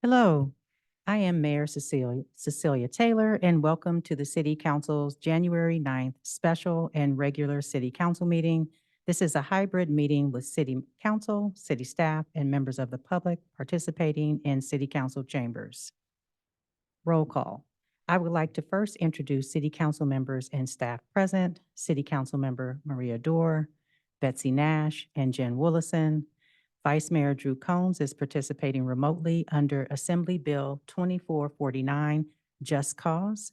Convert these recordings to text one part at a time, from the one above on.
Hello, I am Mayor Cecilia Taylor, and welcome to the City Council's January 9th special and regular City Council meeting. This is a hybrid meeting with City Council, city staff, and members of the public participating in City Council chambers. Roll call. I would like to first introduce City Council members and staff present. City Council Member Maria Dorr, Betsy Nash, and Jen Willison. Vice Mayor Drew Combs is participating remotely under Assembly Bill 2449, Just Cause.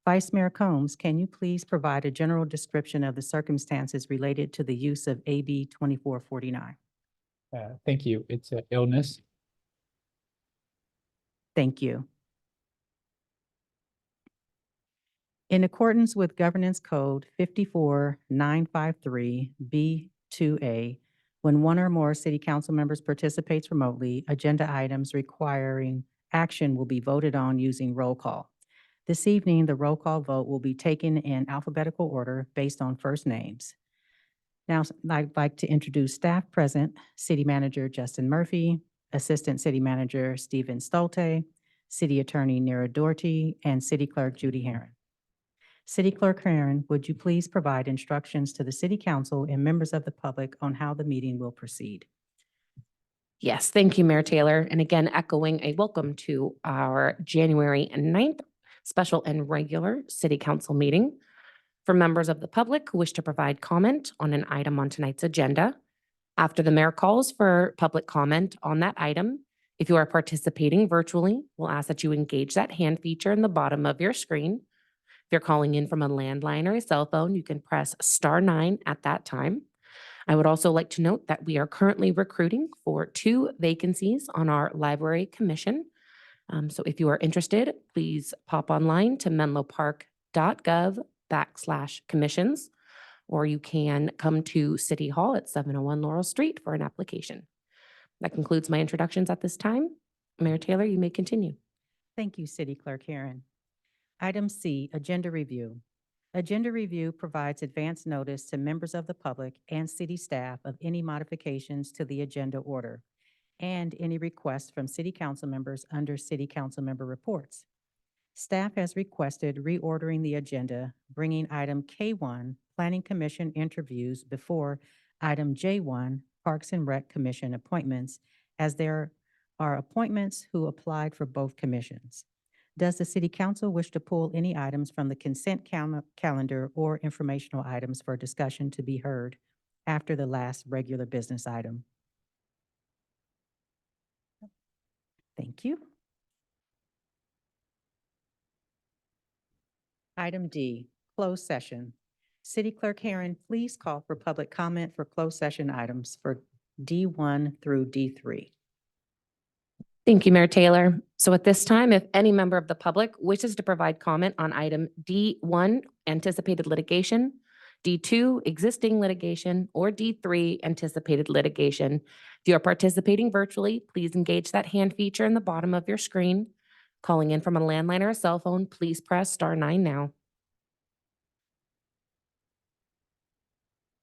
Vice Mayor Combs, can you please provide a general description of the circumstances related to the use of AB 2449? Thank you. It's an illness. Thank you. In accordance with Governance Code 54953B2A, when one or more city council members participates remotely, agenda items requiring action will be voted on using roll call. This evening, the roll call vote will be taken in alphabetical order based on first names. Now, I'd like to introduce staff present: City Manager Justin Murphy, Assistant City Manager Stephen Stolte, City Attorney Nira Doherty, and City Clerk Judy Herron. City Clerk Herron, would you please provide instructions to the City Council and members of the public on how the meeting will proceed? Yes, thank you, Mayor Taylor. And again, echoing a welcome to our January 9th special and regular City Council meeting. For members of the public who wish to provide comment on an item on tonight's agenda, after the mayor calls for public comment on that item, if you are participating virtually, we'll ask that you engage that hand feature in the bottom of your screen. If you're calling in from a landline or a cell phone, you can press *9 at that time. I would also like to note that we are currently recruiting for 2 vacancies on our library commission. So if you are interested, please pop online to menlopark.gov/commissions, or you can come to City Hall at 701 Laurel Street for an application. That concludes my introductions at this time. Mayor Taylor, you may continue. Thank you, City Clerk Herron. Item C, Agenda Review. Agenda Review provides advance notice to members of the public and city staff of any modifications to the agenda order and any requests from City Council members under City Council member reports. Staff has requested reordering the agenda, bringing item K1, Planning Commission interviews, before item J1, Parks and Rec Commission appointments, as there are appointments who applied for both commissions. Does the City Council wish to pull any items from the consent calendar or informational items for discussion to be heard after the last regular business item? Thank you. Item D, closed session. City Clerk Herron, please call for public comment for closed session items for D1 through D3. Thank you, Mayor Taylor. So at this time, if any member of the public wishes to provide comment on item D1, anticipated litigation, D2, existing litigation, or D3, anticipated litigation, if you are participating virtually, please engage that hand feature in the bottom of your screen. Calling in from a landline or a cell phone, please press *9 now.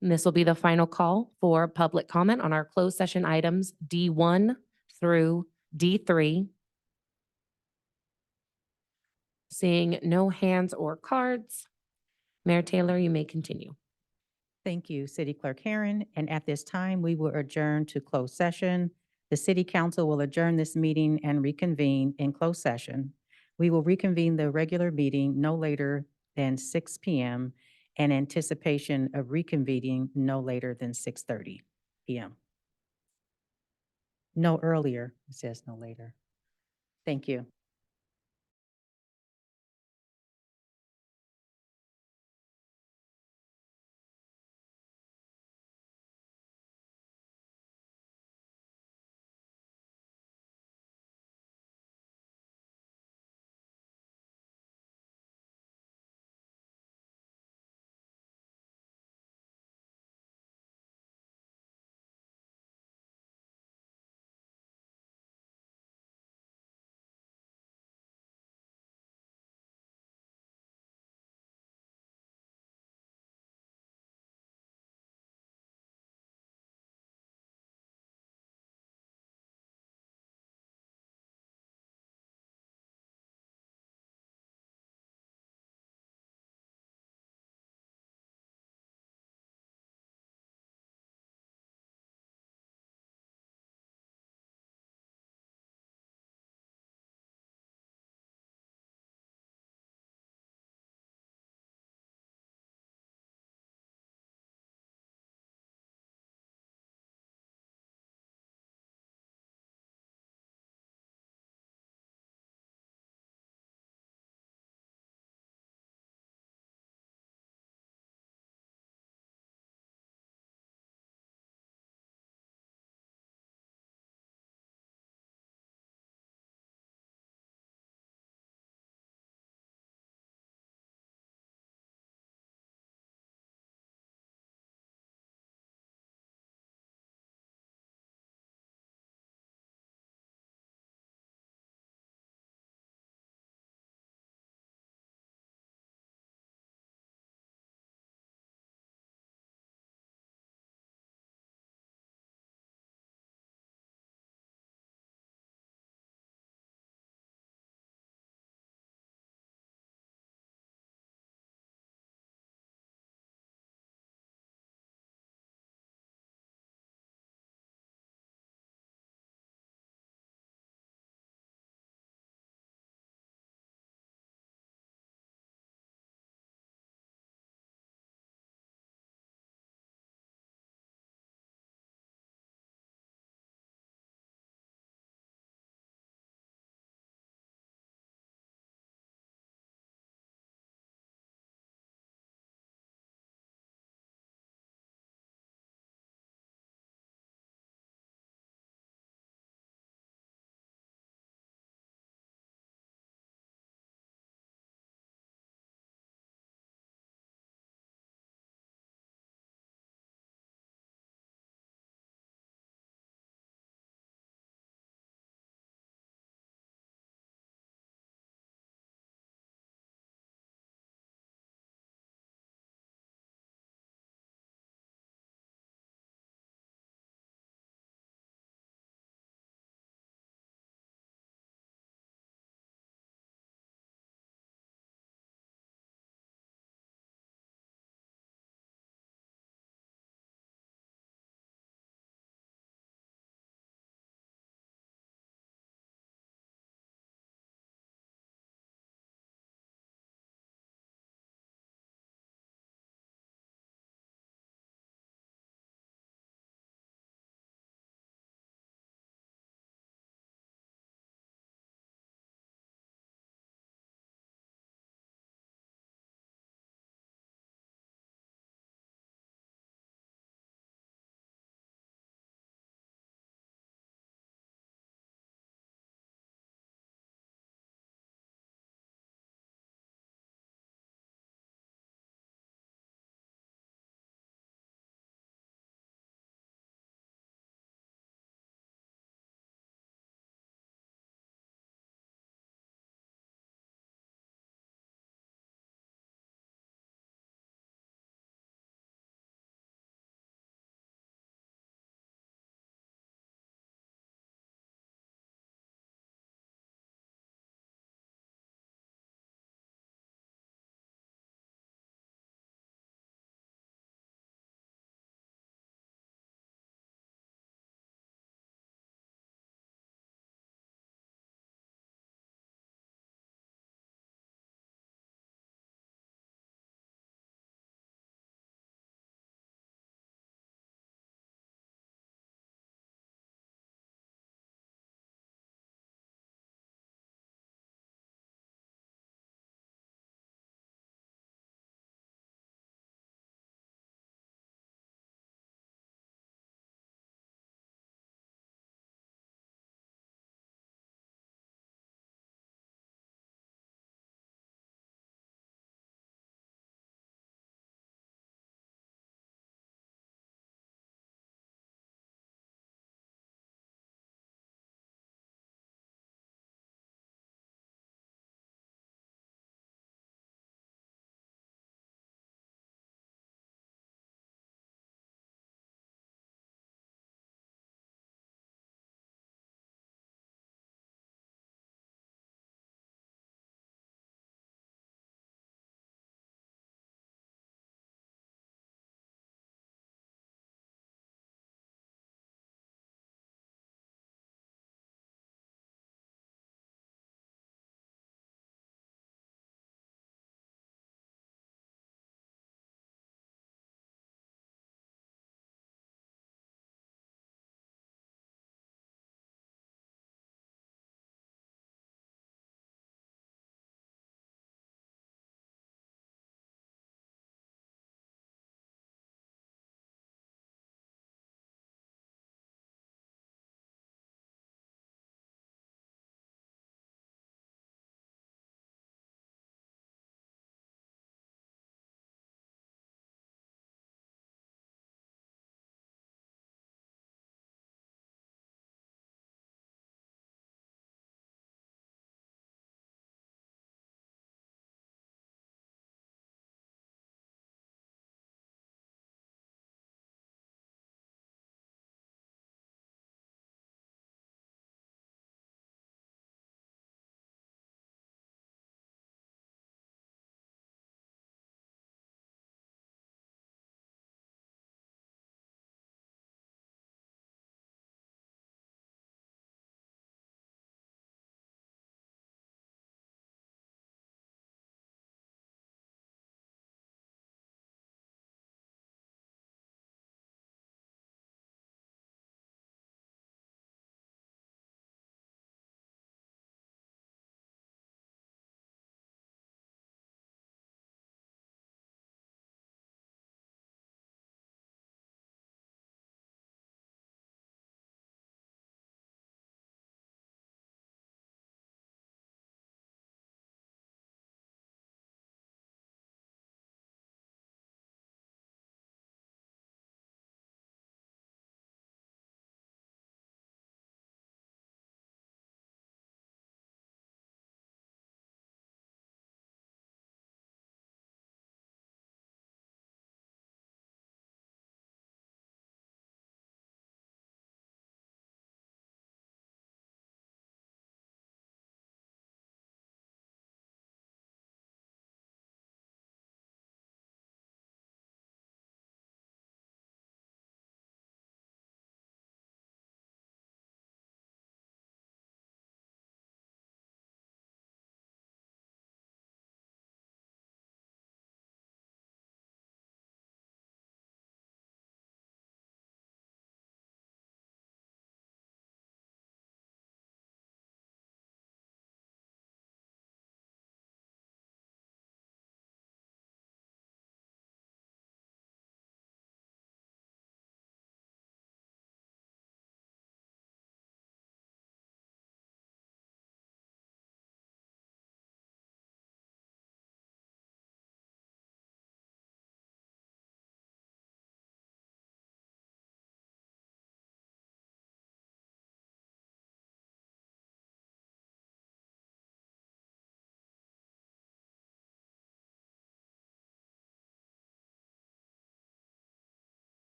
And this will be the final call for public comment on our closed session items D1 through D3. Seeing no hands or cards, Mayor Taylor, you may continue. Thank you, City Clerk Herron. And at this time, we will adjourn to closed session. The City Council will adjourn this meeting and reconvene in closed session. We will reconvene the regular meeting no later than 6 p.m. in anticipation of reconvening no later than 6:30 p.m. No earlier, it says no later. Thank you.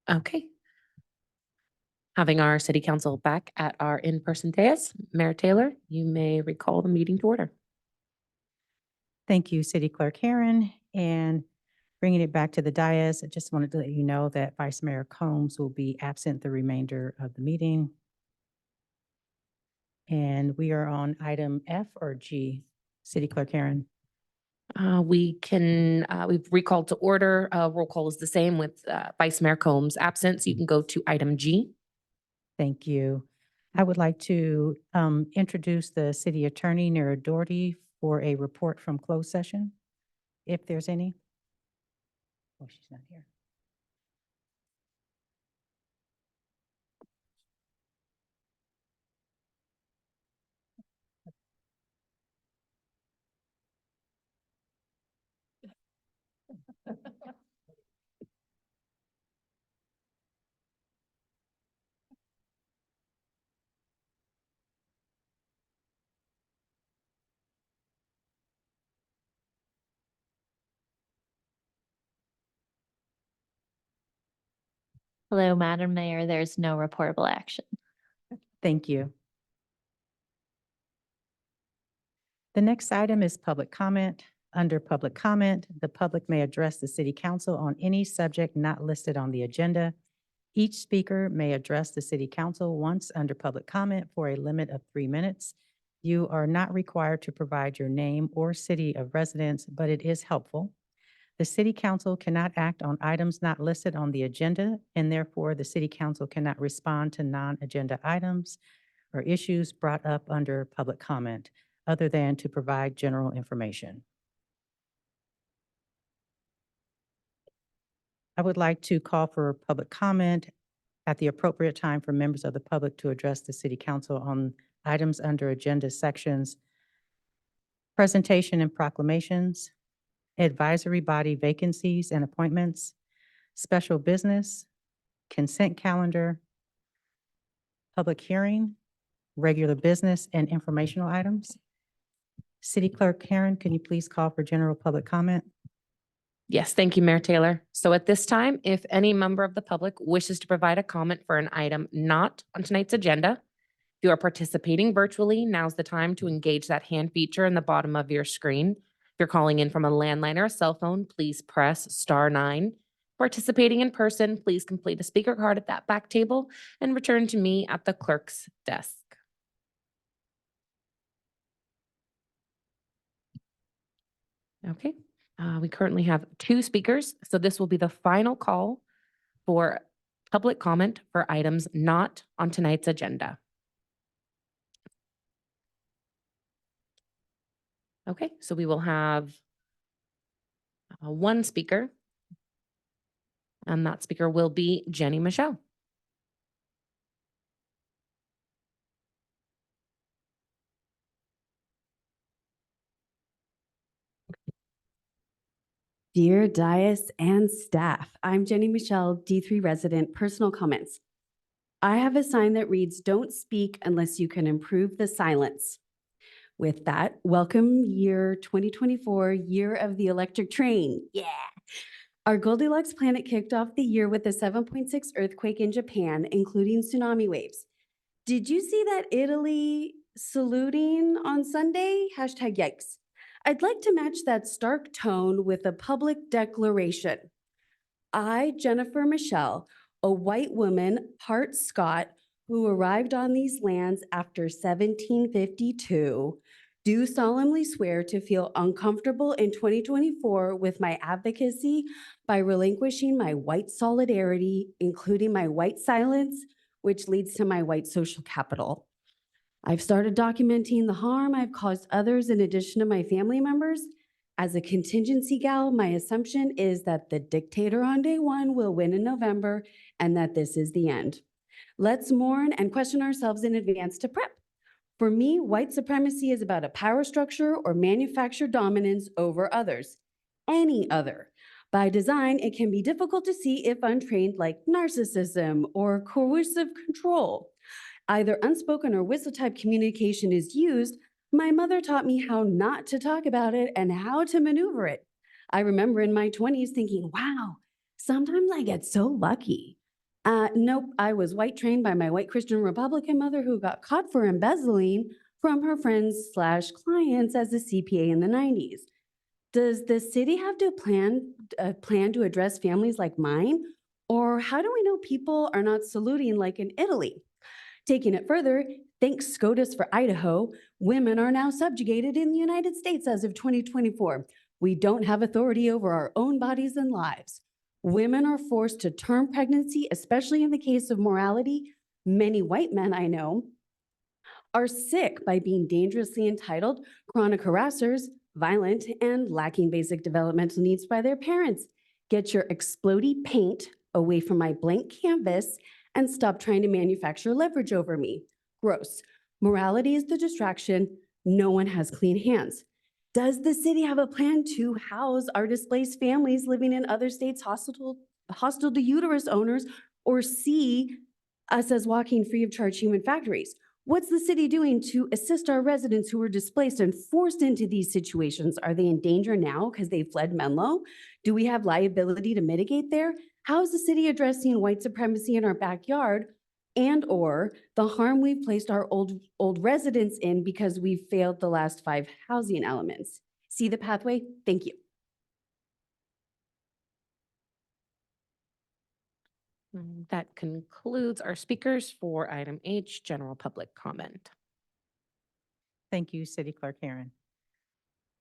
Okay. Having our city council back at our in-person dais, Mayor Taylor, you may recall the meeting to order. Thank you, City Clerk Herron. And bringing it back to the dais, I just wanted to let you know that Vice Mayor Combs will be absent the remainder of the meeting. And we are on item F or G, City Clerk Herron. We've recalled to order. Roll call is the same with Vice Mayor Combs absent. So you can go to item G. Thank you. I would like to introduce the city attorney, Nira Doherty, for a report from closed session, if there's any. Oh, she's not here. Hello, Madam Mayor. There's no reportable action. Thank you. The next item is public comment. Under public comment, the public may address the city council on any subject not listed on the agenda. Each speaker may address the city council once under public comment for a limit of 3 minutes. You are not required to provide your name or city of residence, but it is helpful. The city council cannot act on items not listed on the agenda, and therefore the city council cannot respond to non-agenda items or issues brought up under public comment, other than to provide general information. I would like to call for public comment at the appropriate time for members of the public to address the city council on items under agenda sections, presentation and proclamations, advisory body vacancies and appointments, special business, consent calendar, public hearing, regular business, and informational items. City Clerk Karen, can you please call for general public comment? Yes, thank you, Mayor Taylor. So at this time, if any member of the public wishes to provide a comment for an item not on tonight's agenda, if you are participating virtually, now's the time to engage that hand feature in the bottom of your screen. If you're calling in from a landline or a cell phone, please press *9. Participating in person, please complete a speaker card at that back table and return to me at the clerk's desk. Okay. We currently have 2 speakers, so this will be the final call for public comment for items not on tonight's agenda. Okay, so we will have 1 speaker, and that speaker will be Jenny Michelle. Dear Dias and staff, I'm Jenny Michelle, D3 resident, personal comments. I have a sign that reads, "Don't speak unless you can improve the silence." With that, welcome year 2024, year of the electric train. Yeah. Our Goldilocks planet kicked off the year with a 7.6 earthquake in Japan, including tsunami waves. Did you see that Italy saluting on Sunday? #yikes. I'd like to match that stark tone with a public declaration. I, Jennifer Michelle, a white woman, part Scot, who arrived on these lands after 1752, do solemnly swear to feel uncomfortable in 2024 with my advocacy by relinquishing my white solidarity, including my white silence, which leads to my white social capital. I've started documenting the harm I've caused others in addition to my family members. As a contingency gal, my assumption is that the dictator on day 1 will win in November and that this is the end. Let's mourn and question ourselves in advance to prep. For me, white supremacy is about a power structure or manufactured dominance over others, any other. By design, it can be difficult to see if untrained, like narcissism or coercive control. Either unspoken or whistle-type communication is used. My mother taught me how not to talk about it and how to maneuver it. I remember in my 20s thinking, wow, sometimes I get so lucky. Nope, I was white trained by my white Christian Republican mother who got caught for embezzling from her friends slash clients as a CPA in the 90s. Does the city have to plan to address families like mine? Or how do we know people are not saluting like in Italy? Taking it further, thanks SCOTUS for Idaho, women are now subjugated in the United States as of 2024. We don't have authority over our own bodies and lives. Women are forced to term pregnancy, especially in the case of morality. Many white men I know are sick by being dangerously entitled, chronic harassers, violent, and lacking basic developmental needs by their parents. Get your explodey paint away from my blank canvas and stop trying to manufacture leverage over me. Gross. Morality is the distraction. No one has clean hands. Does the city have a plan to house our displaced families living in other states hostile to uterus owners, or see us as walking free of charge human factories? What's the city doing to assist our residents who were displaced and forced into these situations? Are they in danger now because they fled Menlo? Do we have liability to mitigate there? How is the city addressing white supremacy in our backyard and/or the harm we've placed our old residents in because we've failed the last 5 housing elements? See the pathway? Thank you. That concludes our speakers for item H, general public comment. Thank you, City Clerk Karen.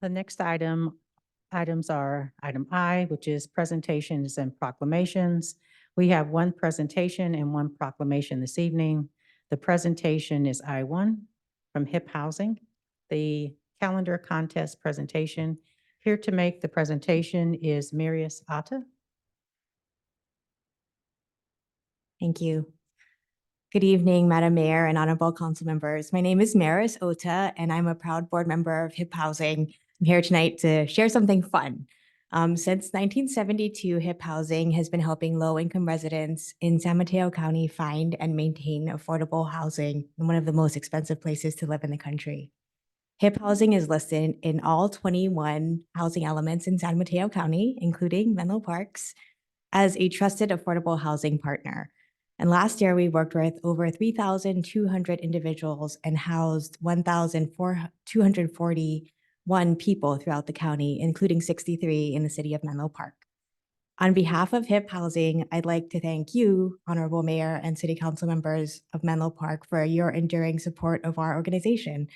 The next items are item I, which is presentations and proclamations. We have one presentation and one proclamation this evening. The presentation is I-1 from HIP Housing, the calendar contest presentation. Here to make the presentation is Marius Atta. Thank you. Good evening, Madam Mayor and honorable council members. My name is Maris Ota, and I'm a proud board member of HIP Housing. I'm here tonight to share something fun. Since 1972, HIP Housing has been helping low-income residents in San Mateo County find and maintain affordable housing in one of the most expensive places to live in the country. HIP Housing is listed in all 21 housing elements in San Mateo County, including Menlo Parks, as a trusted affordable housing partner. And last year, we worked with over 3,200 individuals and housed 1,241 people throughout the county, including 63 in the city of Menlo Park. On behalf of HIP Housing, I'd like to thank you, Honorable Mayor and City Council members of Menlo Park, for your enduring support of our organization.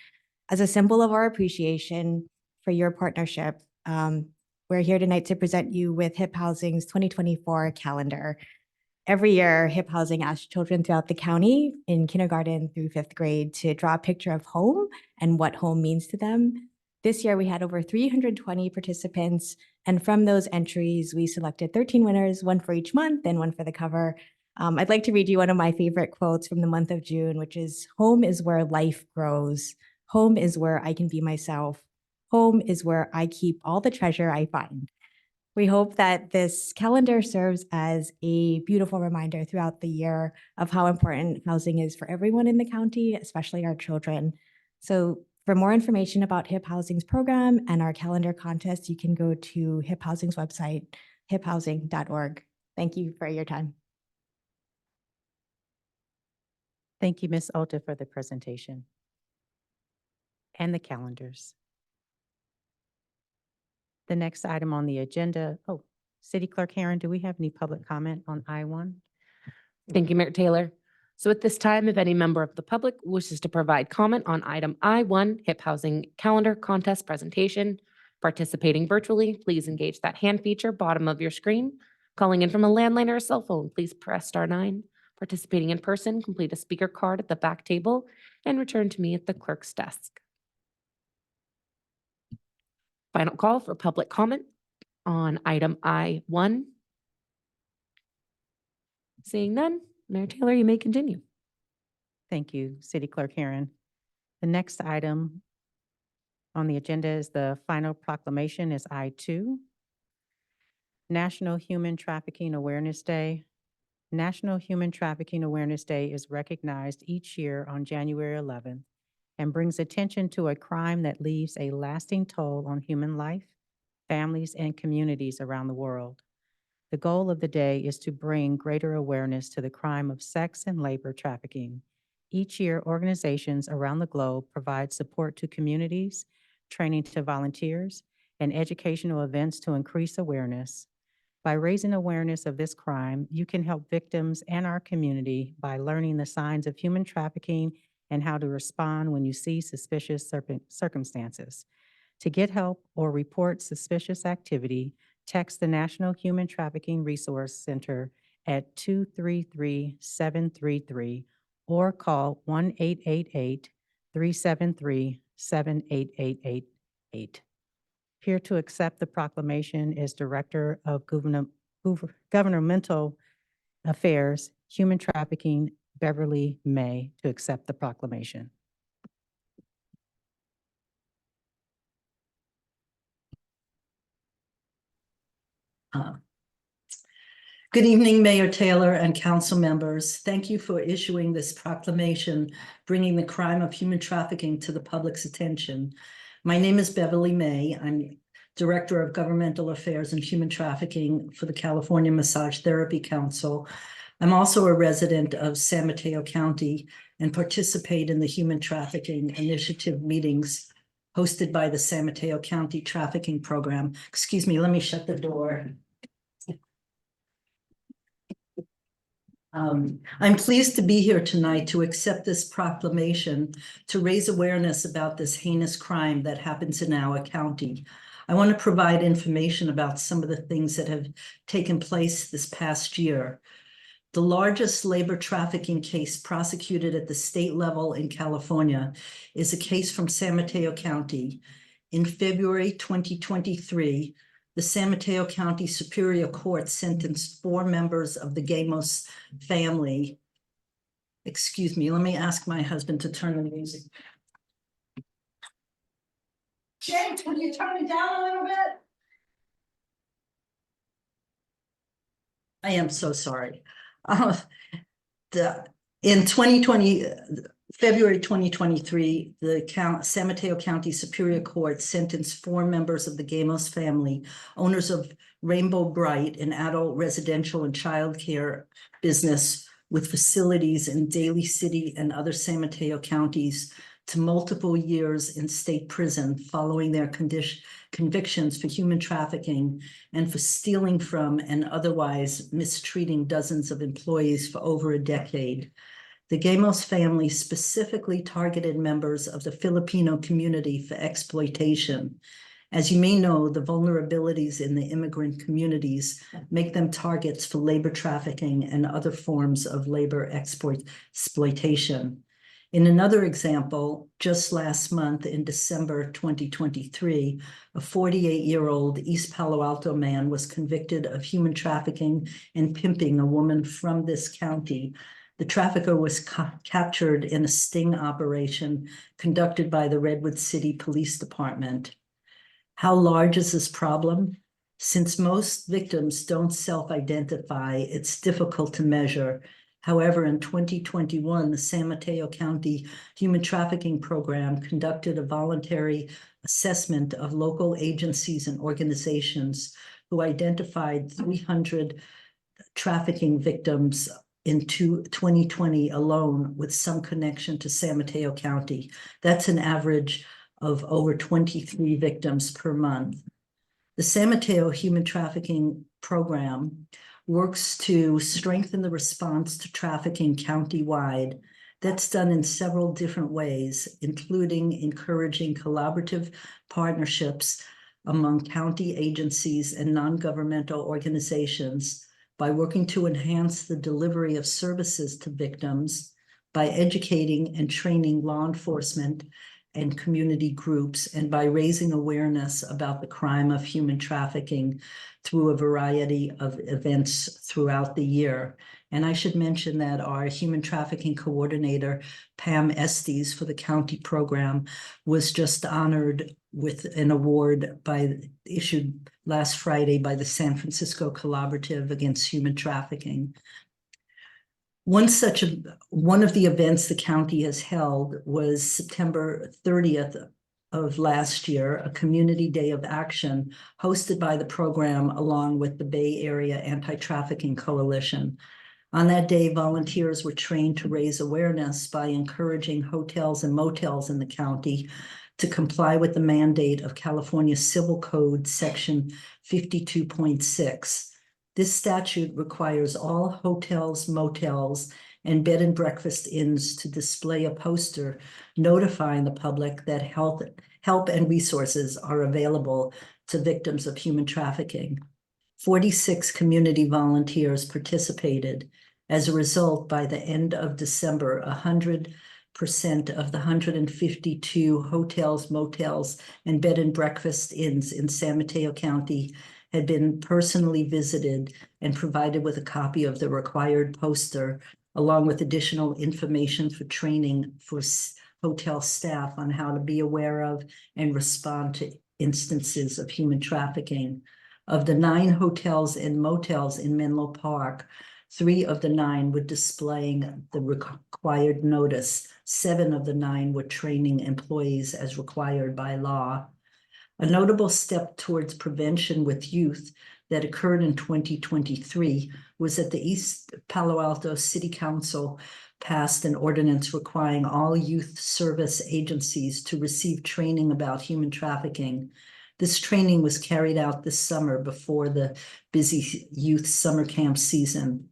As a symbol of our appreciation for your partnership, we're here tonight to present you with HIP Housing's 2024 calendar. Every year, HIP Housing asks children throughout the county in kindergarten through 5th grade to draw a picture of home and what home means to them. This year, we had over 320 participants, and from those entries, we selected 13 winners, one for each month and one for the cover. I'd like to read you one of my favorite quotes from the month of June, which is, "Home is where life grows. Home is where I can be myself. Home is where I keep all the treasure I find." We hope that this calendar serves as a beautiful reminder throughout the year of how important housing is for everyone in the county, especially our children. So for more information about HIP Housing's program and our calendar contest, you can go to HIP Housing's website, hiphousing.org. Thank you for your time. Thank you, Ms. Ota, for the presentation and the calendars. The next item on the agenda, City Clerk Karen, do we have any public comment on I-1? Thank you, Mayor Taylor. So at this time, if any member of the public wishes to provide comment on item I-1, HIP Housing Calendar Contest Presentation, participating virtually, please engage that hand feature bottom of your screen. Calling in from a landline or a cell phone, please press *9. Participating in person, complete a speaker card at the back table and return to me at the clerk's desk. Final call for public comment on item I-1. Seeing none, Mayor Taylor, you may continue. Thank you, City Clerk Karen. The next item on the agenda is the final proclamation is I-2. National Human Trafficking Awareness Day. National Human Trafficking Awareness Day is recognized each year on January 11th and brings attention to a crime that leaves a lasting toll on human life, families, and communities around the world. The goal of the day is to bring greater awareness to the crime of sex and labor trafficking. Each year, organizations around the globe provide support to communities, training to volunteers, and educational events to increase awareness. By raising awareness of this crime, you can help victims and our community by learning the signs of human trafficking and how to respond when you see suspicious circumstances. To get help or report suspicious activity, text the National Human Trafficking Resource Center at 233-733 or call 1-888-373-7888. Here to accept the proclamation is Director of Governmental Affairs, Human Trafficking, Beverly May, to accept the proclamation. Good evening, Mayor Taylor and council members. Thank you for issuing this proclamation, bringing the crime of human trafficking to the public's attention. My name is Beverly May. I'm Director of Governmental Affairs and Human Trafficking for the California Massage Therapy Council. I'm also a resident of San Mateo County and participate in the Human Trafficking Initiative meetings hosted by the San Mateo County Trafficking Program. Excuse me, let me shut the door. I'm pleased to be here tonight to accept this proclamation to raise awareness about this heinous crime that happens in our county. I want to provide information about some of the things that have taken place this past year. The largest labor trafficking case prosecuted at the state level in California is a case from San Mateo County. In February 2023, the San Mateo County Superior Court sentenced 4 members of the Gamos family. Excuse me, let me ask my husband to turn the music. James, can you turn it down a little bit? I am so sorry. In February 2023, the San Mateo County Superior Court sentenced 4 members of the Gamos family, owners of Rainbow Bright, an adult residential and childcare business with facilities in Daly City and other San Mateo counties, to multiple years in state prison following their convictions for human trafficking and for stealing from and otherwise mistreating dozens of employees for over a decade. The Gamos family specifically targeted members of the Filipino community for exploitation. As you may know, the vulnerabilities in the immigrant communities make them targets for labor trafficking and other forms of labor exploitation. In another example, just last month in December 2023, a 48-year-old East Palo Alto man was convicted of human trafficking and pimping a woman from this county. The trafficker was captured in a sting operation conducted by the Redwood City Police Department. How large is this problem? Since most victims don't self-identify, it's difficult to measure. However, in 2021, the San Mateo County Human Trafficking Program conducted a voluntary assessment of local agencies and organizations who identified 300 trafficking victims in 2020 alone, with some connection to San Mateo County. That's an average of over 23 victims per month. The San Mateo Human Trafficking Program works to strengthen the response to trafficking countywide. That's done in several different ways, including encouraging collaborative partnerships among county agencies and non-governmental organizations, by working to enhance the delivery of services to victims, by educating and training law enforcement and community groups, and by raising awareness about the crime of human trafficking through a variety of events throughout the year. And I should mention that our human trafficking coordinator, Pam Estes, for the county program, was just honored with an award issued last Friday by the San Francisco Collaborative Against Human Trafficking. One of the events the county has held was September 30th of last year, a community day of action hosted by the program along with the Bay Area Anti-Trafficking Coalition. On that day, volunteers were trained to raise awareness by encouraging hotels and motels in the county to comply with the mandate of California Civil Code Section 52.6. This statute requires all hotels, motels, and bed and breakfast inns to display a poster notifying the public that help and resources are available to victims of human trafficking. 46 community volunteers participated. As a result, by the end of December, 100% of the 152 hotels, motels, and bed and breakfast inns in San Mateo County had been personally visited and provided with a copy of the required poster, along with additional information for training for hotel staff on how to be aware of and respond to instances of human trafficking. Of the 9 hotels and motels in Menlo Park, 3 of the 9 were displaying the required notice. 7 of the 9 were training employees as required by law. A notable step towards prevention with youth that occurred in 2023 was that the East Palo Alto City Council passed an ordinance requiring all youth service agencies to receive training about human trafficking. This training was carried out this summer before the busy youth summer camp season.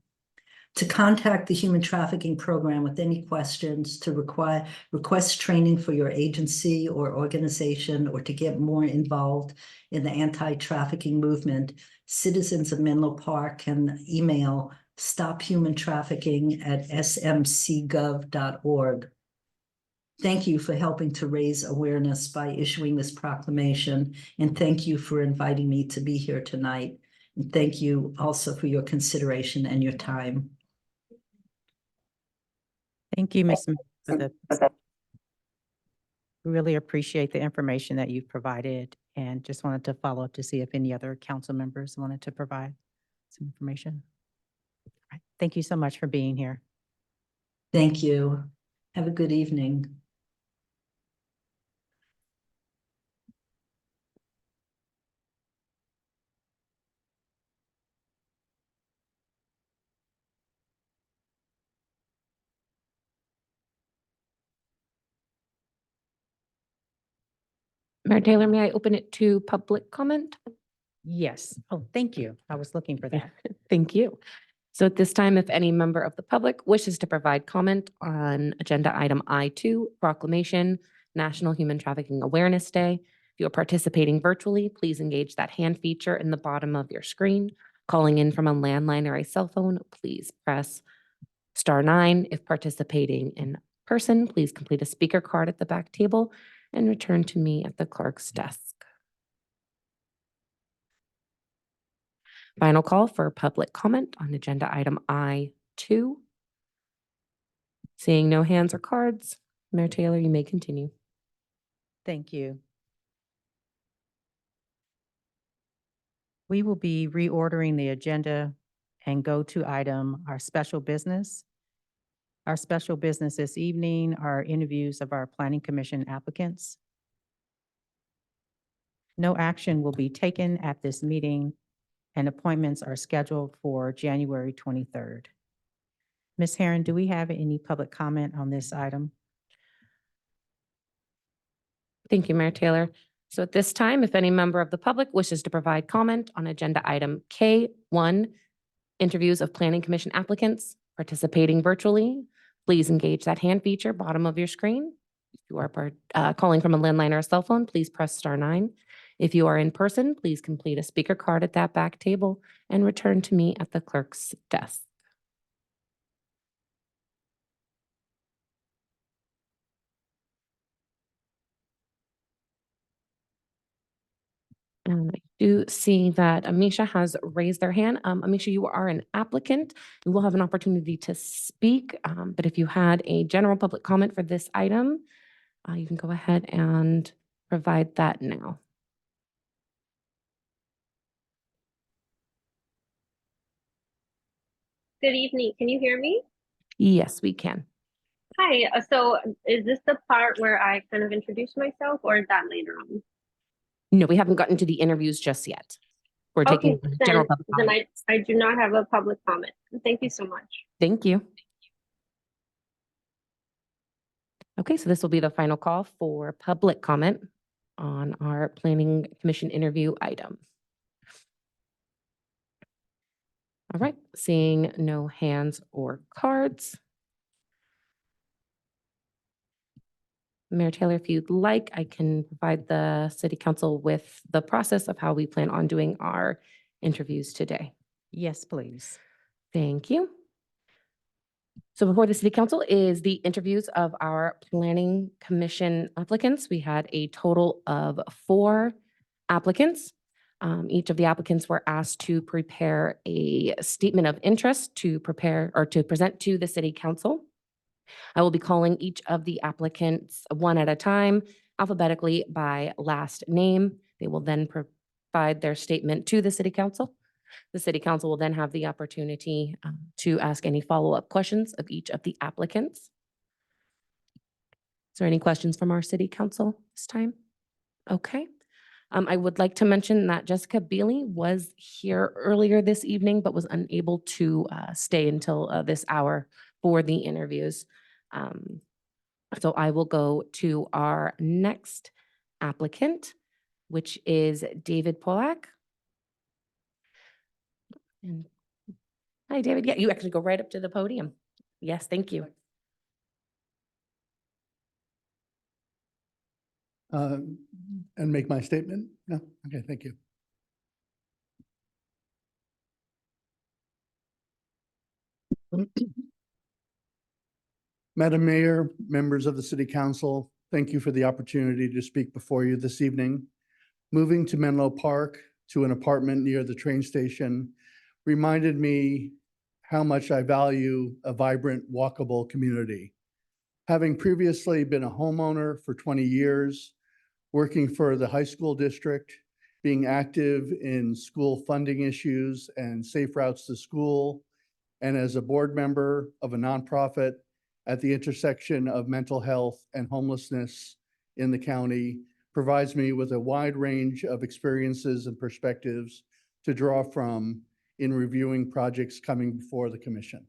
To contact the Human Trafficking Program with any questions, to request training for your agency or organization, or to get more involved in the anti-trafficking movement, citizens of Menlo Park can email stophumantrafficking@smcgov.org. Thank you for helping to raise awareness by issuing this proclamation, and thank you for inviting me to be here tonight. And thank you also for your consideration and your time. Thank you, Ms. for really appreciate the information that you've provided, and just wanted to follow up to see if any other council members wanted to provide some information. All right. Thank you so much for being here. Thank you. Have a good evening. Mayor Taylor, may I open it to public comment? Yes. Oh, thank you. I was looking for that. Thank you. So at this time, if any member of the public wishes to provide comment on agenda item I2, Proclamation, National Human Trafficking Awareness Day. If you are participating virtually, please engage that hand feature in the bottom of your screen. Calling in from a landline or a cell phone, please press *9. If participating in person, please complete a speaker card at the back table and return to me at the clerk's desk. Final call for public comment on agenda item I2. Seeing no hands or cards, Mayor Taylor, you may continue. Thank you. We will be reordering the agenda and go to our special business. Our special business this evening are interviews of our Planning Commission applicants. No action will be taken at this meeting, and appointments are scheduled for January 23rd. Ms. Herron, do we have any public comment on this item? Thank you, Mayor Taylor. So at this time, if any member of the public wishes to provide comment on agenda item K1, interviews of Planning Commission applicants participating virtually, please engage that hand feature bottom of your screen. If you are calling from a landline or a cell phone, please press *9. If you are in person, please complete a speaker card at that back table and return to me at the clerk's desk. And I do see that Amisha has raised their hand. Amisha, you are an applicant. You will have an opportunity to speak, but if you had a general public comment for this item, you can go ahead and provide that now. Good evening. Can you hear me? Yes, we can. Hi, so is this the part where I kind of introduce myself or is that later on? No, we haven't gotten to the interviews just yet. We're taking Okay, general then, public then comment. I do not have a public comment. Thank you so much. Thank you. Okay, so this will be the final call for public comment on our planning commission interview item. All right, seeing no hands or cards. Mayor Taylor, if you'd like, I can provide the city council with the process of how we plan on doing our interviews today. Yes, please. Thank you. So before the city council is the interviews of our planning commission applicants. We had a total of 4 applicants. Each of the applicants were asked to prepare a statement of interest to prepare or to present to the city council. I will be calling each of the applicants one at a time, alphabetically by last name. They will then provide their statement to the city council. The city council will then have the opportunity to ask any follow-up questions of each of the applicants. Is there any questions from our city council this time? Okay. I would like to mention that Jessica Bealey was here earlier this evening, but was unable to stay until this hour for the interviews. So I will go to our next applicant, which is David Polak. And hi, David. Yeah, you actually go right up to the podium. Yes, thank you. And make my statement? No? Okay, thank you. Madam Mayor, members of the City Council, thank you for the opportunity to speak before you this evening. Moving to Menlo Park to an apartment near the train station reminded me how much I value a vibrant, walkable community. Having previously been a homeowner for 20 years, working for the high school district, being active in school funding issues and safe routes to school, and as a board member of a nonprofit at the intersection of mental health and homelessness in the county, provides me with a wide range of experiences and perspectives to draw from in reviewing projects coming before the commission.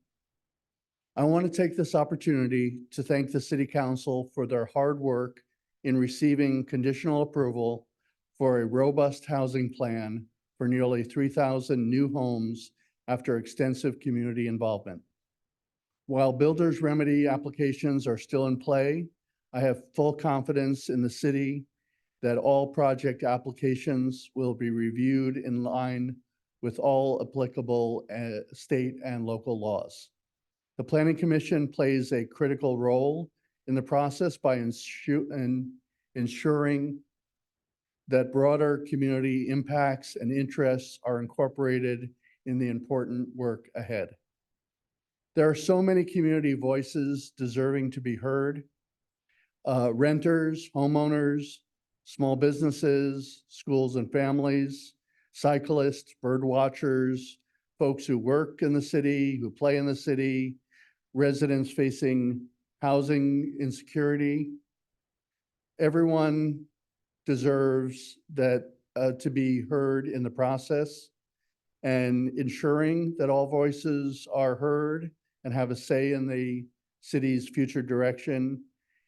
I want to take this opportunity to thank the City Council for their hard work in receiving conditional approval for a robust housing plan for nearly 3,000 new homes after extensive community involvement. While builders' remedy applications are still in play, I have full confidence in the city that all project applications will be reviewed in line with all applicable state and local laws. The Planning Commission plays a critical role in the process by ensuring that broader community impacts and interests are incorporated in the important work ahead. There are so many community voices deserving to be heard. Renters, homeowners, small businesses, schools and families, cyclists, bird watchers, folks who work in the city, who play in the city, residents facing housing insecurity. Everyone deserves that to be heard in the process, and ensuring that all voices are heard and have a say in the city's future direction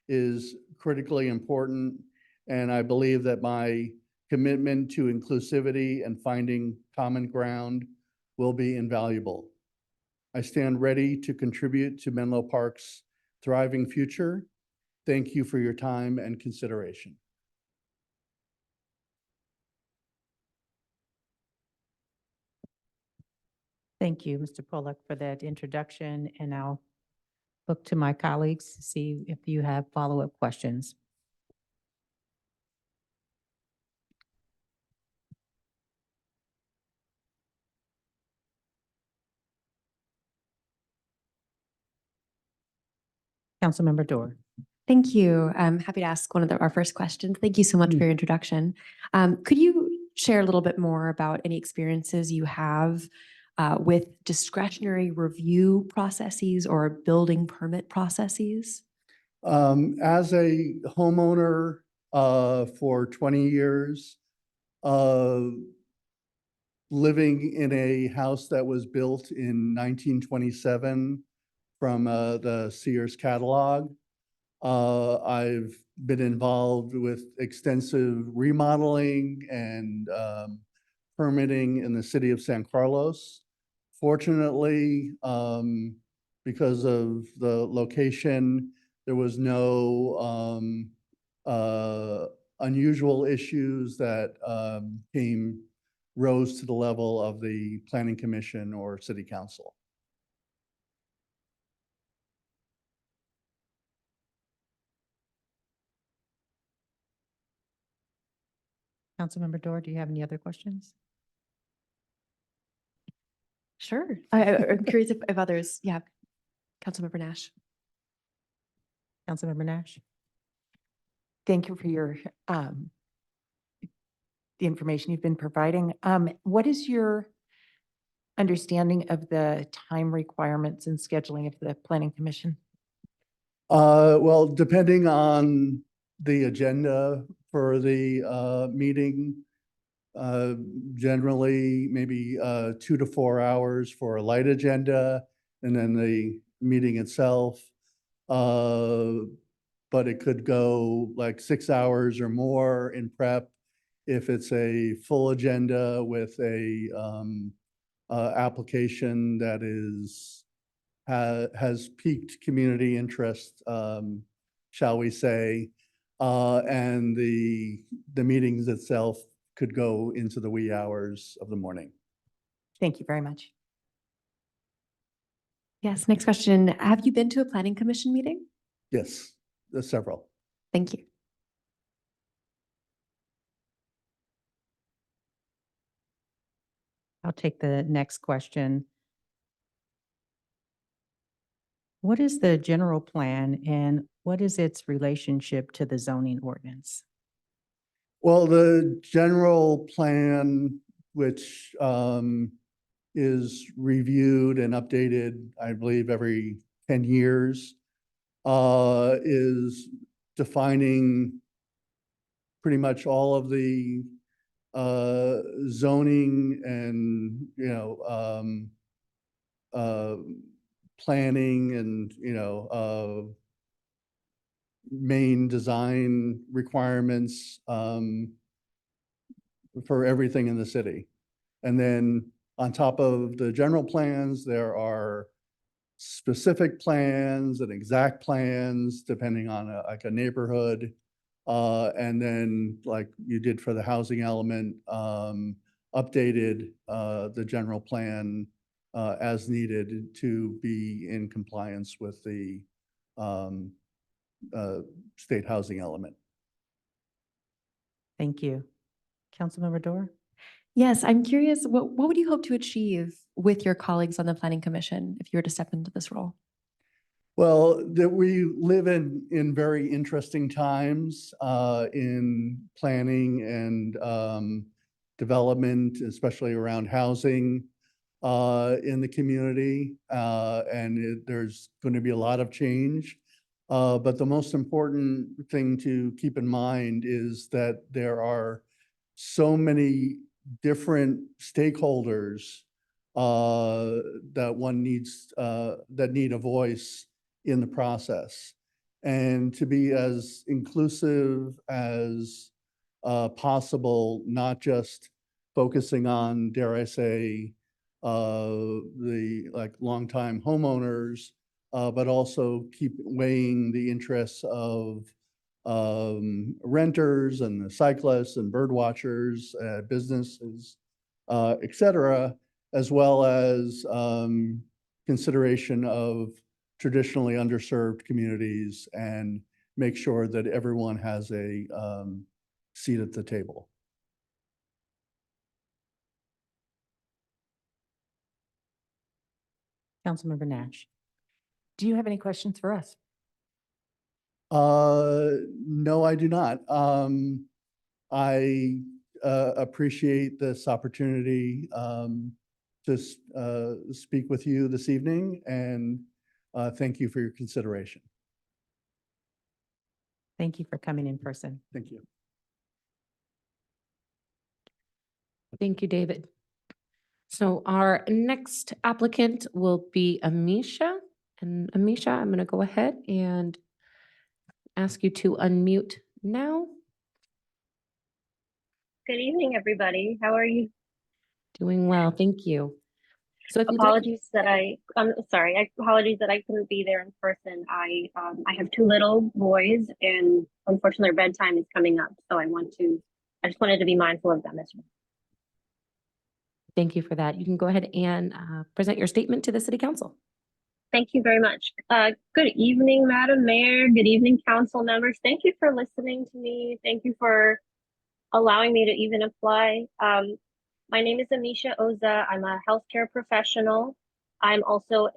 is critically important. And I believe that my commitment to inclusivity and finding common ground will be invaluable. I stand ready to contribute to Menlo Park's thriving future. Thank you for your time and consideration. Thank you, Mr. Pollock, for that introduction, and I'll look to my colleagues to see if you have follow-up questions. Councilmember Dorr. Thank you. I'm happy to ask one of our first questions. Thank you so much for your introduction. Could you share a little bit more about any experiences you have with discretionary review processes or building permit processes? As a homeowner, for 20 years, living in a house that was built in 1927 from, the Sears catalog. I've been involved with extensive remodeling and, permitting in the city of San Carlos. Fortunately, because of the location, there was no, unusual issues that, rose to the level of the planning commission or city council. Councilmember Dorr, do you have any other questions? Sure. I'm curious if others, yeah. Councilmember Nash. Councilmember Nash? Thank you for your, the information you've been providing. What is your understanding of the time requirements and scheduling of the planning commission? Well, depending on the agenda for the, meeting, generally maybe, 2 to 4 hours for a light agenda and then the meeting itself. But it could go like 6 hours or more in prep if it's a full agenda with a, application that has piqued community interest, shall we say. And the meetings itself could go into the wee hours of the morning. Thank you very much. Yes, next question. Have you been to a planning commission meeting? Yes, there's several. Thank you. I'll take the next question. What is the general plan and what is its relationship to the zoning ordinance? Well, the general plan, which, is reviewed and updated, I believe, every 10 years, is defining pretty much all of the, zoning and, planning and, main design requirements, for everything in the city. And then on top of the general plans, there are specific plans and exact plans depending on like a neighborhood. And then like you did for the housing element, updated the general plan as needed to be in compliance with the state housing element. Thank you. Councilmember Dorr? Yes, I'm curious, what would you hope to achieve with your colleagues on the planning commission if you were to step into this role? Well, that we live in very interesting times in planning and development, especially around housing in the community. And there's going to be a lot of change. But the most important thing to keep in mind is that there are so many different stakeholders that one needs, that need a voice in the process. And to be as inclusive as possible, not just focusing on, dare I say, the like longtime homeowners, but also keep weighing the interests of renters and the cyclists and bird watchers, businesses, et cetera, as well as consideration of traditionally underserved communities and make sure that everyone has a seat at the table. Councilmember Nash? Do you have any questions for us? No, I do not. I appreciate this opportunity to speak with you this evening, and thank you for your consideration. Thank you for coming in person. Thank you. Thank you, David. So our next applicant will be Amisha. And Amisha, I'm going to go ahead and ask you to unmute now. Good evening, everybody. How are you? Doing well, thank you. So if you'd like- Apologies that apologies that I couldn't be there in person. I have two little boys, and unfortunately, their bedtime is coming up. So I just wanted to be mindful of them as well. Thank you for that. You can go ahead and present your statement to the City Council. Thank you very much. Good evening, Madam Mayor. Good evening, council members. Thank you for listening to me. Thank you for allowing me to even apply. My name is Amisha Oza. I'm a healthcare professional. I'm also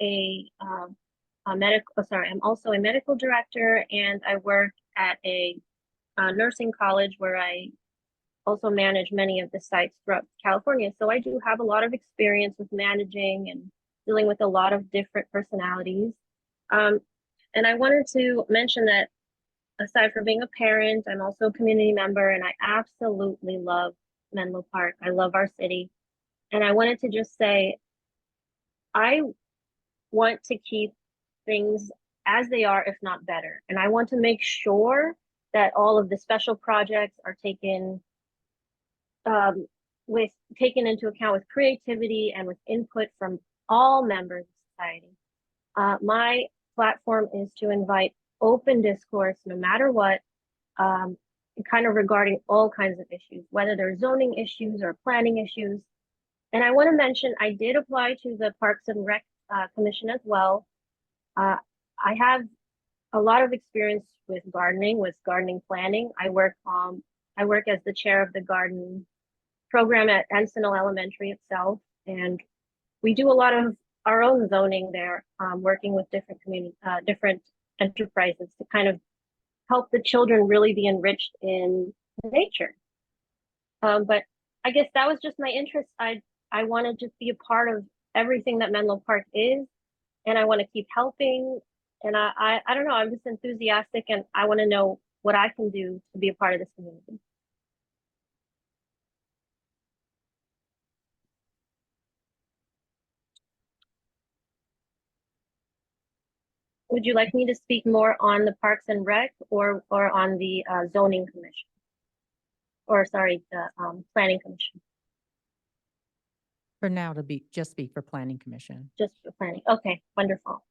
I'm also a medical director, and I work at a nursing college where I also manage many of the sites throughout California. So I do have a lot of experience with managing and dealing with a lot of different personalities. And I wanted to mention that aside from being a parent, I'm also a community member, and I absolutely love Menlo Park. I love our city. And I wanted to just say, I want to keep things as they are, if not better. And I want to make sure that all of the special projects are taken into account with creativity and with input from all members of society. My platform is to invite open discourse, no matter what, kind of regarding all kinds of issues, whether they're zoning issues or planning issues. And I want to mention, I did apply to the Parks and Rec Commission as well. I have a lot of experience with gardening planning. I work as the chair of the garden program at Encinal Elementary itself, and we do a lot of our own zoning there, working with different enterprises to kind of help the children really be enriched in nature. But I guess that was just my interest. I want to just be a part of everything that Menlo Park is, and I want to keep helping. And I don't know, I'm just enthusiastic, and I want to know what I can do to be a part of this community. Would you like me to speak more on the Parks and Rec or on the zoning commission? Or sorry, the planning commission? For now, to just speak for Planning Commission. Just for planning. Okay, wonderful.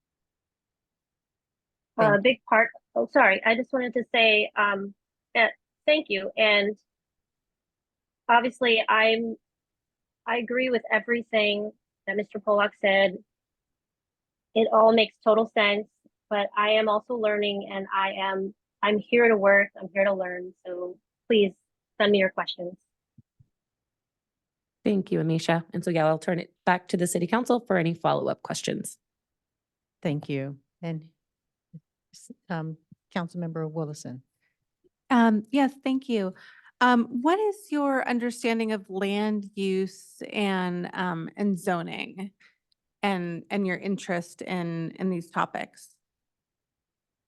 Thank you. Big part. Oh, sorry. I just wanted to say thank you. And obviously, I agree with everything that Mr. Pollock said. It all makes total sense. But I am also learning, and I'm here to work. I'm here to learn. So please send me your questions. Thank you, Amisha. And so, yeah, I'll turn it back to the City Council for any follow-up questions. Thank you. And Councilmember Willison. Yes, thank you. What is your understanding of land use and zoning and your interest in these topics?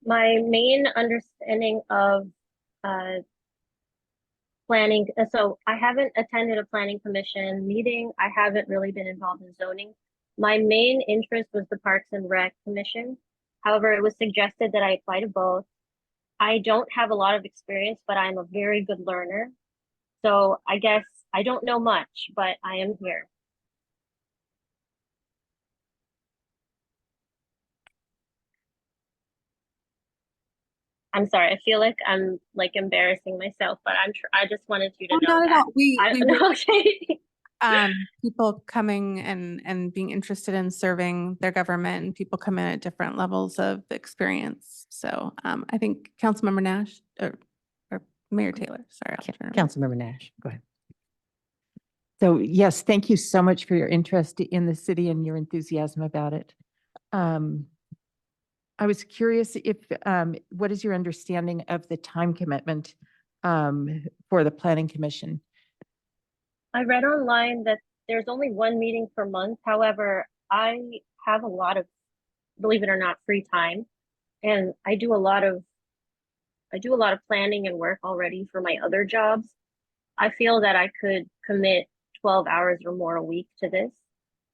My main understanding of planning, so I haven't attended a planning commission meeting. I haven't really been involved in zoning. My main interest was the Parks and Rec Commission. However, it was suggested that I apply to both. I don't have a lot of experience, but I'm a very good learner. So I guess I don't know much, but I am here. I'm sorry. I feel like I'm embarrassing myself, but I just wanted you to know not at that. all. We Okay. people coming and being interested in serving their government, and people come in at different levels of experience. So I think Councilmember Nash or Mayor Taylor, sorry. I'll turn it over. Councilmember Nash, go ahead. So yes, thank you so much for your interest in the city and your enthusiasm about it. I was curious if, what is your understanding of the time commitment for the Planning Commission? I read online that there's only one meeting per month. However, I have a lot of, believe it or not, free time. And I do a lot of I do a lot of planning and work already for my other jobs. I feel that I could commit 12 hours or more a week to this.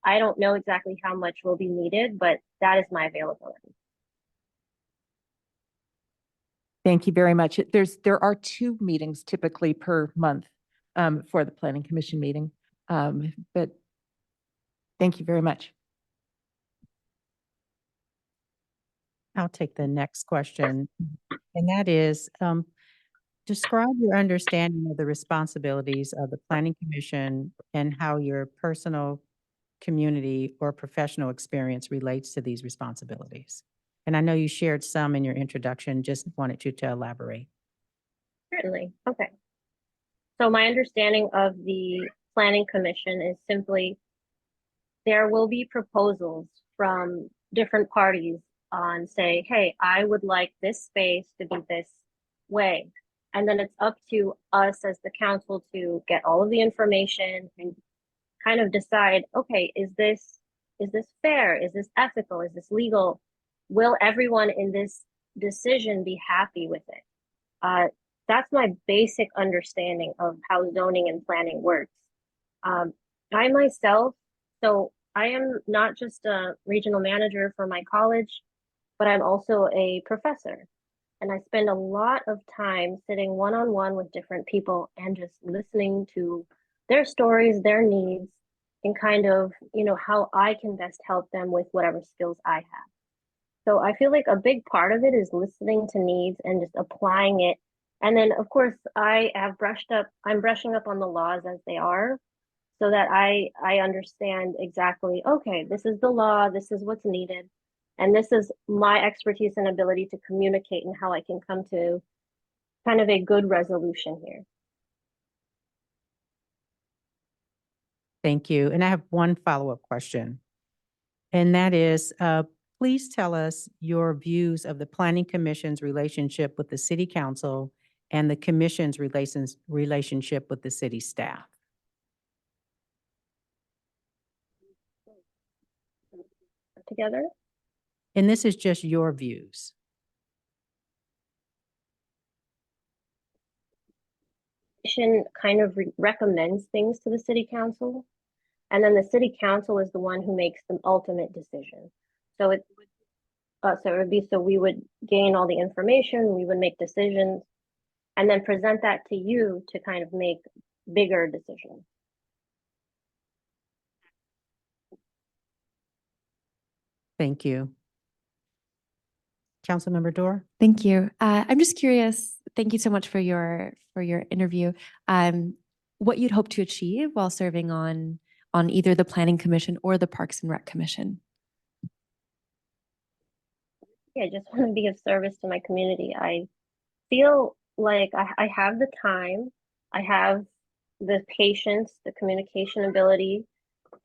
I don't know exactly how much will be needed, but that is my availability. Thank you very much. There are 2 meetings typically per month for the Planning Commission meeting. But thank you very much. I'll take the next question, and that is, describe your understanding of the responsibilities of the Planning Commission and how your personal, community, or professional experience relates to these responsibilities. And I know you shared some in your introduction, just wanted you to elaborate. Certainly. Okay. So my understanding of the Planning Commission is simply there will be proposals from different parties on say, hey, I would like this space to be this way. And then it's up to us as the council to get all of the information and kind of decide, okay, is this fair? Is this ethical? Is this legal? Will everyone in this decision be happy with it? That's my basic understanding of how zoning and planning works. I myself, so I am not just a regional manager for my college, but I'm also a professor. And I spend a lot of time sitting one-on-one with different people and just listening to their stories, their needs, and kind of, how I can best help them with whatever skills I have. So I feel like a big part of it is listening to needs and just applying it. And then, of course, I'm brushing up on the laws as they are so that I understand exactly, okay, this is the law, this is what's needed. And this is my expertise and ability to communicate and how I can come to kind of a good resolution here. Thank you. And I have one follow-up question. And that is, please tell us your views of the Planning Commission's relationship with the City Council and the Commission's relationship with the city staff. Together? And this is just your views. Kind of recommends things to the city council, and then the city council is the one who makes the ultimate decision. So it would be, so we would gain all the information, we would make decisions, and then present that to you to kind of make bigger decisions. Thank you. Councilmember Dorr? Thank you. I'm just curious, thank you so much for your interview. What you'd hope to achieve while serving on either the Planning Commission or the Parks and Rec Commission? Yeah, I just want to be of service to my community. I feel like I have the time, I have the patience, the communication ability,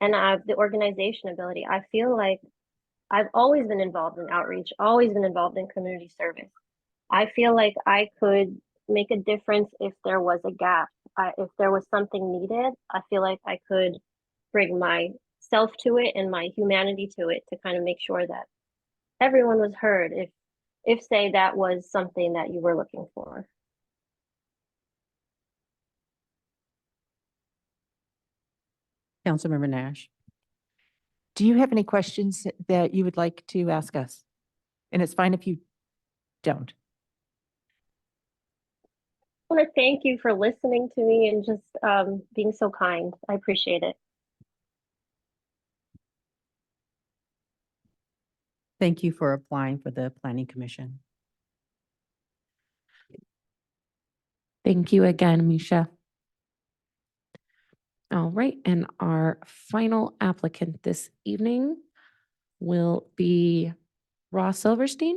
and I have the organization ability. I feel like I've always been involved in outreach, always been involved in community service. I feel like I could make a difference if there was a gap. If there was something needed, I feel like I could bring myself to it and my humanity to it to kind of make sure that everyone was heard if say that was something that you were looking for. Councilmember Nash? Do you have any questions that you would like to ask us? And it's fine if you don't. I want to thank you for listening to me and just being so kind. I appreciate it. Thank you for applying for the Planning Commission. Thank you again, Misha. All right, and our final applicant this evening will be Ross Silverstein.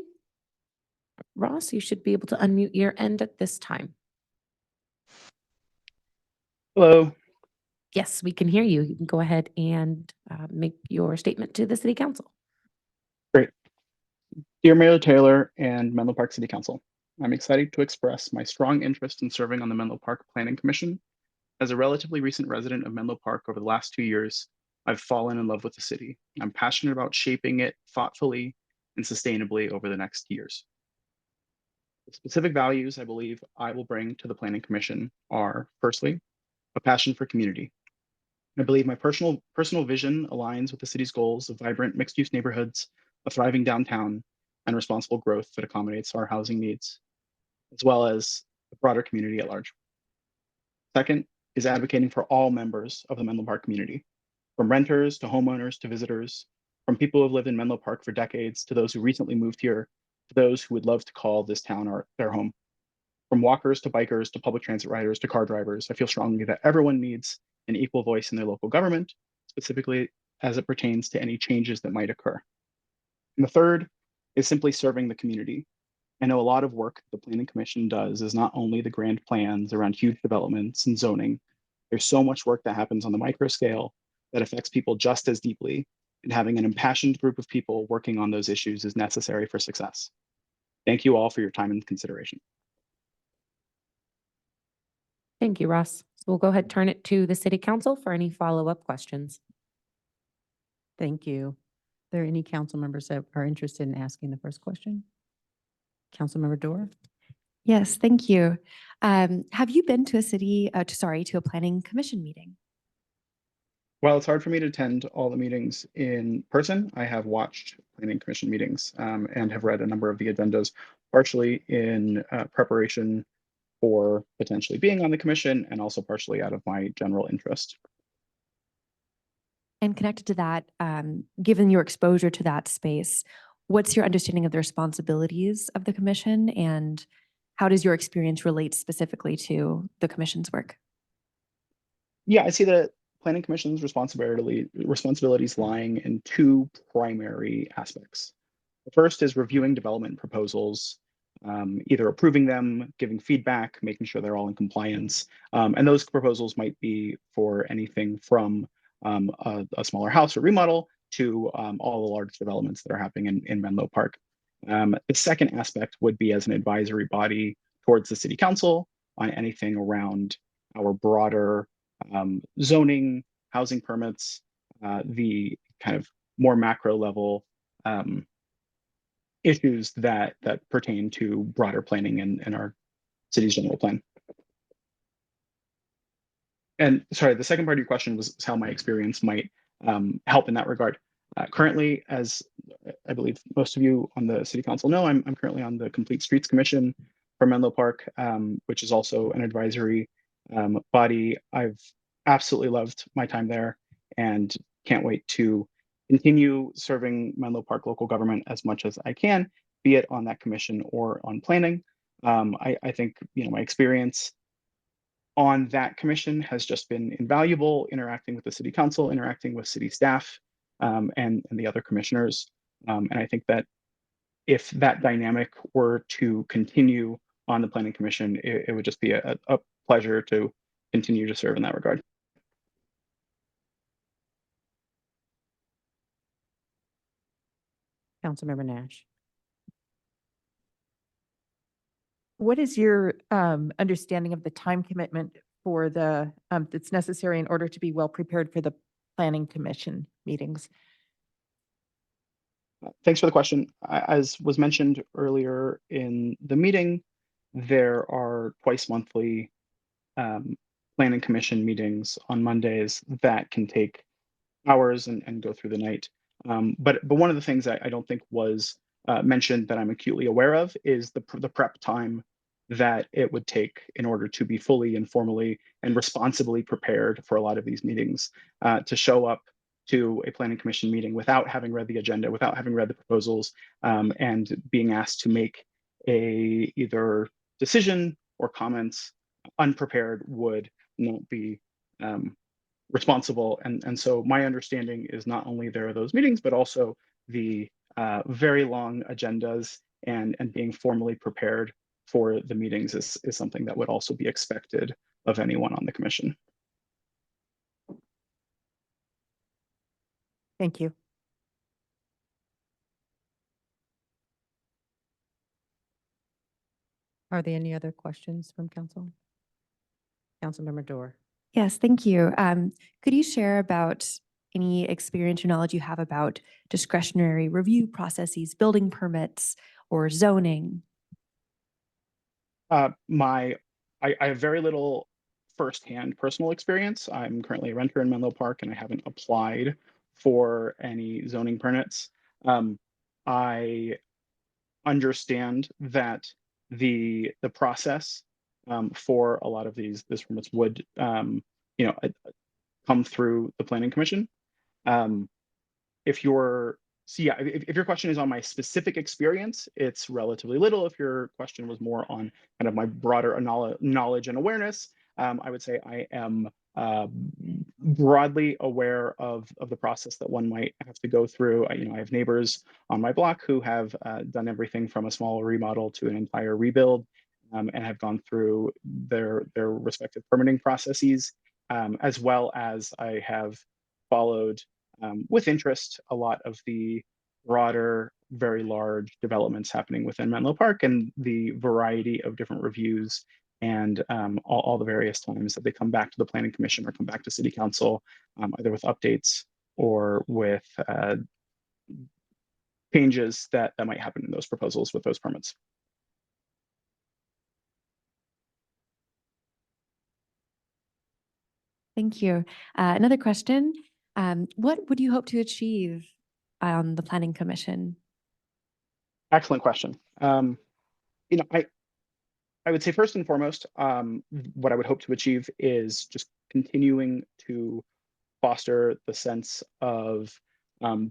Ross, you should be able to unmute your end at this time. Hello. Yes, we can hear you. You can go ahead and make your statement to the City Council. Great. Dear Mayor Taylor and Menlo Park City Council, I'm excited to express my strong interest in serving on the Menlo Park Planning Commission. As a relatively recent resident of Menlo Park over the last 2 years, I've fallen in love with the city. I'm passionate about shaping it thoughtfully and sustainably over the next years. The specific values I believe I will bring to the Planning Commission are, firstly, a passion for community. I believe my personal vision aligns with the city's goals of vibrant mixed-use neighborhoods, a thriving downtown, and responsible growth that accommodates our housing needs, as well as the broader community at large. Second is advocating for all members of the Menlo Park community, from renters to homeowners to visitors, from people who have lived in Menlo Park for decades to those who recently moved here, to those who would love to call this town their home. From walkers to bikers to public transit riders to car drivers, I feel strongly that everyone needs an equal voice in their local government, specifically as it pertains to any changes that might occur. And the third is simply serving the community. I know a lot of work the Planning Commission does is not only the grand plans around huge developments and zoning. There's so much work that happens on the micro scale that affects people just as deeply, and having an impassioned group of people working on those issues is necessary for success. Thank you all for your time and consideration. Thank you, Ross. So we'll go ahead and turn it to the City Council for any follow-up questions. Thank you. Are there any council members that are interested in asking the first question? Councilmember Dorr? Yes, thank you. Have you been to a planning commission meeting? While it's hard for me to attend all the meetings in person, I have watched Planning Commission meetings and have read a number of the agendas, partially in preparation for potentially being on the commission and also partially out of my general interest. And connected to that, given your exposure to that space, what's your understanding of the responsibilities of the commission, and how does your experience relate specifically to the commission's work? Yeah, I see the Planning Commission's responsibilities lying in two primary aspects. The first is reviewing development proposals, either approving them, giving feedback, making sure they're all in compliance. And those proposals might be for anything from a smaller house or remodel to all the large developments that are happening in Menlo Park. The second aspect would be as an advisory body towards the City Council on anything around our broader zoning, housing permits, the kind of more macro level issues that pertain to broader planning and our city's general plan. And sorry, the second part of your question was how my experience might help in that regard. Currently, as I believe most of you on the City Council know, I'm currently on the Complete Streets Commission for Menlo Park, which is also an advisory body. I've absolutely loved my time there and can't wait to continue serving Menlo Park local government as much as I can, be it on that commission or on planning. I think my experience on that commission has just been invaluable, interacting with the City Council, interacting with city staff, and the other commissioners. And I think that if that dynamic were to continue on the Planning Commission, it would just be a pleasure to continue to serve in that regard. Councilmember Nash? What is your understanding of the time commitment for that's necessary in order to be well prepared for the Planning Commission meetings? Thanks for the question. As was mentioned earlier in the meeting, there are twice monthly Planning Commission meetings on Mondays that can take hours and go through the night. But one of the things I don't think was mentioned that I'm acutely aware of is the prep time that it would take in order to be fully and formally and responsibly prepared for a lot of these meetings, to show up to a Planning Commission meeting without having read the agenda, without having read the proposals, and being asked to make a either decision or comments unprepared would not be responsible. And so my understanding is not only there are those meetings, but also the very long agendas and being formally prepared for the meetings is something that would also be expected of anyone on the commission. Thank you. Are there any other questions from council? Councilmember Dorr? Yes, thank you. Could you share about any experience or knowledge you have about discretionary review processes, building permits, or zoning? I have very little firsthand personal experience. I'm currently a renter in Menlo Park and I haven't applied for any zoning permits. I understand that the process for a lot of these permits would come through the Planning Commission. If your question is on my specific experience, it's relatively little. If your question was more on kind of my broader knowledge and awareness, I would say I am broadly aware of the process that one might have to go through. I have neighbors on my block who have done everything from a small remodel to an entire rebuild, and have gone through their respective permitting processes, as well as I have followed with interest a lot of the broader, very large developments happening within Menlo Park and the variety of different reviews and all the various times that they come back to the Planning Commission or come back to City Council, either with updates or with changes that might happen in those proposals with those permits. Thank you. Another question. What would you hope to achieve on the Planning Commission? Excellent question. I would say first and foremost, what I would hope to achieve is just continuing to foster the sense of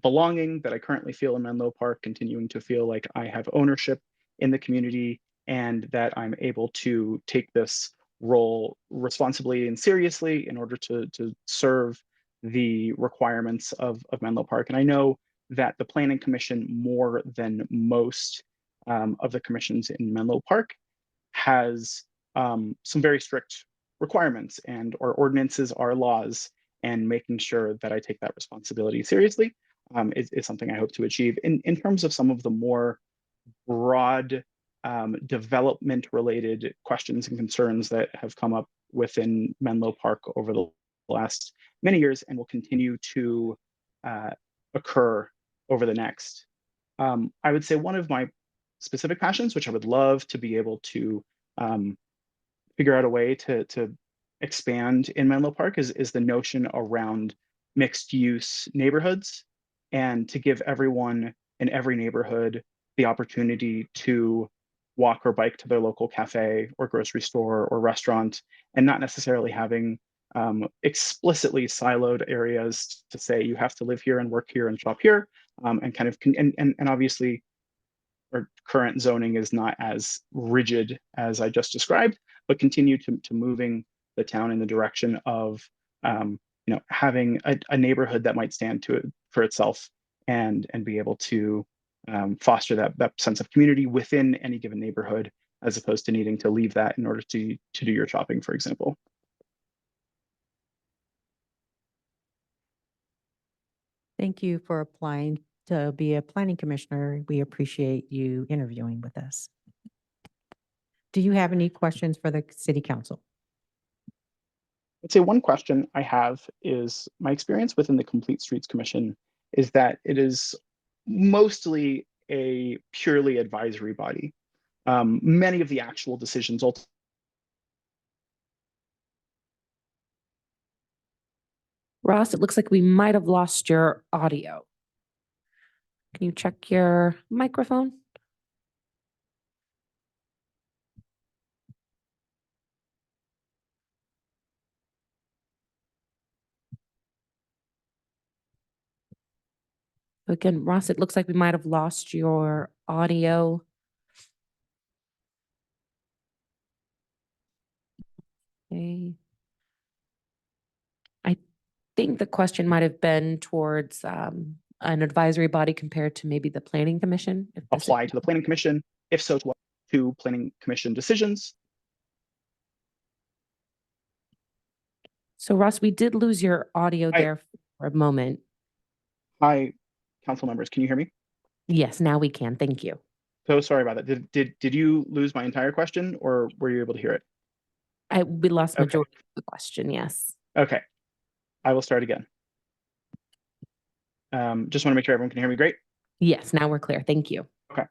belonging that I currently feel in Menlo Park, continuing to feel like I have ownership in the community and that I'm able to take this role responsibly and seriously in order to serve the requirements of Menlo Park. And I know that the Planning Commission, more than most of the commissions in Menlo Park, has some very strict requirements or ordinances are laws, and making sure that I take that responsibility seriously is something I hope to achieve. In terms of some of the more broad development related questions and concerns that have come up within Menlo Park over the last many years and will continue to occur over the next, I would say one of my specific passions, which I would love to be able to figure out a way to expand in Menlo Park, is the notion around mixed use neighborhoods, and to give everyone in every neighborhood the opportunity to walk or bike to their local cafe or grocery store or restaurant, and not necessarily having explicitly siloed areas to say you have to live here and work here and shop here, and kind of and obviously our current zoning is not as rigid as I just described, but continue to moving the town in the direction of having a neighborhood that might stand for itself and be able to foster that sense of community within any given neighborhood, as opposed to needing to leave that in order to do your shopping, for example. Thank you for applying to be a planning commissioner. We appreciate you interviewing with us. Do you have any questions for the city council? I'd say one question I have is my experience within the Complete Streets Commission is that it is mostly a purely advisory body. Many of the actual decisions Ross, it looks like we might have lost your audio. Can you check your microphone? Again, Ross, it looks like we might have lost your audio. Okay. I think the question might have been towards an advisory body compared to maybe the Planning Commission. apply to the Planning Commission. If so, to Planning Commission decisions. So Ross, we did lose your audio there for a moment. Hi, council members, can you hear me? Yes, now we can. Thank you. So sorry about that. Did you lose my entire question, or were you able to hear it? We lost Okay. majority of the question, yes. Okay, I will start again. Just want to make sure everyone can hear me great. Yes, now we're clear. Thank you. Okay.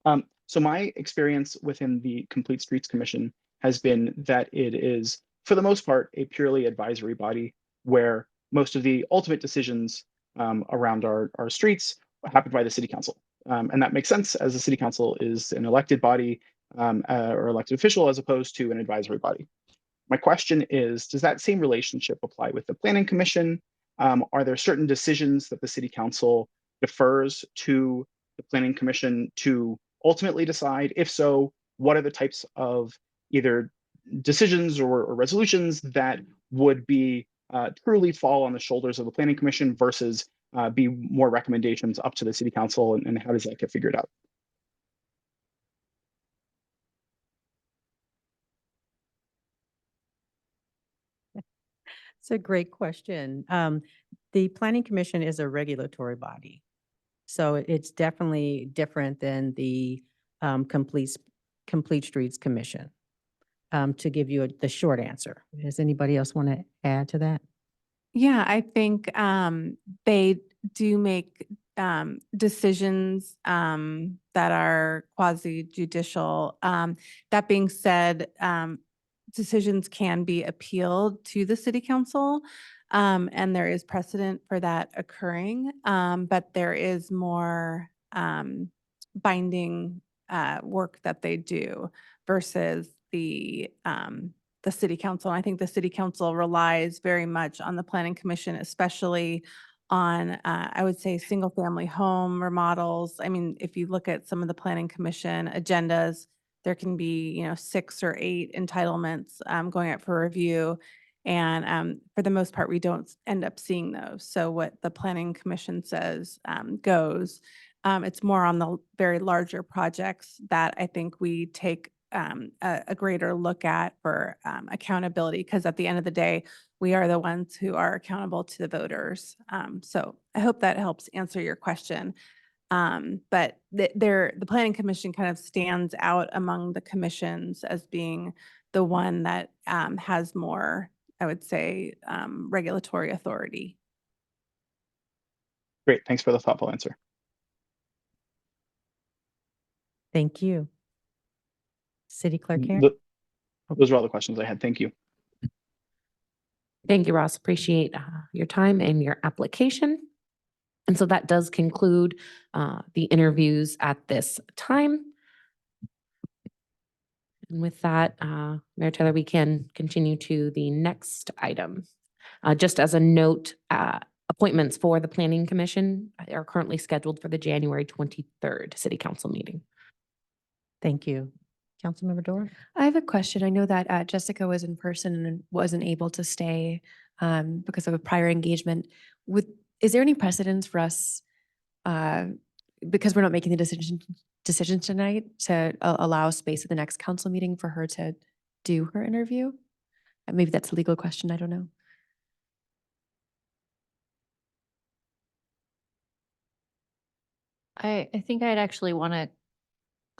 So my experience within the Complete Streets Commission has been that it is, for the most part, a purely advisory body where most of the ultimate decisions around our streets happen by the city council. And that makes sense, as the city council is an elected body or elected official as opposed to an advisory body. My question is, does that same relationship apply with the planning commission? Are there certain decisions that the city council defers to the planning commission to ultimately decide? If so, what are the types of either decisions or resolutions that would be truly fall on the shoulders of the planning commission versus be more recommendations up to the city council, and how does that get figured out? It's a great question. The Planning Commission is a regulatory body. So it's definitely different than the Complete Streets Commission. To give you the short answer. Does anybody else want to add to that? Yeah, I think they do make decisions that are quasi judicial. That being said, decisions can be appealed to the city council, and there is precedent for that occurring. But there is more binding work that they do versus the city council. And I think the city council relies very much on the planning commission, especially on, I would say, single family home remodels. I mean, if you look at some of the planning commission agendas, there can be, 6 or 8 entitlements going up for review. And for the most part, we don't end up seeing those. So what the planning commission says goes. It's more on the very larger projects that I think we take a greater look at for accountability, because at the end of the day, we are the ones who are accountable to the voters. So I hope that helps answer your question. But the Planning Commission kind of stands out among the commissions as being the one that has more, I would say, regulatory authority. Great, thanks for the thoughtful answer. Thank you. City Clerk Karen? Those are all the questions I had. Thank you. Thank you, Ross. Appreciate your time and your application. And so that does conclude the interviews at this time. And with that, Mayor Taylor, we can continue to the next item. Just as a note, appointments for the Planning Commission are currently scheduled for the January 23rd City Council meeting. Thank you. Councilmember Dora? I have a question. I know that Jessica was in person and wasn't able to stay because of a prior engagement. Is there any precedence for us, because we're not making the decision tonight, to allow space at the next council meeting for her to do her interview? Maybe that's a legal question. I don't know. I think I'd actually want to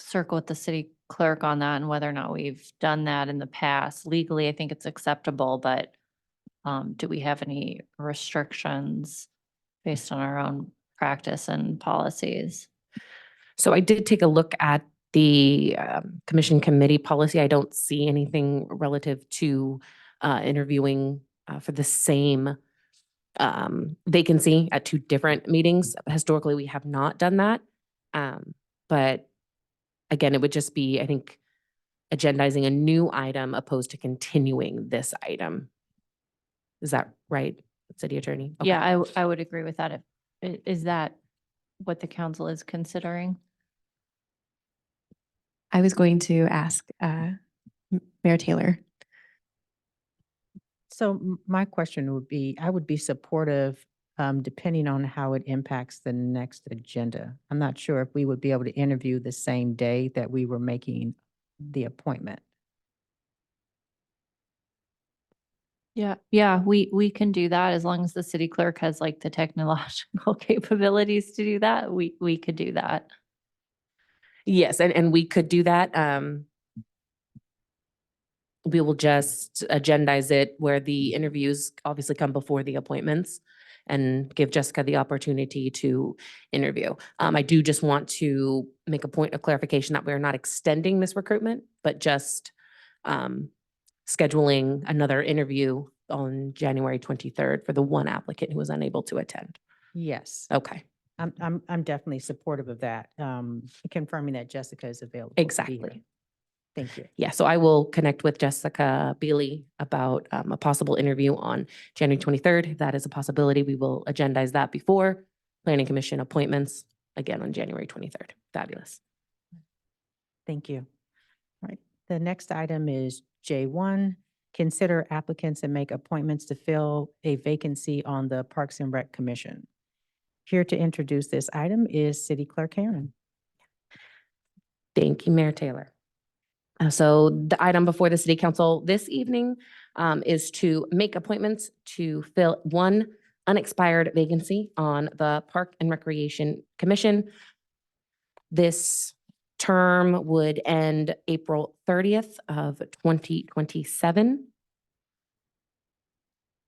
circle with the city clerk on that and whether or not we've done that in the past. Legally, I think it's acceptable, but do we have any restrictions based on our own practice and policies? So I did take a look at the commission committee policy. I don't see anything relative to interviewing for the same vacancy at 2 different meetings. Historically, we have not done that. But again, it would just be, I think, agendizing a new item opposed to continuing this item. Is that right, City Attorney? Okay. Yeah, I would agree with that. Is that what the council is considering? I was going to ask Mayor Taylor. So my question would be, I would be supportive depending on how it impacts the next agenda. I'm not sure if we would be able to interview the same day that we were making the appointment. Yeah, we can do that as long as the city clerk has like the technological capabilities to do that. We could do that. Yes, and we could do that. We will just agendize it where the interviews obviously come before the appointments. and give Jessica the opportunity to interview. I do just want to make a point of clarification that we're not extending this recruitment, but just scheduling another interview on January 23rd for the one applicant who was unable to attend. Yes, Okay, I'm definitely supportive of that. Confirming that Jessica is available. to be here. exactly. Thank you. Yeah, so I will connect with Jessica Beely about a possible interview on January 23rd. If that is a possibility, we will agendize that before Planning Commission appointments, again on January 23rd. Fabulous. Thank you. All right. The next item is J1. Consider applicants and make appointments to fill a vacancy on the Parks and Rec Commission. Here to introduce this item is City Clerk Karen. Thank you, Mayor Taylor. So the item before the City Council this evening is to make appointments to fill one unexpired vacancy on the Park and Recreation Commission. This term would end April 30th of 2027.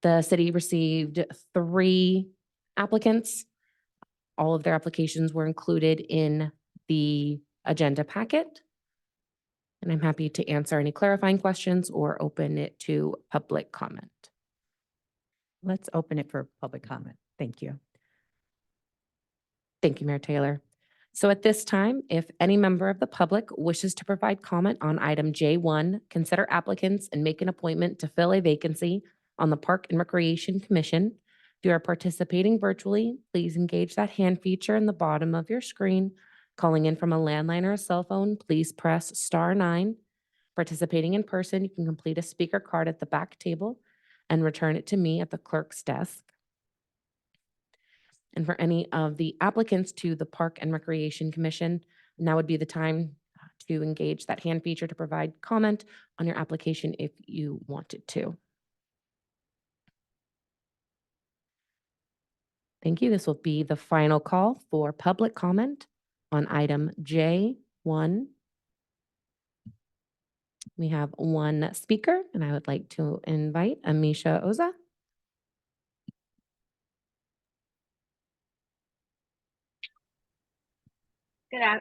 The city received 3 applicants. All of their applications were included in the agenda packet. And I'm happy to answer any clarifying questions or open it to public comment. Let's open it for public comment. Thank you. Thank you, Mayor Taylor. So at this time, if any member of the public wishes to provide comment on item J1, consider applicants and make an appointment to fill a vacancy on the Park and Recreation Commission. If you are participating virtually, please engage that hand feature in the bottom of your screen. Calling in from a landline or a cell phone, please press *9. Participating in person, you can complete a speaker card at the back table and return it to me at the clerk's desk. And for any of the applicants to the Park and Recreation Commission, now would be the time to engage that hand feature to provide comment on your application if you wanted to. Thank you. This will be the final call for public comment on item J1. We have one speaker, and I would like to invite Amisha Oza.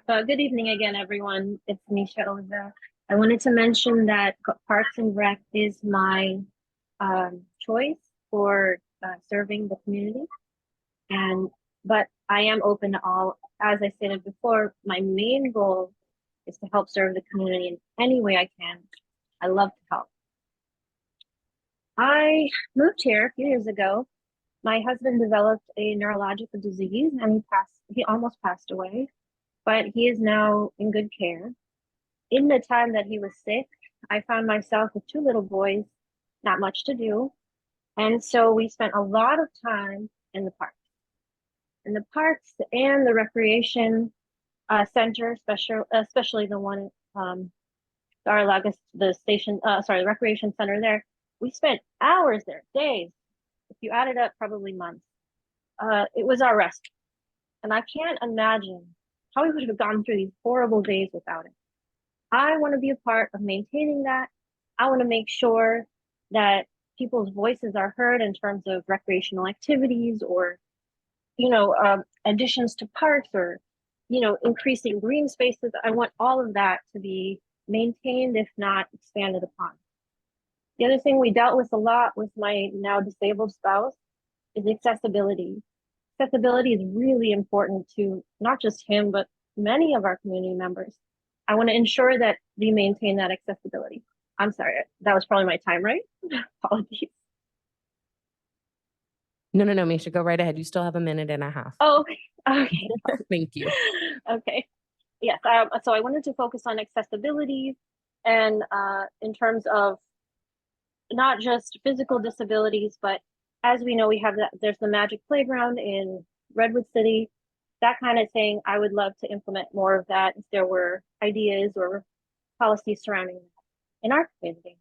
Good evening again, everyone. It's Nisha Oza. I wanted to mention that Parks and Rec is my choice for serving the community. But I am open to all. As I stated before, my main goal is to help serve the community in any way I can. I love to help. I moved here a few years ago. My husband developed a neurological disease and he almost passed away, but he is now in good care. In the time that he was sick, I found myself with 2 little boys, not much to do. And so we spent a lot of time in the parks. In the parks and the recreation center, especially the one the recreation center there. We spent hours there, days. If you add it up, probably months. It was our rest. And I can't imagine how we would have gone through these horrible days without it. I want to be a part of maintaining that. I want to make sure that people's voices are heard in terms of recreational activities or, additions to parks or, increasing green spaces. I want all of that to be maintained, if not expanded upon. The other thing we dealt with a lot with my now disabled spouse is accessibility. Accessibility is really important to not just him, but many of our community members. I want to ensure that we maintain that accessibility. I'm sorry, that was probably my time, right? Apologies. No, Misha, go right ahead. You still have 1.5 minutes. Oh, okay. Thank you. Okay. Yes. So I wanted to focus on accessibility and in terms of not just physical disabilities, but as we know, there's the Magic Playground in Redwood City, that kind of thing. I would love to implement more of that if there were ideas or policies surrounding that in our community.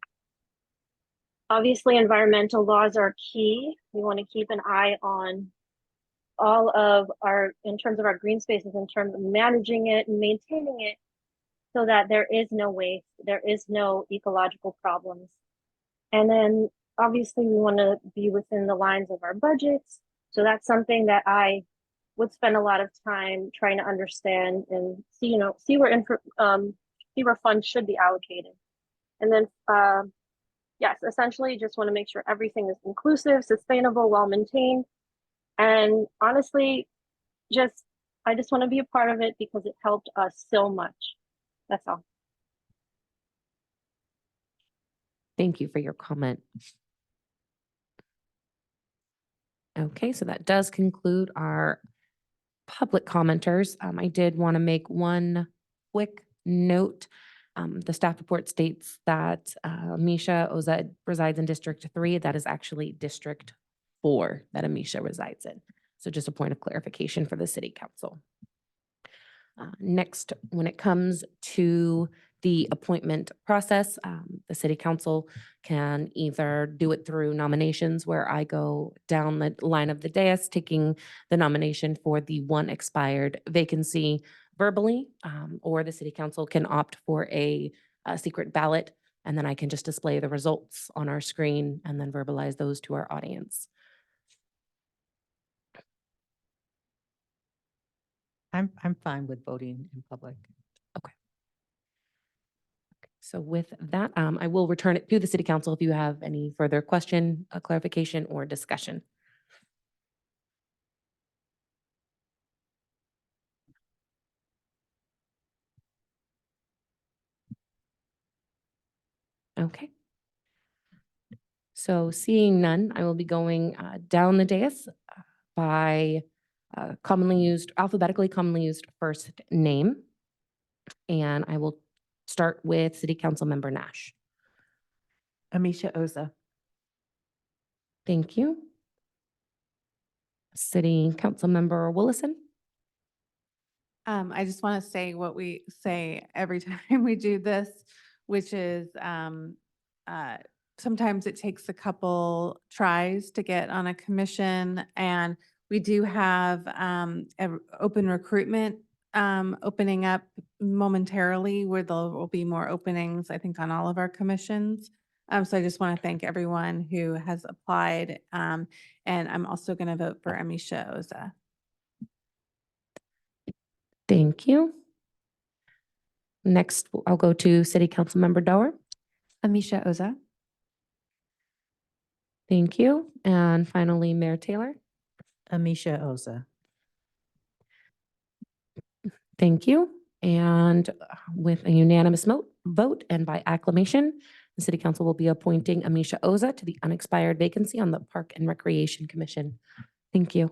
Obviously, environmental laws are key. We want to keep an eye on all of in terms of our green spaces, in terms of managing it and maintaining it so that there is no waste, there is no ecological problems. And then obviously we want to be within the lines of our budgets So that's something that I would spend a lot of time trying to understand and see, see where funds should be allocated. And then, yes, essentially just want to make sure everything is inclusive, sustainable, well-maintained. And honestly, I just want to be a part of it because it helped us so much. That's all. Thank you for your comment. Okay, so that does conclude our public commenters. I did want to make one quick note. The staff report states that Amisha Oza resides in District 3. That is actually District 4 that Amisha resides in. So just a point of clarification for the city council. Next, when it comes to the appointment process, the city council can either do it through nominations, where I go down the line of the dais, taking the nomination for the one expired vacancy verbally, or the city council can opt for a secret ballot, and then I can just display the results on our screen and then verbalize those to our audience. I'm fine with voting in public. So with that, I will return it to the city council if you have any further question, clarification, or discussion. Okay. So seeing none, I will be going down the dais by alphabetically commonly used first name. And I will start with City Council Member Nash. Amisha Oza. Thank you. City Council Member Willison. I just want to say what we say every time we do this, which is sometimes it takes a couple tries to get on a commission, and we do have open recruitment opening up momentarily, where there will be more openings, I think, on all of our commissions. So I just want to thank everyone who has applied, and I'm also going to vote for Amisha Oza. Thank you. Next, I'll go to City Council Member Dower. Amisha Oza. Thank you. And finally, Mayor Taylor. Amisha Oza. Thank you. And with a unanimous vote and by acclamation, the City Council will be appointing Amisha Oza to the unexpired vacancy on the Park and Recreation Commission. Thank you.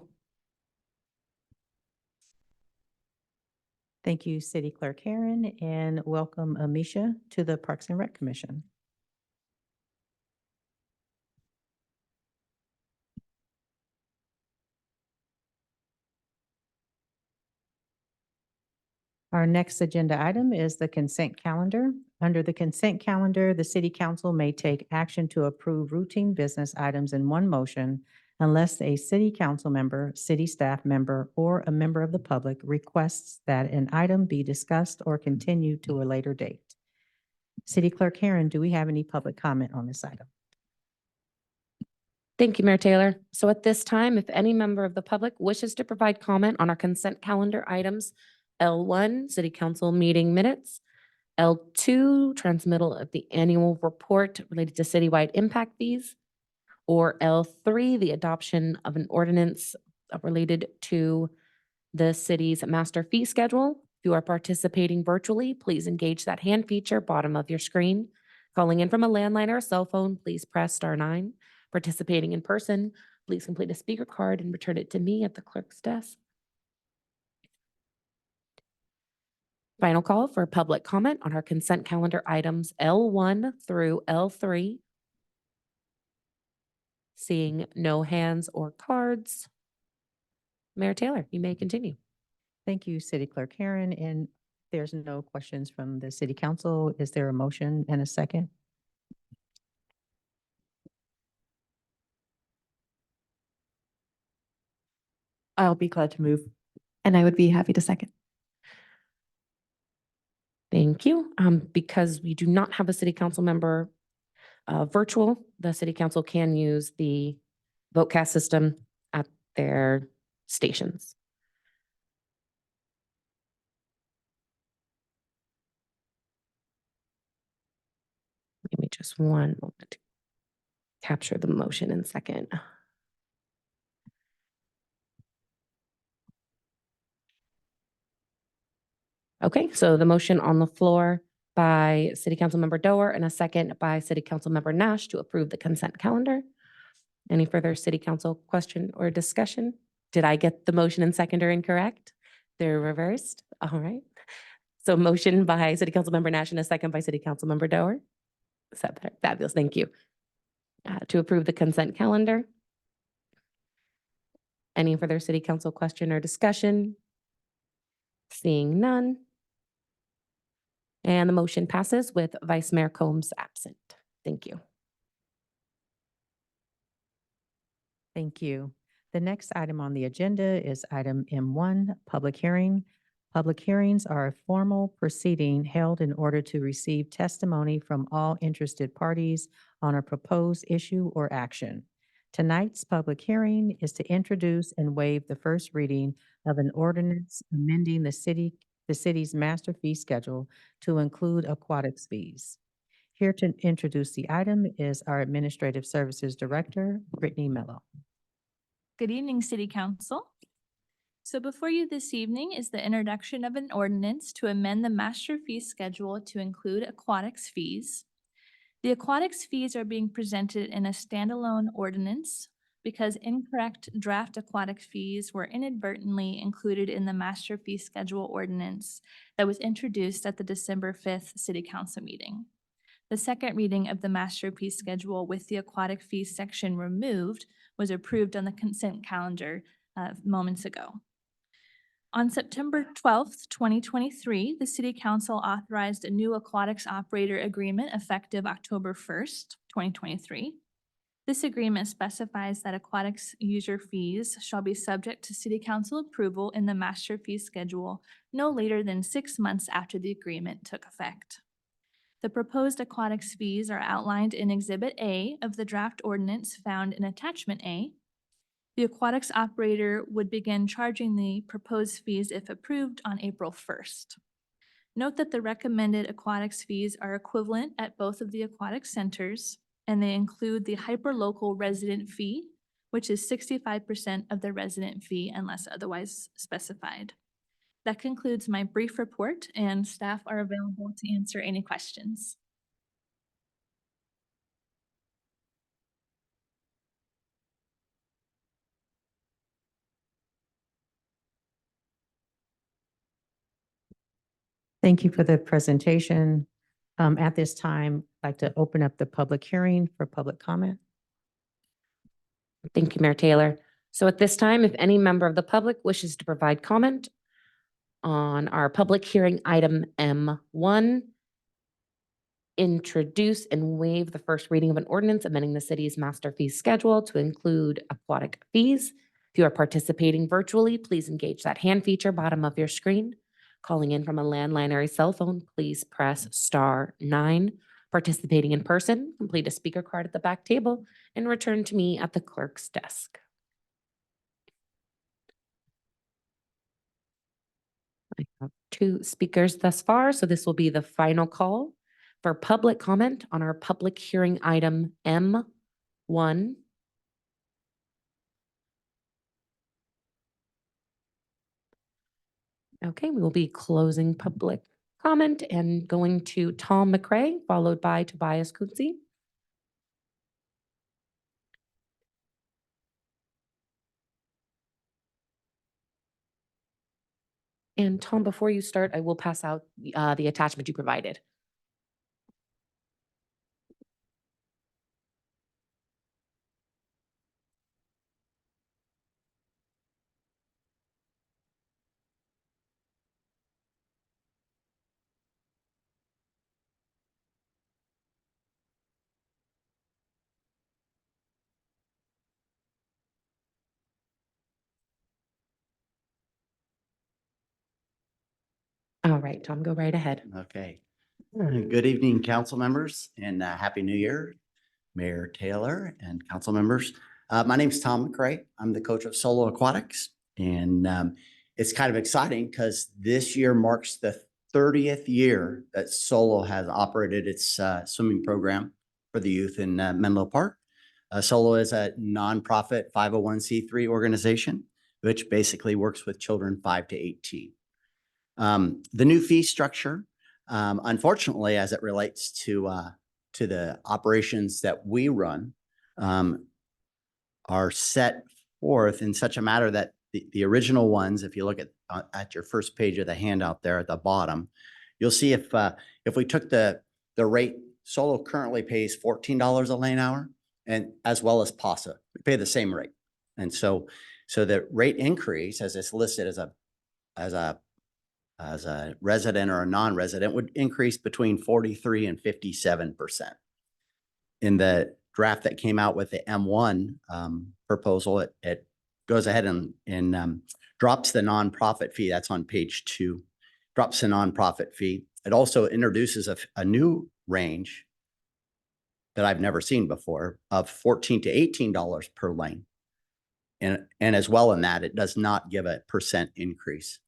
Thank you, City Clerk Karen, and welcome Amisha to the Parks and Rec Commission. Our next agenda item is the consent calendar. Under the consent calendar, the City Council may take action to approve routine business items in one motion unless a city council member, city staff member, or a member of the public requests that an item be discussed or continued to a later date. City Clerk Karen, do we have any public comment on this item? Thank you, Mayor Taylor. So at this time, if any member of the public wishes to provide comment on our consent calendar items, L1, City Council meeting minutes, L2, transmittal of the annual report related to citywide impact fees, or L3, the adoption of an ordinance related to the city's master fee schedule. If you are participating virtually, please engage that hand feature bottom of your screen. Calling in from a landline or a cell phone, please press *9. Participating in person, please complete a speaker card and return it to me at the clerk's desk. Final call for public comment on our consent calendar items L1 through L3. Seeing no hands or cards. Mayor Taylor, you may continue. Thank you, City Clerk Karen. And there's no questions from the City Council. Is there a motion and a second? I'll be glad to move. And I would be happy to second. Thank you. Because we do not have a city council member virtual, the city council can use the vote cast system at their stations. Give me just one moment to capture the motion in a second. Okay, so the motion on the floor by City Councilmember Doer and a second by City Councilmember Nash to approve the consent calendar. Any further City Council question or discussion? Did I get the motion and seconder incorrect? They're reversed. All right. So motion by City Councilmember Nash and a second by City Councilmember Doer. Is that better? Fabulous. Thank you. To approve the consent calendar. Any further City Council question or discussion? Seeing none. And the motion passes with Vice Mayor Combs absent. Thank you. Thank you. The next item on the agenda is item M1, public hearing. Public hearings are a formal proceeding held in order to receive testimony from all interested parties on a proposed issue or action. Tonight's public hearing is to introduce and waive the first reading of an ordinance amending the city's master fee schedule to include aquatics fees. Here to introduce the item is our Administrative Services Director, Brittany Mello. Good evening, City Council. So before you this evening is the introduction of an ordinance to amend the master fee schedule to include aquatics fees. The aquatics fees are being presented in a standalone ordinance because incorrect draft aquatic fees were inadvertently included in the master fee schedule ordinance that was introduced at the December 5th City Council meeting. The second reading of the master fee schedule with the aquatic fees section removed was approved on the consent calendar moments ago. On September 12th, 2023, the City Council authorized a new aquatics operator agreement effective October 1st, 2023. This agreement specifies that aquatics user fees shall be subject to City Council approval in the master fee schedule no later than 6 months after the agreement took effect. The proposed aquatics fees are outlined in Exhibit A of the draft ordinance found in Attachment A. The aquatics operator would begin charging the proposed fees if approved on April 1st. Note that the recommended aquatics fees are equivalent at both of the aquatic centers, and they include the hyperlocal resident fee, which is 65% of the resident fee unless otherwise specified. That concludes my brief report, and staff are available to answer any questions. Thank you for the presentation. At this time, I'd like to open up the public hearing for public comment. Thank you, Mayor Taylor. So at this time, if any member of the public wishes to provide comment on our public hearing item M1, introduce and waive the first reading of an ordinance amending the city's master fee schedule to include aquatic fees. If you are participating virtually, please engage that hand feature bottom of your screen. Calling in from a landline or a cell phone, please press *9. Participating in person, complete a speaker card at the back table and return to me at the clerk's desk. I have 2 speakers thus far, so this will be the final call for public comment on our public hearing item M1. Okay, we will be closing public comment and going to Tom McRae, followed by Tobias Kunze. And Tom, before you start, I will pass out the attachment you provided. All right, Tom, go right ahead. Okay. Good evening, council members, and Happy New Year, Mayor Taylor and council members. My name's Tom McRae. I'm the coach of Solo Aquatics, and it's kind of exciting because this year marks the 30th year that Solo has operated its swimming program for the youth in Menlo Park. Solo is a nonprofit 501c3 organization, which basically works with children 5 to 18. The new fee structure, unfortunately, as it relates to the operations that we run, are set forth in such a manner that the original ones, if you look at your first page of the handout there at the bottom, you'll see if we took the rate, Solo currently pays $14 a lane hour, and as well as PASA, we pay the same rate. And so the rate increase, as it's listed as a resident or a non-resident, would increase between 43 and 57%. In the draft that came out with the M1 proposal, it goes ahead and drops the nonprofit fee. That's on page 2, drops the nonprofit fee. It also introduces a new range that I've never seen before of $14 to $18 per lane. And as well in that, it does not give a percent increase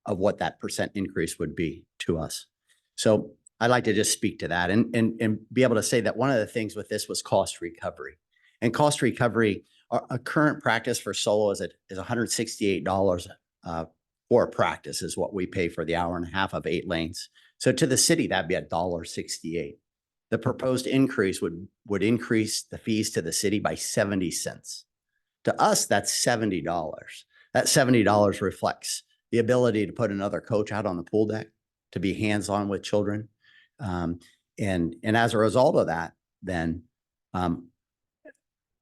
of what that percent increase would be to us. So I'd like to just speak to that and be able to say that one of the things with this was cost recovery. And cost recovery, a current practice for Solo is $168 for a practice is what we pay for the hour and a half of 8 lanes. So to the city, that'd be $1.68. The proposed increase would increase the fees to the city by 70 cents. To us, that's $70. That $70 reflects the ability to put another coach out on the pool deck, to be hands-on with children. And as a result of that, then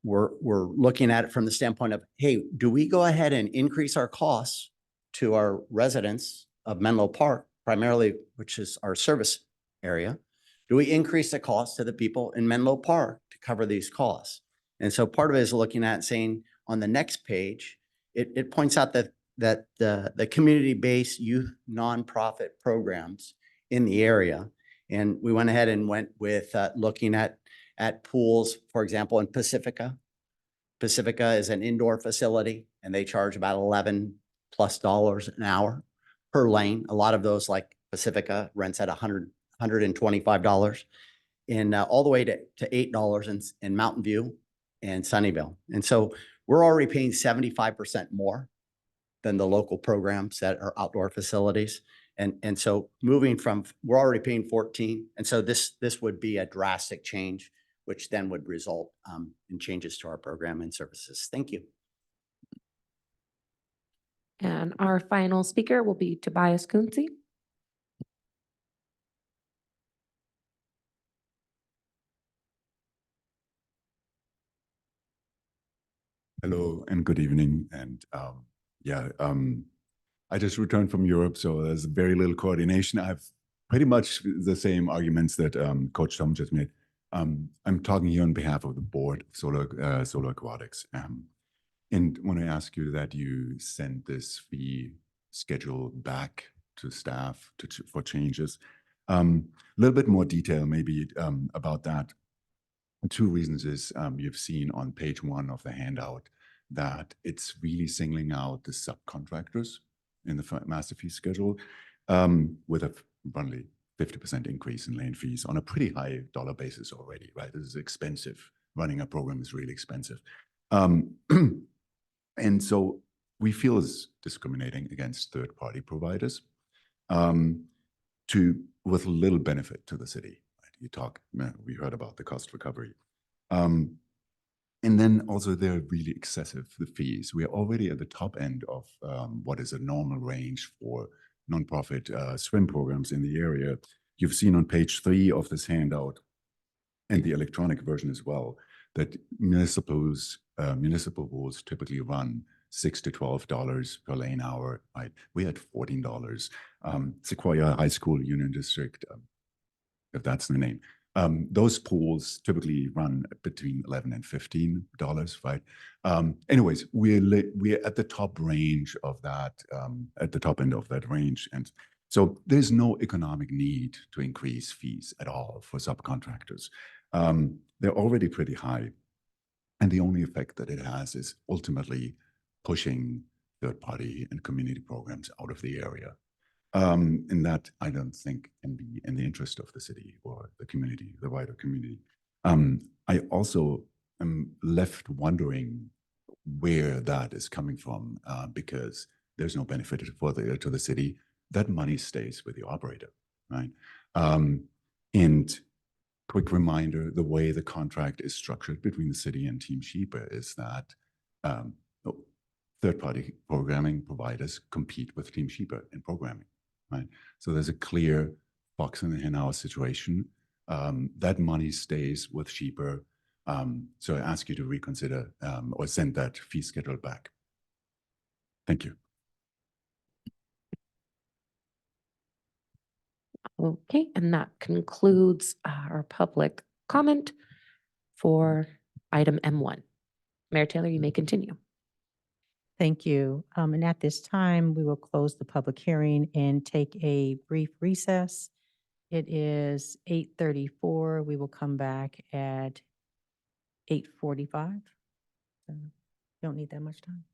we're looking at it from the standpoint of, hey, do we go ahead and increase our costs to our residents of Menlo Park, primarily, which is our service area? Do we increase the cost to the people in Menlo Park to cover these costs? And so part of it is looking at saying on the next page, it points out that the community-based youth nonprofit programs in the area. And we went ahead and went with looking at pools, for example, in Pacifica. Pacifica is an indoor facility, and they charge about $11+ an hour per lane. A lot of those, like Pacifica, rents at $125, and all the way to $8 in Mountain View and Sunnyvale. And so we're already paying 75% more than the local programs that are outdoor facilities. And so moving from, we're already paying 14. And so this would be a drastic change, which then would result in changes to our program and services. Thank you. And our final speaker will be Tobias Kunze. Hello and good evening. And I just returned from Europe, so there's very little coordination. I have pretty much the same arguments that Coach Tom just made. I'm talking here on behalf of the board of Solo Aquatics. And want to ask you that you send this fee schedule back to staff for changes. A little bit more detail maybe about that. 2 reasons is you've seen on page 1 of the handout that it's really singling out the subcontractors in the master fee schedule with a roughly 50% increase in lane fees on a pretty high dollar basis already, right? This is expensive. Running a program is really expensive. And so we feel is discriminating against third-party providers with little benefit to the city. We heard about the cost recovery. And then also they're really excessive, the fees. We are already at the top end of what is a normal range for nonprofit swim programs in the area. You've seen on page 3 of this handout and the electronic version as well, that municipal pools typically run $6 to $12 per lane hour, right? We had $14. Sequoia High School Union District, if that's the name. Those pools typically run between $11 and $15, right? Anyways, we're at the top range of that, at the top end of that range. And so there's no economic need to increase fees at all for subcontractors. They're already pretty high. And the only effect that it has is ultimately pushing third-party and community programs out of the area. And that I don't think can be in the interest of the city or the community, the wider community. I also am left wondering where that is coming from, because there's no benefit to the city. That money stays with the operator, right? And quick reminder, the way the contract is structured between the city and Team Sheeper is that third-party programming providers compete with Team Sheeper in programming, right? So there's a clear fox in the henhouse situation. That money stays with Sheeper. So I ask you to reconsider or send that fee schedule back. Thank you. Okay, and that concludes our public comment for item M1. Mayor Taylor, you may continue. Thank you. And at this time, we will close the public hearing and take a brief recess. It is 8:34. We will come back at 8:45. So don't need that much time.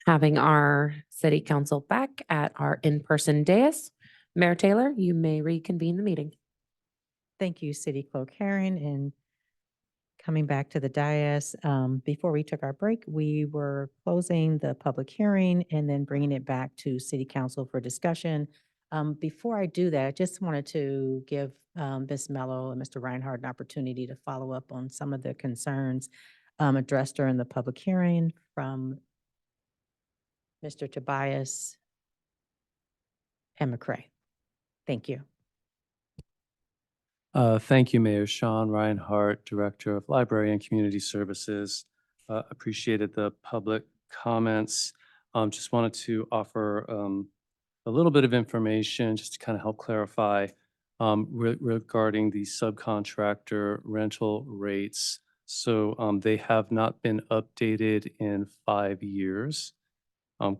Having our city council back at our in-person dais, Mayor Taylor, you may reconvene the meeting. Thank you, City Clerk Herring. And coming back to the dais, before we took our break, we were closing the public hearing and then bringing it back to City Council for discussion. Before I do that, I just wanted to give Ms. Mello and Mr. Reinhardt an opportunity to follow up on some of the concerns addressed during the public hearing from Mr. Tobias and McCray. Thank you. Thank you, Mayor. Sean Reinhardt, Director of Library and Community Services. Appreciated the public comments. Just wanted to offer a little bit of information just to kind of help clarify regarding the subcontractor rental rates. So they have not been updated in 5 years.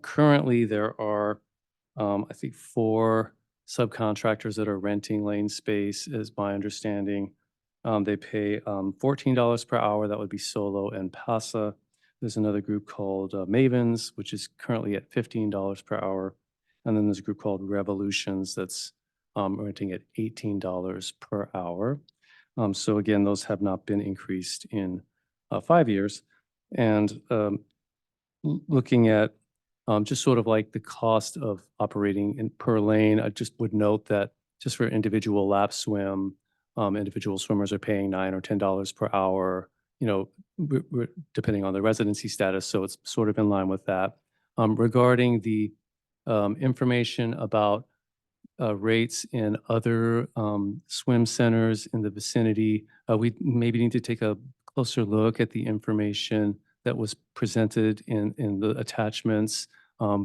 Currently, there are, I think, 4 subcontractors that are renting lane space, is my understanding. They pay $14 per hour. That would be Solo and Pasa. There's another group called Mavens, which is currently at $15 per hour. And then there's a group called Revolutions that's renting at $18 per hour. So again, those have not been increased in 5 years. And looking at just sort of like the cost of operating in per lane, I just would note that just for individual lap swim, individual swimmers are paying $9 or $10 per hour, you know, depending on the residency status. So it's sort of in line with that. Regarding the information about rates in other swim centers in the vicinity, we maybe need to take a closer look at the information that was presented in the attachments.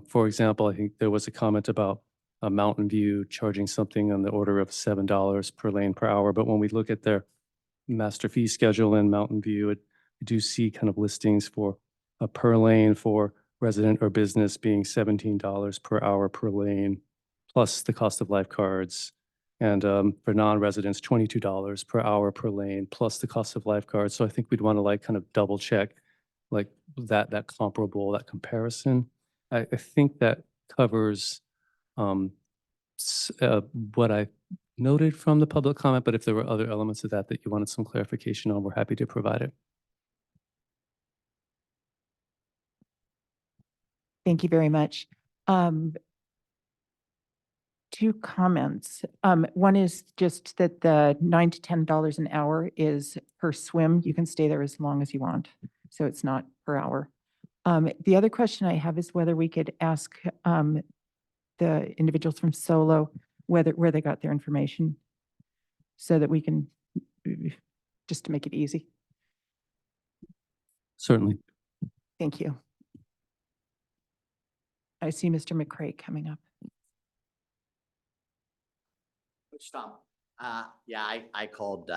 For example, I think there was a comment about Mountain View charging something on the order of $7 per lane per hour. But when we look at their master fee schedule in Mountain View, we do see kind of listings for a per lane for resident or business being $17 per hour per lane, plus the cost of lifeguards. And for non-residents, $22 per hour per lane, plus the cost of lifeguards. So I think we'd want to like kind of double check like that comparable, that comparison. I think that covers what I noted from the public comment, but if there were other elements of that you wanted some clarification on, we're happy to provide it. Thank you very much. 2 comments. One is just that the $9 to $10 an hour is per swim. You can stay there as long as you want, so it's not per hour. The other question I have is whether we could ask the individuals from Solo where they got their information, so that we can, just to make it easy. Certainly. Thank you. I see Mr. McCray coming up. Coach Tom, yeah, I called,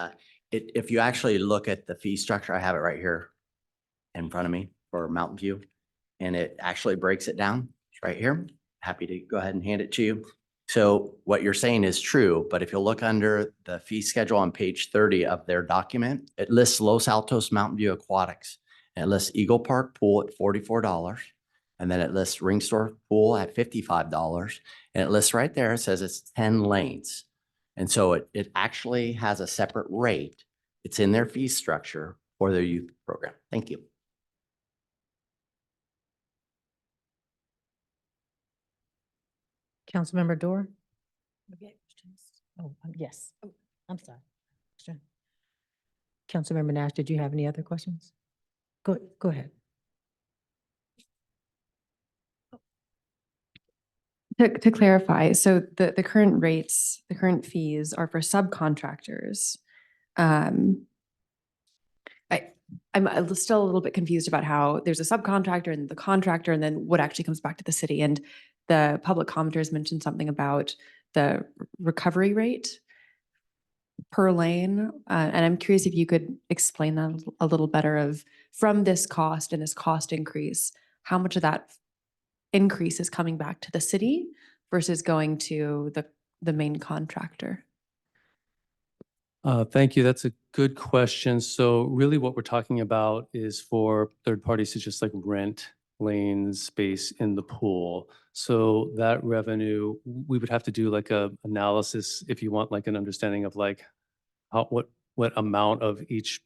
if you actually look at the fee structure, I have it right here in front of me for Mountain View, and it actually breaks it down. It's right here. Happy to go ahead and hand it to you. So what you're saying is true, but if you look under the fee schedule on page 30 of their document, it lists Los Altos Mountain View Aquatics, and it lists Eagle Park Pool at $44. And then it lists Ring Store Pool at $55. And it lists right there, it says it's 10 lanes. And so it actually has a separate rate. It's in their fee structure for their youth program. Thank you. Councilmember Dorr? Oh, yes. Oh, I'm sorry. Sure. Councilmember Nash, did you have any other questions? Go ahead. To clarify, so the current rates, the current fees are for subcontractors. I'm still a little bit confused about how there's a subcontractor and the contractor, and then what actually comes back to the city. And the public commenters mentioned something about the recovery rate per lane. And I'm curious if you could explain that a little better, of from this cost and this cost increase, how much of that increase is coming back to the city versus going to the main contractor? Thank you. That's a good question. So really what we're talking about is for third parties to just like rent lane space in the pool. So that revenue, we would have to do like a analysis if you want like an understanding of like what amount of each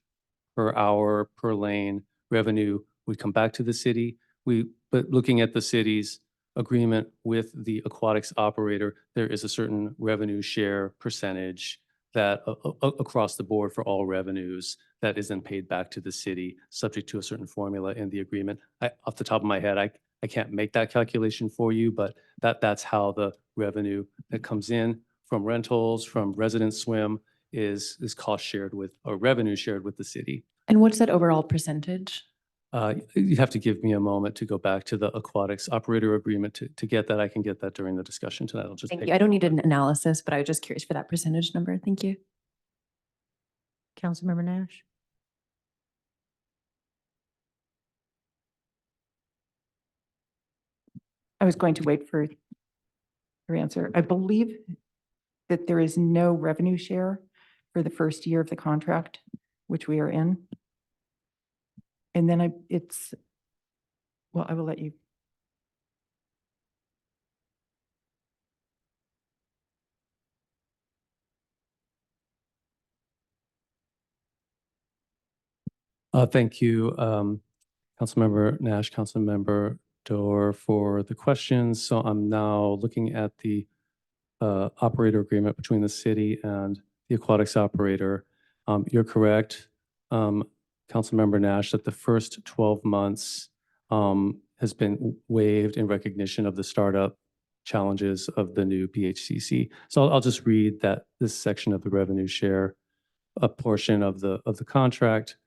per hour per lane revenue would come back to the city. But looking at the city's agreement with the aquatics operator, there is a certain revenue share percentage that across the board for all revenues that is then paid back to the city, subject to a certain formula in the agreement. Off the top of my head, I can't make that calculation for you, but that's how the revenue that comes in from rentals, from resident swim is cost shared with, or revenue shared with the city. And what's that overall percentage? You have to give me a moment to go back to the aquatics operator agreement to get that. I can get that during the discussion tonight. I'll just Thank take you. I don't need an analysis, but I was just curious for that percentage number. Thank you. Councilmember Nash? I was going to wait for your answer. I believe that there is no revenue share for the first year of the contract, which we are in. And then I will let you. Thank you, Councilmember Nash, Councilmember Dorr for the questions. So I'm now looking at the operator agreement between the city and the aquatics operator. You're correct, Councilmember Nash, that the first 12 months has been waived in recognition of the startup challenges of the new PHCC. So I'll just read this section of the revenue share, a portion of the contract.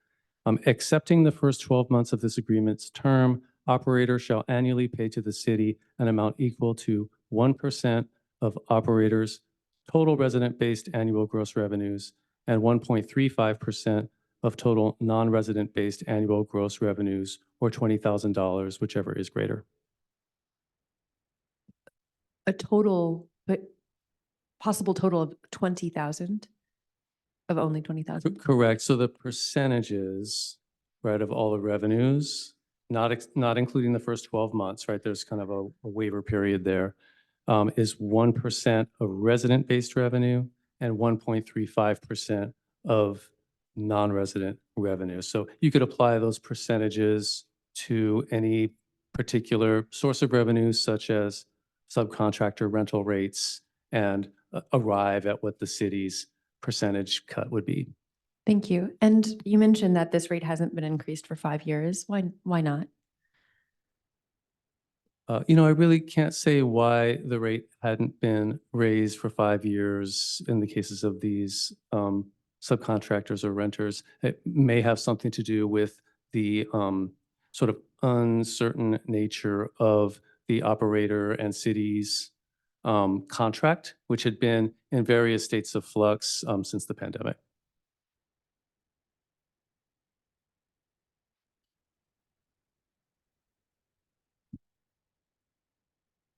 Accepting the first 12 months of this agreement's term, operator shall annually pay to the city an amount equal to 1% of operators' total resident-based annual gross revenues and 1.35% of total non-resident-based annual gross revenues, or $20,000, whichever is greater. A total, but possible total of 20,000 of only 20,000. Correct. So the percentages, right, of all the revenues, not including the first 12 months, right? There's kind of a waiver period there, is 1% of resident-based revenue and 1.35% of non-resident revenue. So you could apply those percentages to any particular source of revenue, such as subcontractor rental rates, and arrive at what the city's percentage cut would be. Thank you. And you mentioned that this rate hasn't been increased for 5 years. Why not? I really can't say why the rate hadn't been raised for 5 years in the cases of these subcontractors or renters. It may have something to do with the sort of uncertain nature of the operator and city's contract, which had been in various states of flux since the pandemic.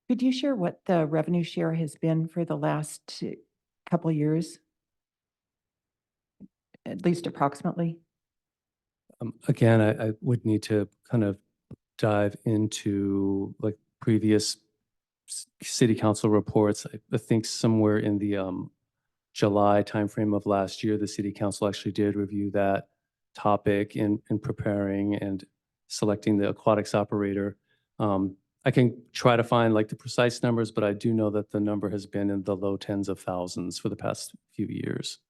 Could you share what the revenue share has been for the last couple years? At least approximately? Again, I would need to kind of dive into like previous city council reports. I think somewhere in the July timeframe of last year, the city council actually did review that topic in preparing and selecting the aquatics operator. I can try to find like the precise numbers, but I do know that the number has been in the low tens of thousands for the past few years,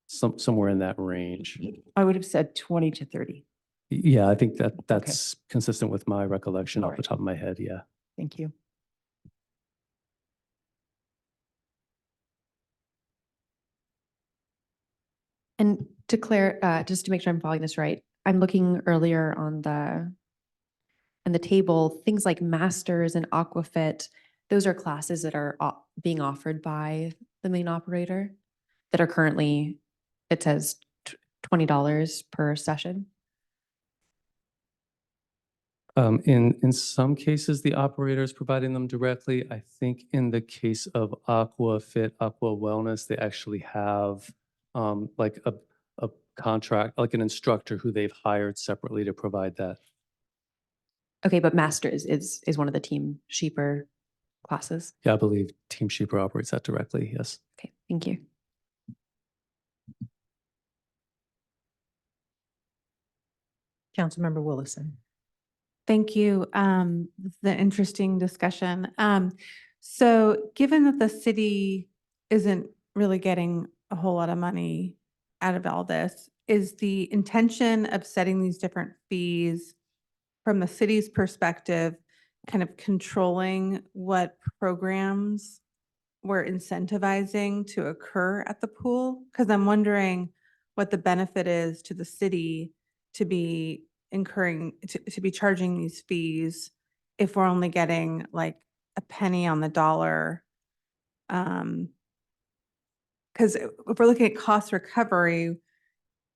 somewhere in that range. I would have said 20 to 30. Yeah, I think that's consistent with my recollection off the top of my head. Yeah. Thank you. And to just to make sure I'm following this right, I'm looking earlier on the table, things like masters and aquafit, those are classes that are being offered by the main operator that are currently, it says $20 per session. In some cases, the operator is providing them directly. I think in the case of AquaFit, Aqua Wellness, they actually have like a contract, like an instructor who they've hired separately to provide that. Okay, but master is one of the team sheeper classes. Yeah, I believe Team Sheeper operates that directly. Yes. Okay, thank you. Councilmember Willison. Thank you. This is an interesting discussion. So given that the city isn't really getting a whole lot of money out of all this, is the intention of setting these different fees from the city's perspective, kind of controlling what programs we're incentivizing to occur at the pool? Because I'm wondering what the benefit is to the city to be to be charging these fees if we're only getting like a penny on the dollar. Because if we're looking at cost recovery,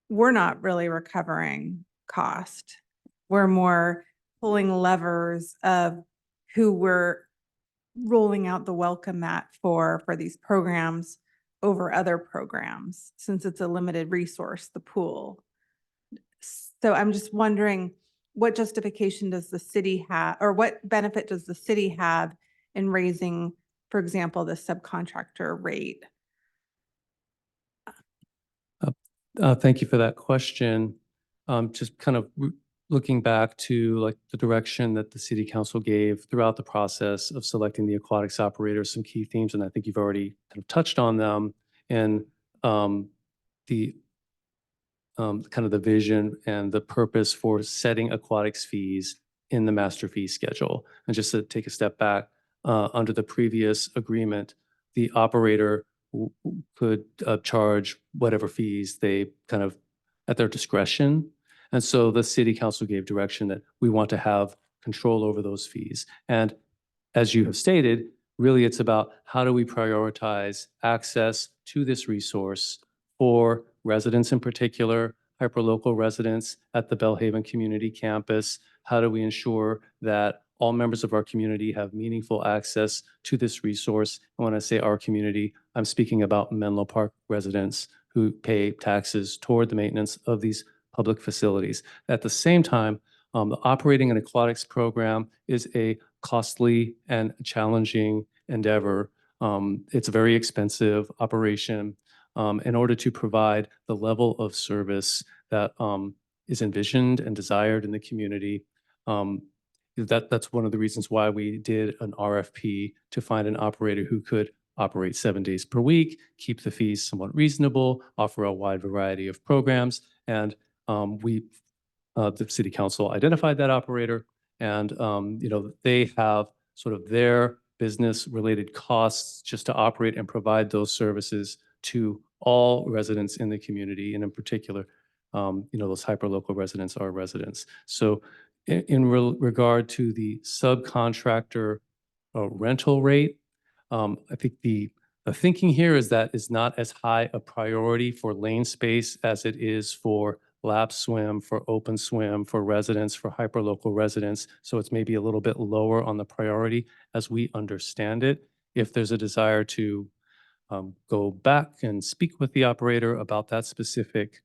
we're not really recovering cost. We're more pulling levers of who we're rolling out the welcome mat for these programs over other programs, since it's a limited resource, the pool. So I'm just wondering, what justification does the city have, or what benefit does the city have in raising, for example, the subcontractor rate? Thank you for that question. Just kind of looking back to like the direction that the city council gave throughout the process of selecting the aquatics operator, some key themes, and I think you've already kind of touched on them, and the kind of the vision and the purpose for setting aquatics fees in the master fee schedule. And just to take a step back, under the previous agreement, the operator could charge whatever fees they kind of at their discretion. And so the city council gave direction that we want to have control over those fees. And as you have stated, really it's about how do we prioritize access to this resource for residents in particular, hyperlocal residents at the Belle Haven Community Campus. How do we ensure that all members of our community have meaningful access to this resource? And when I say our community, I'm speaking about Menlo Park residents who pay taxes toward the maintenance of these public facilities. At the same time, operating an aquatics program is a costly and challenging endeavor. It's a very expensive operation. In order to provide the level of service that is envisioned and desired in the community, that's one of the reasons why we did an RFP to find an operator who could operate 7 days per week, keep the fees somewhat reasonable, offer a wide variety of programs. And the city council identified that operator, and they have sort of their business related costs just to operate and provide those services to all residents in the community. And in particular, those hyperlocal residents are residents. So in regard to the subcontractor rental rate, I think the thinking here is that is not as high a priority for lane space as it is for lap swim, for open swim, for residents, for hyperlocal residents. So it's maybe a little bit lower on the priority as we understand it. If there's a desire to go back and speak with the operator about that specific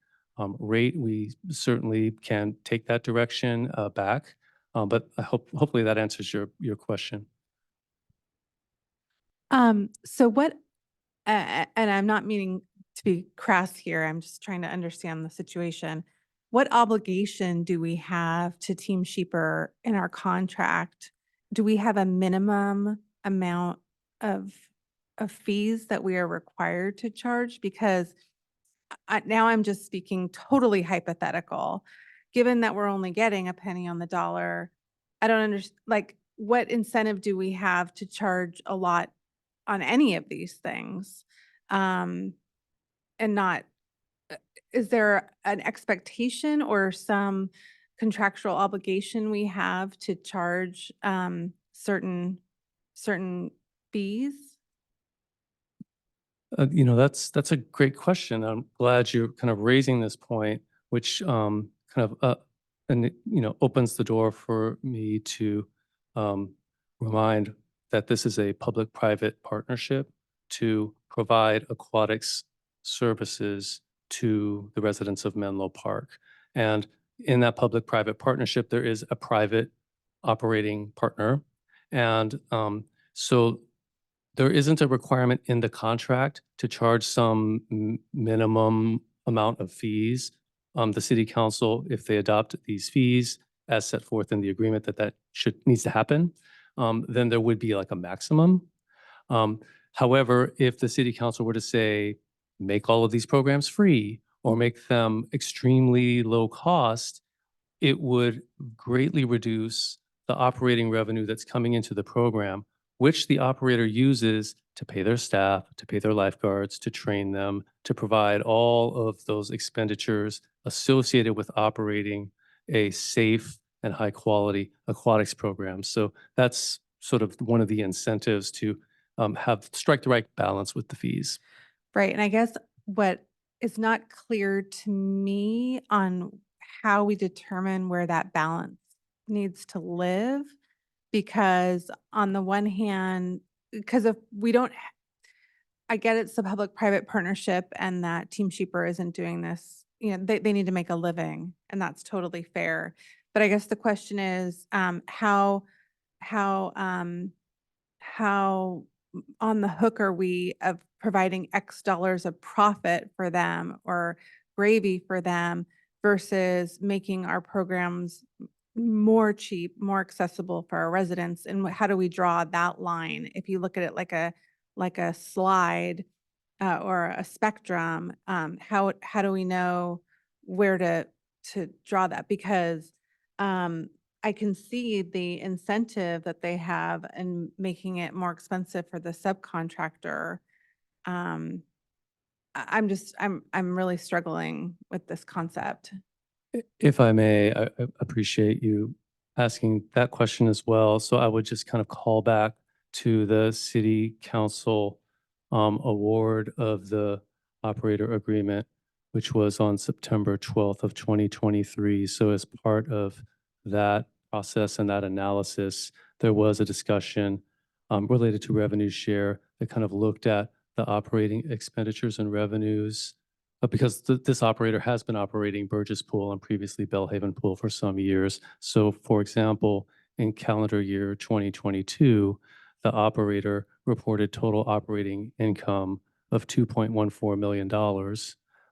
rate, we certainly can take that direction back. But hopefully that answers your question. So what, and I'm not meaning to be crass here, I'm just trying to understand the situation. What obligation do we have to Team Sheeper in our contract? Do we have a minimum amount of fees that we are required to charge? Because now I'm just speaking totally hypothetical. Given that we're only getting a penny on the dollar, I don't understand, like, what incentive do we have to charge a lot on any of these things? And not, is there an expectation or some contractual obligation we have to charge certain fees? That's a great question. I'm glad you're kind of raising this point, which opens the door for me to remind that this is a public-private partnership to provide aquatics services to the residents of Menlo Park. And in that public-private partnership, there is a private operating partner. And so there isn't a requirement in the contract to charge some minimum amount of fees. The city council, if they adopt these fees as set forth in the agreement that needs to happen, then there would be like a maximum. However, if the city council were to say, make all of these programs free or make them extremely low cost, it would greatly reduce the operating revenue that's coming into the program, which the operator uses to pay their staff, to pay their lifeguards, to train them, to provide all of those expenditures associated with operating a safe and high quality aquatics program. So that's sort of one of the incentives to strike the right balance with the fees. Right. And I guess what is not clear to me on how we determine where that balance needs to live, because on the one hand, because if we don't, I get it's a public-private partnership and that Team Sheeper isn't doing this, you know, they need to make a living, and that's totally fair. But I guess the question is, how on the hook are we of providing X dollars of profit for them or gravy for them versus making our programs more cheap, more accessible for our residents? And how do we draw that line? If you look at it like a slide or a spectrum, how do we know where to draw that? Because I can see the incentive that they have in making it more expensive for the subcontractor. I'm really struggling with this concept. If I may, I appreciate you asking that question as well. So I would just kind of call back to the city council award of the operator agreement, which was on September 12th of 2023. So as part of that process and that analysis, there was a discussion related to revenue share that kind of looked at the operating expenditures and revenues because this operator has been operating Burgess Pool and previously Belle Haven Pool for some years. So for example, in calendar year 2022, the operator reported total operating income of $2.14 million,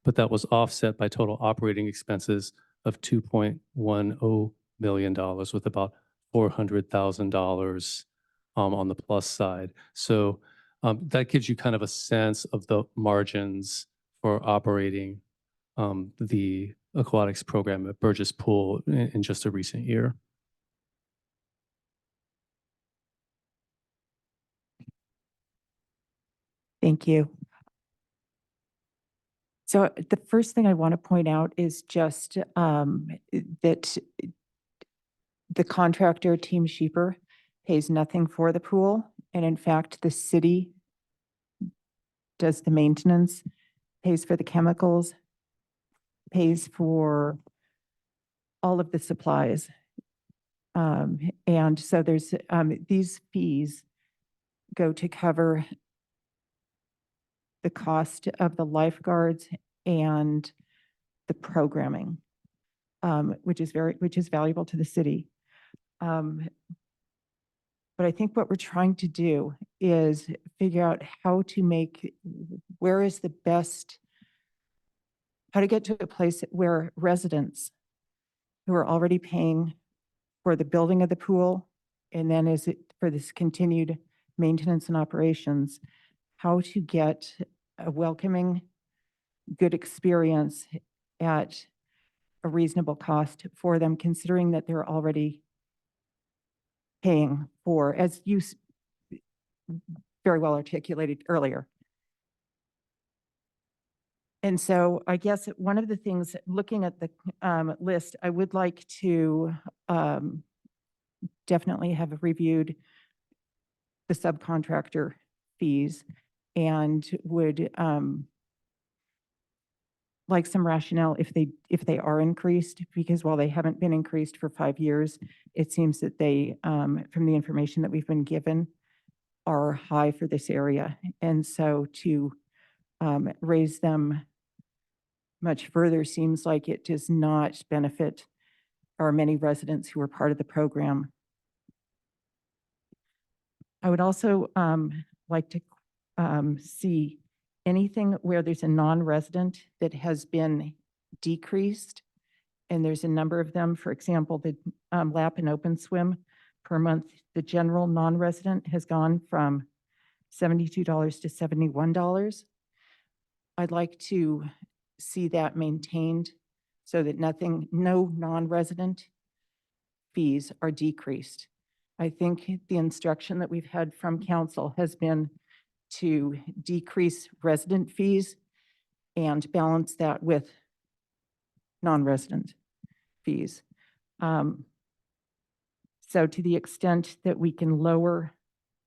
but that was offset by total operating expenses of $2.10 million with about $400,000 on the plus side. So that gives you kind of a sense of the margins for operating the aquatics program at Burgess Pool in just a recent year. Thank you. So the first thing I want to point out is just that the contractor, Team Sheeper, pays nothing for the pool. And in fact, the city does the maintenance, pays for the chemicals, pays for all of the supplies. And so there's these fees go to cover the cost of the lifeguards and the programming, which is valuable to the city. But I think what we're trying to do is figure out how to how to get to a place where residents who are already paying for the building of the pool, and then is it for this continued maintenance and operations, how to get a welcoming, good experience at a reasonable cost for them, considering that they're already paying for, as you very well articulated earlier. And so I guess one of the things, looking at the list, I would like to definitely have reviewed the subcontractor fees and would like some rationale if they are increased, because while they haven't been increased for 5 years, it seems that they, from the information that we've been given, are high for this area. And so to raise them much further seems like it does not benefit our many residents who are part of the program I would also like to see anything where there's a non-resident that has been decreased. And there's a number of them. For example, the lap and open swim per month, the general non-resident has gone from $72 to $71. I'd like to see that maintained so that no non-resident fees are decreased. I think the instruction that we've had from council has been to decrease resident fees and balance that with non-resident fees. So to the extent that we can lower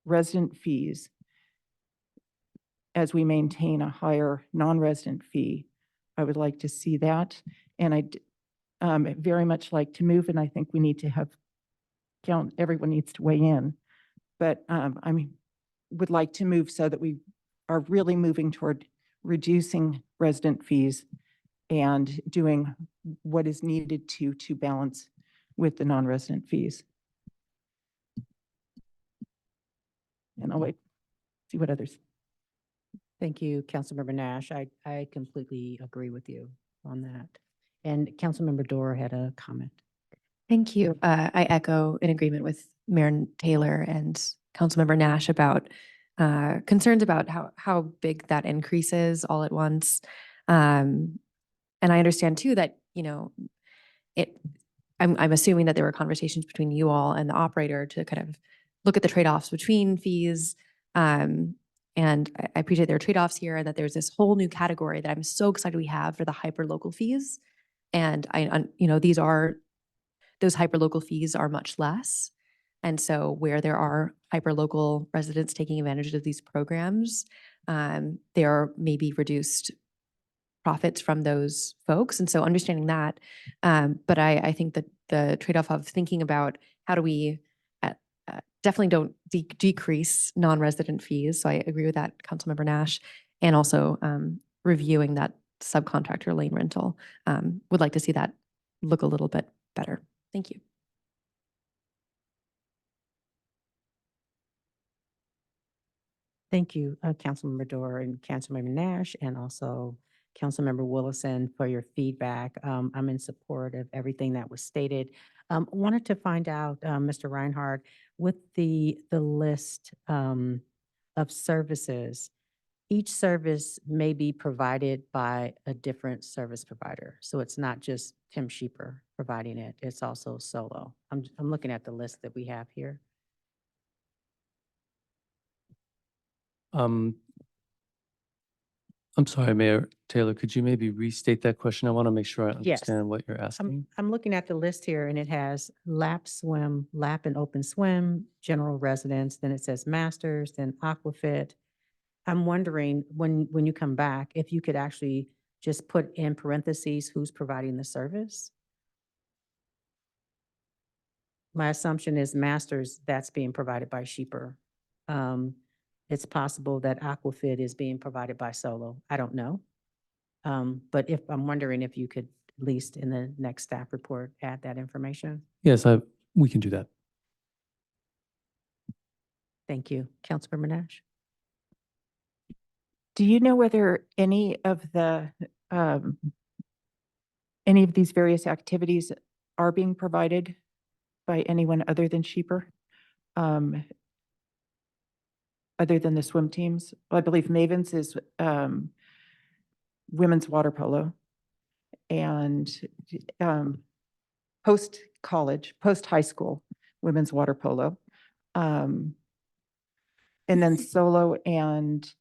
resident fees as we maintain a higher non-resident fee, I would like to see that. And I'd very much like to move, and I think we need to have everyone needs to weigh in. But would like to move so that we are really moving toward reducing resident fees and doing what is needed to balance with the non-resident fees. And I'll wait, see what others. Thank you, Councilmember Nash. I completely agree with you on that. And Councilmember Dorr had a comment. Thank you. I echo in agreement with Mayor Taylor and Councilmember Nash about concerns about how big that increase is all at once. And I understand too that, I'm assuming that there were conversations between you all and the operator to kind of look at the trade-offs between fees. And I appreciate there are trade-offs here and that there's this whole new category that I'm so excited we have for the hyper-local fees. And those hyper-local fees are much less. And so where there are hyper-local residents taking advantage of these programs, there are maybe reduced profits from those folks. And so understanding that, but I think that the trade-off of thinking about how do we definitely don't decrease non-resident fees. So I agree with that, Councilmember Nash, and also reviewing that subcontractor lane rental. Would like to see that look a little bit better. Thank you. Thank you, Councilmember Dorr and Councilmember Nash, and also Councilmember Willison for your feedback. I'm in support of everything that was stated. Wanted to find out, Mr. Reinhardt, with the list of services, each service may be provided by a different service provider. So it's not just Tim Sheeper providing it, it's also solo. I'm looking at the list that we have here. I'm sorry, Mayor Taylor, could you maybe restate that question? I want to make sure I Yes. understand what you're asking. I'm looking at the list here and it has lap swim, lap and open swim, general residence, then it says masters, then aquafit. I'm wondering when you come back, if you could actually just put in parentheses who's providing the service. My assumption is masters, that's being provided by Sheeper. It's possible that aquafit is being provided by Solo. I don't know. But I'm wondering if you could, at least in the next staff report, add that information. Yes, we can do that. Thank you. Councilmember Nash? Do you know whether any of these various activities are being provided by anyone other than Sheeper? Other than the swim teams? Well, I believe Mavens is women's water polo, and post-college, post-high school, women's water polo. And then Solo and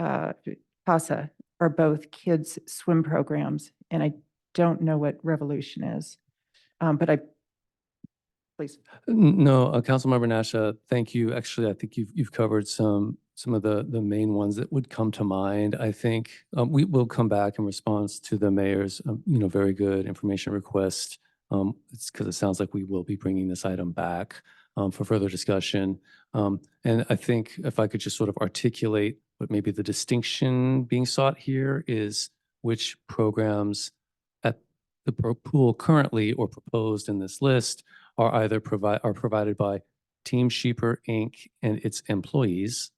CASA are both kids' swim programs, and I don't know what Revolution is. But please. No, Councilmember Nash, thank you. Actually, I think you've covered some of the main ones that would come to mind. I think we will come back in response to the mayor's very good information request. It's because it sounds like we will be bringing this item back for further discussion. And I think if I could just sort of articulate what maybe the distinction being sought here is which programs at the pool currently or proposed in this list are either provided by Team Sheeper Inc. and its employees,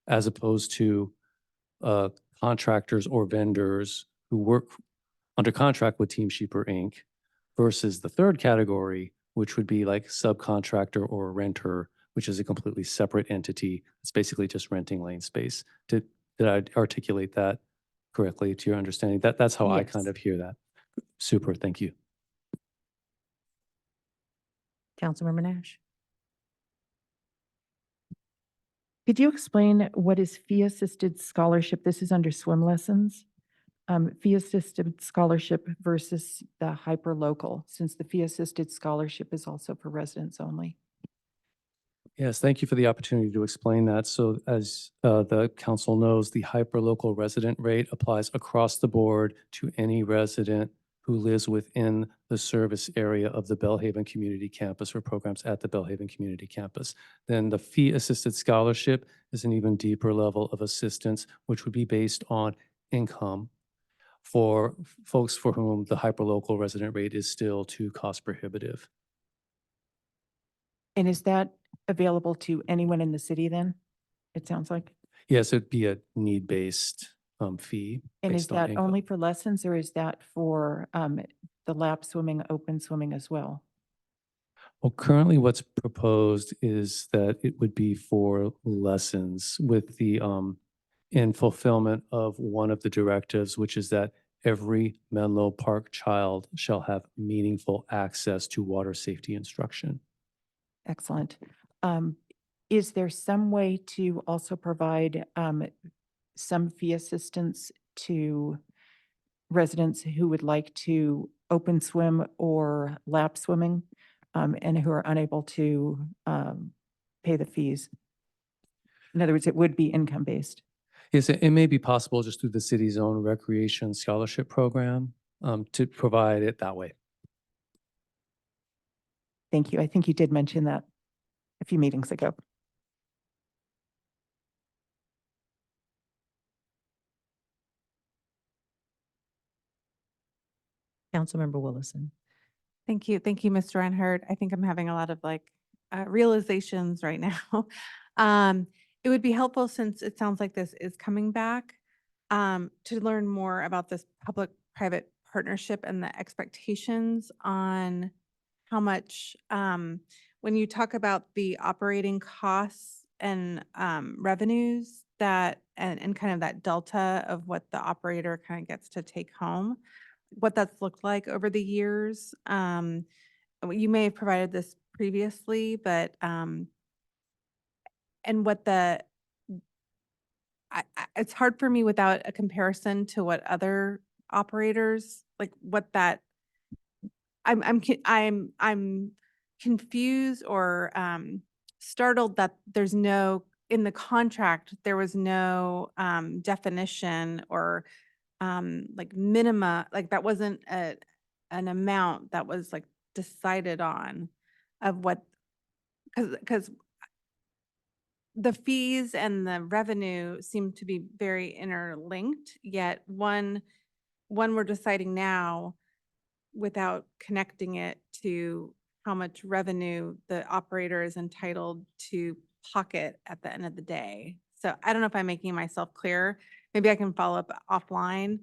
as opposed to contractors or vendors who work under contract with Team Sheeper Inc. versus the third category, which would be like subcontractor or renter, which is a completely separate entity. It's basically just renting lane space. Did I articulate that correctly to your understanding? That's how I kind Yes. of hear that. Super, thank you. Councilmember Nash. Could you explain what is fee-assisted scholarship? This is under swim lessons. Fee-assisted scholarship versus the hyper-local, since the fee-assisted scholarship is also for residents only. Yes, thank you for the opportunity to explain that. So as the council knows, the hyperlocal resident rate applies across the board to any resident who lives within the service area of the Belle Haven Community Campus or programs at the Belle Haven Community Campus. Then the fee-assisted scholarship is an even deeper level of assistance, which would be based on income for folks for whom the hyperlocal resident rate is still too cost prohibitive. And is that available to anyone in the city then? It sounds like. Yes, it'd be a need-based fee. And is based on that income. only for lessons or is that for the lap swimming, open swimming as well? Well, currently what's proposed is that it would be for lessons with the, in fulfillment of one of the directives, which is that every Menlo Park child shall have meaningful access to water safety instruction. Excellent. Is there some way to also provide some fee assistance to residents who would like to open swim or lap swimming and who are unable to pay the fees? In other words, it would be income-based. Yes, it may be possible just through the city's own recreation scholarship program to provide it that way. Thank you. I think you did mention that a few meetings ago. Councilmember Willison. Thank you. Thank you, Mr. Reinhardt. I think I'm having a lot of realizations right now. It would be helpful, since it sounds like this is coming back, to learn more about this public-private partnership and the expectations on how much, when you talk about the operating costs and revenues that, and kind of that delta of what the operator kind of gets to take home, what that's looked like over the years. You may have provided this previously, but and what it's hard for me without a comparison to what other operators, like what that, I'm confused or startled that there's no, in the contract, there was no definition or like minima, like that wasn't an amount that was like decided on of what, because the fees and the revenue seem to be very interlinked, yet one we're deciding now without connecting it to how much revenue the operator is entitled to pocket at the end of the day. So I don't know if I'm making myself clear. Maybe I can follow up offline.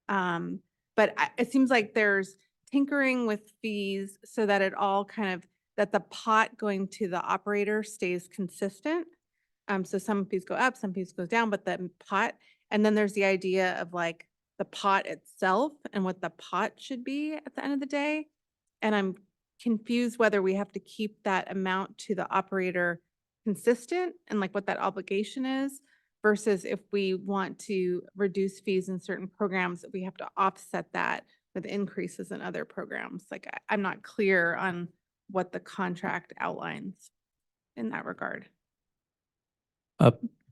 But it seems like there's tinkering with fees so that it all kind of, that the pot going to the operator stays consistent. So some fees go up, some fees go down, but the pot, and then there's the idea of like the pot itself and what the pot should be at the end of the day. And I'm confused whether we have to keep that amount to the operator consistent and like what that obligation is, versus if we want to reduce fees in certain programs, that we have to offset that with increases in other programs. Like I'm not clear on what the contract outlines in that regard.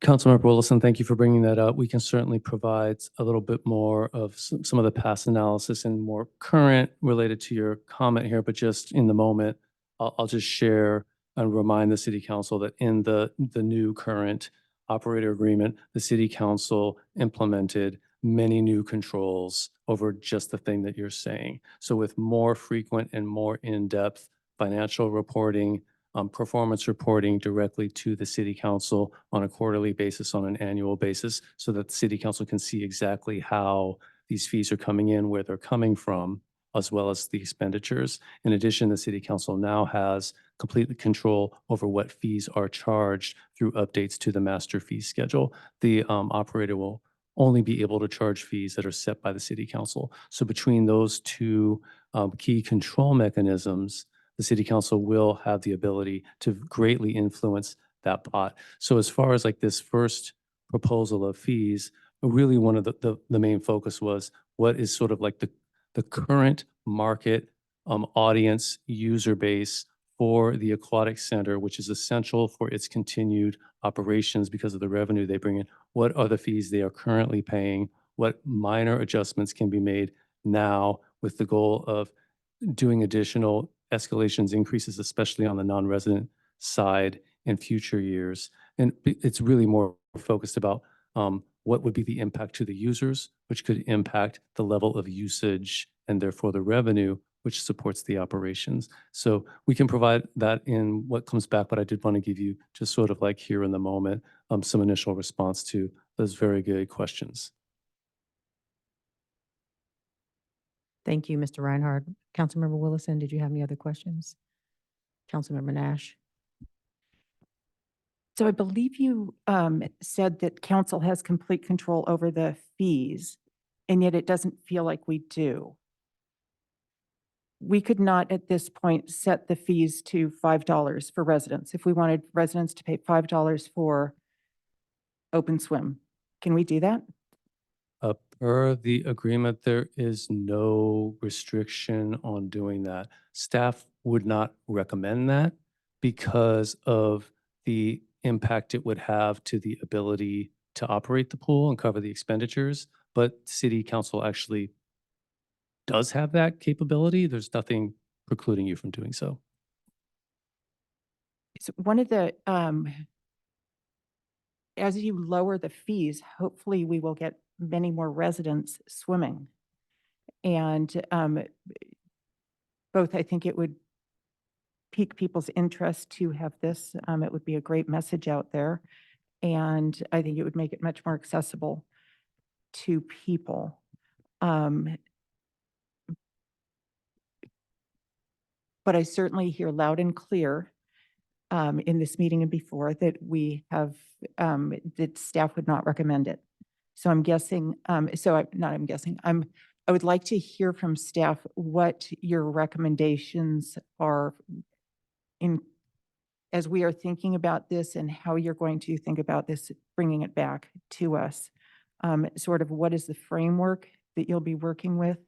Councilmember Willison, thank you for bringing that up. We can certainly provide a little bit more of some of the past analysis and more current related to your comment here, but just in the moment, I'll just share and remind the city council that in the new current operator agreement, the city council implemented many new controls over just the thing that you're saying. So with more frequent and more in-depth financial reporting, performance reporting directly to the city council on a quarterly basis, on an annual basis, so that the city council can see exactly how these fees are coming in, where they're coming from, as well as the expenditures. In addition, the city council now has complete control over what fees are charged through updates to the master fee schedule. The operator will only be able to charge fees that are set by the city council. So between those two key control mechanisms, the city council will have the ability to greatly influence that pot. So as far as like this first proposal of fees, really one of the main focus was what is sort of like the current market audience user base for the aquatic center, which is essential for its continued operations because of the revenue they bring in. What are the fees they are currently paying? What minor adjustments can be made now with the goal of doing additional escalations, increases, especially on the non-resident side in future years? And it's really more focused about what would be the impact to the users, which could impact the level of usage and therefore the revenue, which supports the operations. So we can provide that in what comes back, but I did want to give you just sort of like here in the moment, some initial response to those very good questions. Thank you, Mr. Reinhardt. Councilmember Willison, did you have any other questions? Councilmember Nash? So I believe you said that council has complete control over the fees, and yet it doesn't feel like we do. We could not at this point set the fees to $5 for residents. If we wanted residents to pay $5 for open swim, can we do that? Per the agreement, there is no restriction on doing that. Staff would not recommend that because of the impact it would have to the ability to operate the pool and cover the expenditures. But city council actually does have that capability. There's nothing precluding you from doing so. So one of the, as you lower the fees, hopefully we will get many more residents swimming. And both, I think it would pique people's interest to have this. It would be a great message out there. And I think it would make it much more accessible to people. But I certainly hear loud and clear in this meeting and before that we have, that staff would not recommend it. So I'm guessing, I would like to hear from staff what your recommendations are as we are thinking about this and how you're going to think about this, bringing it back to us. Sort of what is the framework that you'll be working with?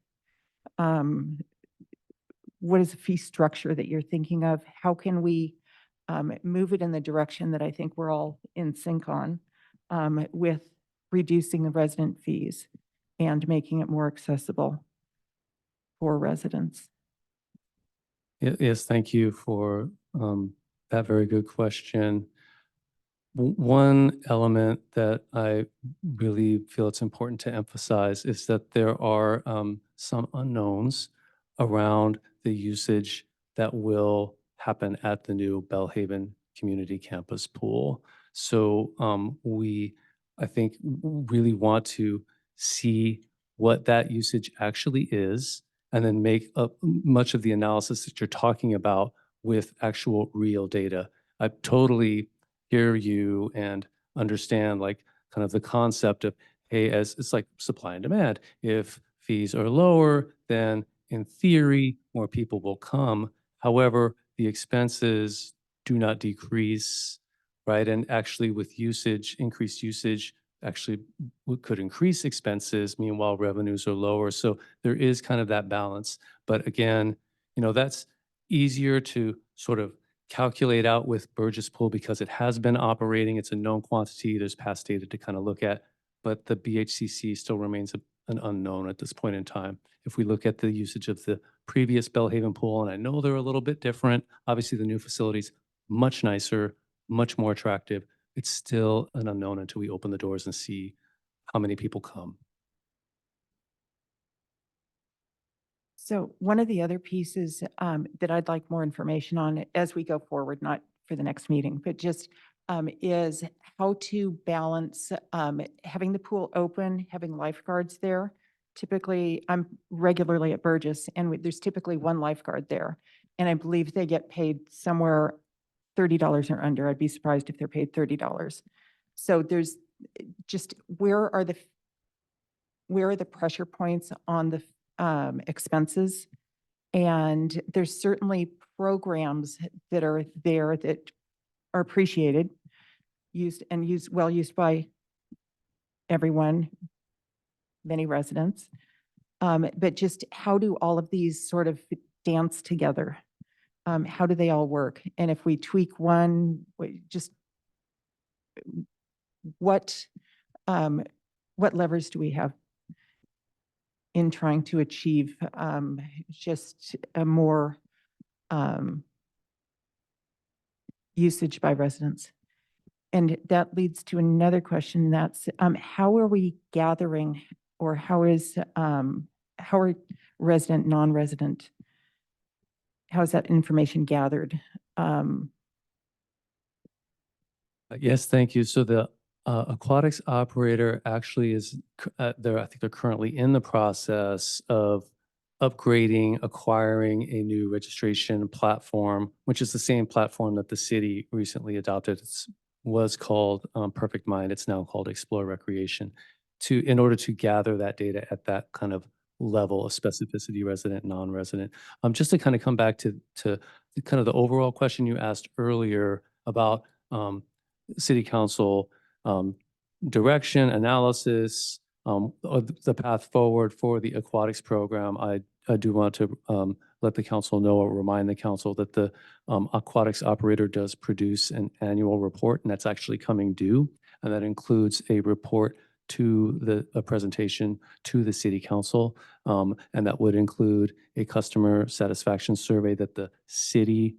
What is the fee structure that you're thinking of? How can we move it in the direction that I think we're all in sync on with reducing the resident fees and making it more accessible for residents? Yes, thank you for that very good question. One element that I really feel it's important to emphasize is that there are some unknowns around the usage that will happen at the new Belle Haven Community Campus pool. So I think, really want to see what that usage actually is, and then make up much of the analysis that you're talking about with actual real data. I totally hear you and understand like kind of the concept of, hey, as it's like supply and demand. If fees are lower, then in theory, more people will come. However, the expenses do not decrease, right? And actually with usage, increased usage actually could increase expenses, meanwhile revenues are lower. So there is kind of that balance. But again, that's easier to sort of calculate out with Burgess Pool because it has been operating. It's a known quantity. There's past data to kind of look at, but the BHCC still remains an unknown at this point in time. If we look at the usage of the previous Belle Haven pool, and I know they're a little bit different, obviously the new facility's much nicer, much more attractive. It's still an unknown until we open the doors and see how many people come. So one of the other pieces that I'd like more information on as we go forward, not for the next meeting, but just is how to balance having the pool open, having lifeguards there. Typically, I'm regularly at Burgess, and there's typically one lifeguard there. And I believe they get paid somewhere $30 or under. I'd be surprised if they're paid $30. So there's just, where are the pressure points on the expenses? And there's certainly programs that are there that are appreciated, well used by everyone, many residents. But just how do all of these sort of dance together? How do they all work? And if we tweak one, just what levers do we have in trying to achieve just a more usage by residents? And that leads to another question, that's how are we gathering, or how are resident, non-resident, how is that information gathered? Yes, thank you. So the aquatics operator actually is, I think they're currently in the process of upgrading, acquiring a new registration platform, which is the same platform that the city recently adopted. It was called Perfect Mind. It's now called Explore Recreation, in order to gather that data at that kind of level of specificity, resident, non-resident. Just to kind of come back to kind of the overall question you asked earlier about city council direction, analysis, the path forward for the aquatics program. I do want to let the council know, or remind the council, that the aquatics operator does produce an annual report, and that's actually coming due. And that includes a report to a presentation to the city council. And that would include a customer satisfaction survey that the city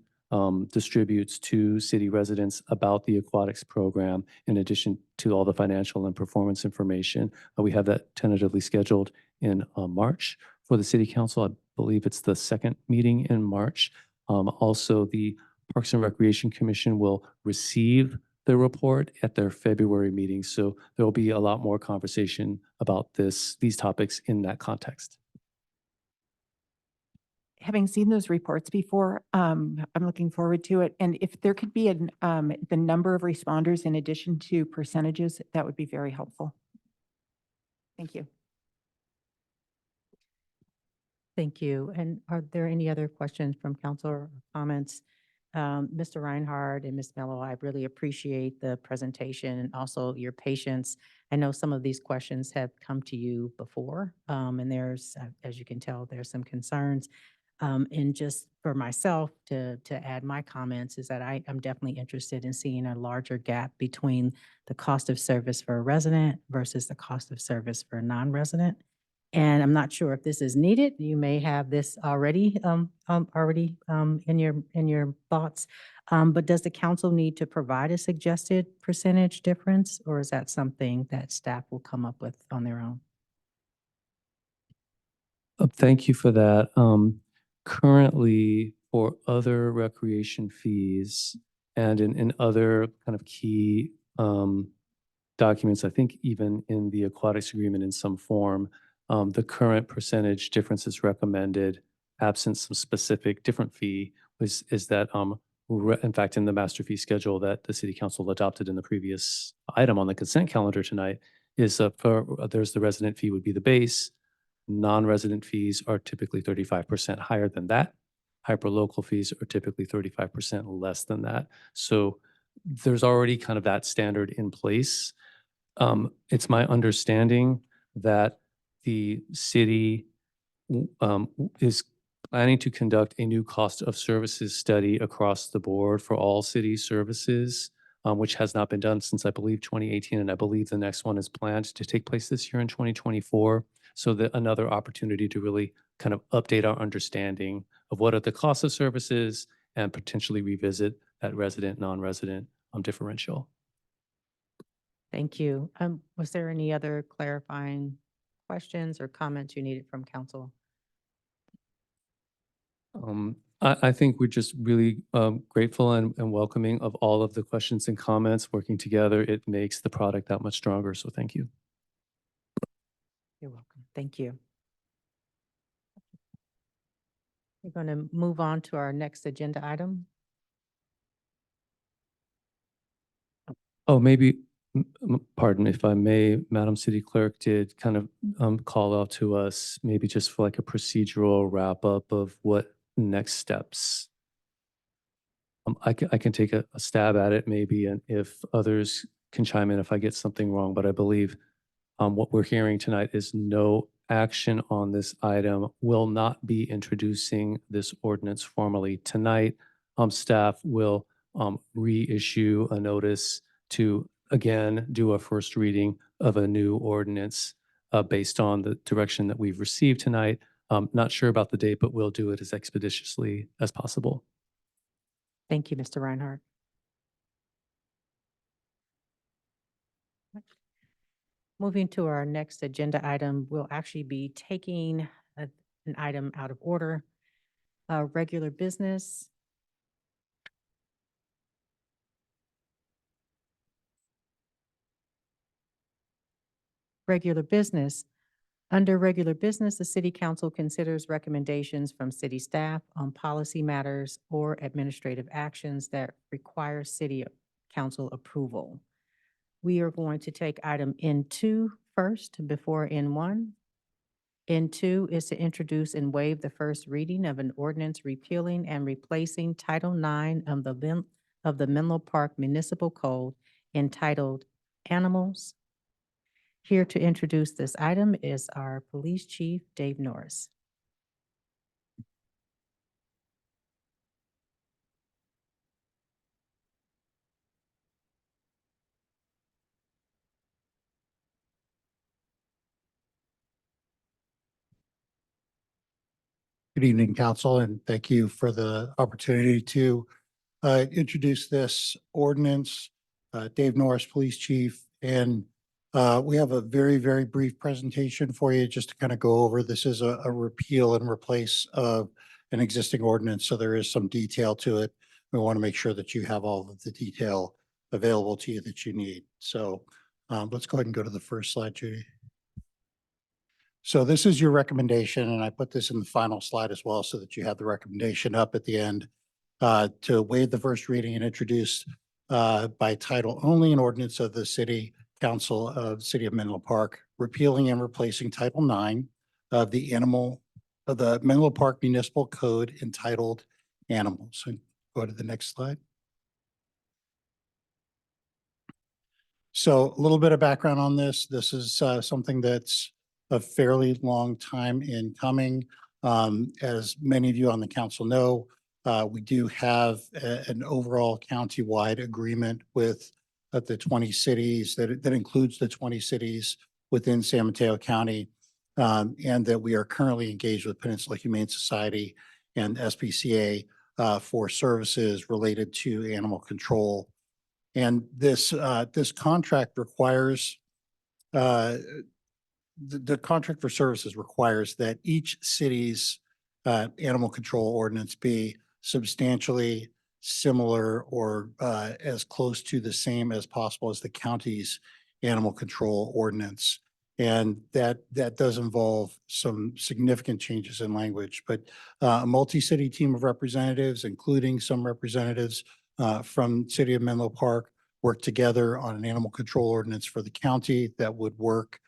distributes to city residents about the aquatics program, in addition to all the financial and performance information. We have that tentatively scheduled in March for the city council. I believe it's the second meeting in March. Also, the Parks and Recreation Commission will receive the report at their February meeting. So there will be a lot more conversation about these topics in that context. Having seen those reports before, I'm looking forward to it. And if there could be the number of responders in addition to percentages, that would be very helpful. Thank you. Thank you. And are there any other questions from council or comments? Mr. Reinhardt and Ms. Mello, I really appreciate the presentation and also your patience. I know some of these questions have come to you before, and there's, as you can tell, there's some concerns. And just for myself to add my comments is that I'm definitely interested in seeing a larger gap between the cost of service for a resident versus the cost of service for a non-resident. And I'm not sure if this is needed. You may have this already in your thoughts. But does the council need to provide a suggested percentage difference, or is that something that staff will come up with on their own? Thank you for that. Currently, for other recreation fees and in other kind of key documents, I think even in the aquatics agreement in some form, the current percentage difference is recommended, absent some specific different fee, is that in fact, in the master fee schedule that the city council adopted in the previous item on the consent calendar tonight, is there's the resident fee would be the base. Non-resident fees are typically 35% higher than that. Hyperlocal fees are typically 35% less than that. So there's already kind of that standard in place. It's my understanding that the city is planning to conduct a new cost of services study across the board for all city services, which has not been done since, I believe, 2018. And I believe the next one is planned to take place this year in 2024. So that another opportunity to really kind of update our understanding of what are the costs of services and potentially revisit that resident, non-resident differential. Thank you. Was there any other clarifying questions or comments you needed from council? I think we're just really grateful and welcoming of all of the questions and comments. Working together, it makes the product that much stronger. So thank you. You're welcome. Thank you. We're going to move on to our next agenda item. Oh, maybe, pardon if I may, Madam City Clerk did kind of call out to us, maybe just for like a procedural wrap up of what next steps. I can take a stab at it maybe, and if others can chime in if I get something wrong, but I believe what we're hearing tonight is no action on this item. Will not be introducing this ordinance formally tonight. Staff will reissue a notice to again do a first reading of a new ordinance based on the direction that we've received tonight. Not sure about the date, but we'll do it as expeditiously as possible. Thank you, Mr. Reinhardt. Moving to our next agenda item, we'll actually be taking an item out of order. Regular business. Regular business. Under regular business, the city council considers recommendations from city staff on policy matters or administrative actions that require city council approval. We are going to take item N2 first before N1. N2 is to introduce and waive the first reading of an ordinance repealing and replacing Title IX of the Menlo Park Municipal Code entitled Animals. Here to introduce this item is our Police Chief, Dave Norris. Good evening, Council, and thank you for the opportunity to introduce this ordinance. Dave Norris, Police Chief, and we have a very, very brief presentation for you just to kind of go over. This is a repeal and replace of an existing ordinance, so there is some detail to it. We want to make sure that you have all of the detail available to you that you need. So let's go ahead and go to the first slide, Judy. So this is your recommendation, and I put this in the final slide as well so that you have the recommendation up at the end to waive the first reading and introduce by title only an ordinance of the City Council of the City of Menlo Park, repealing and replacing Title IX of the Menlo Park Municipal Code entitled Animals. So go to the next slide. So a little bit of background on this. This is something that's a fairly long time in coming. As many of you on the council know, we do have an overall countywide agreement with the 20 cities that includes the 20 cities within San Mateo County, and that we are currently engaged with Peninsula Humane Society and SPCA for services related to animal control. And this contract requires the contract for services requires that each city's animal control ordinance be substantially similar or as close to the same as possible as the county's animal control ordinance. And that does involve some significant changes in language, but a multi-city team of representatives, including some representatives from City of Menlo Park, work together on an animal control ordinance for the county that would work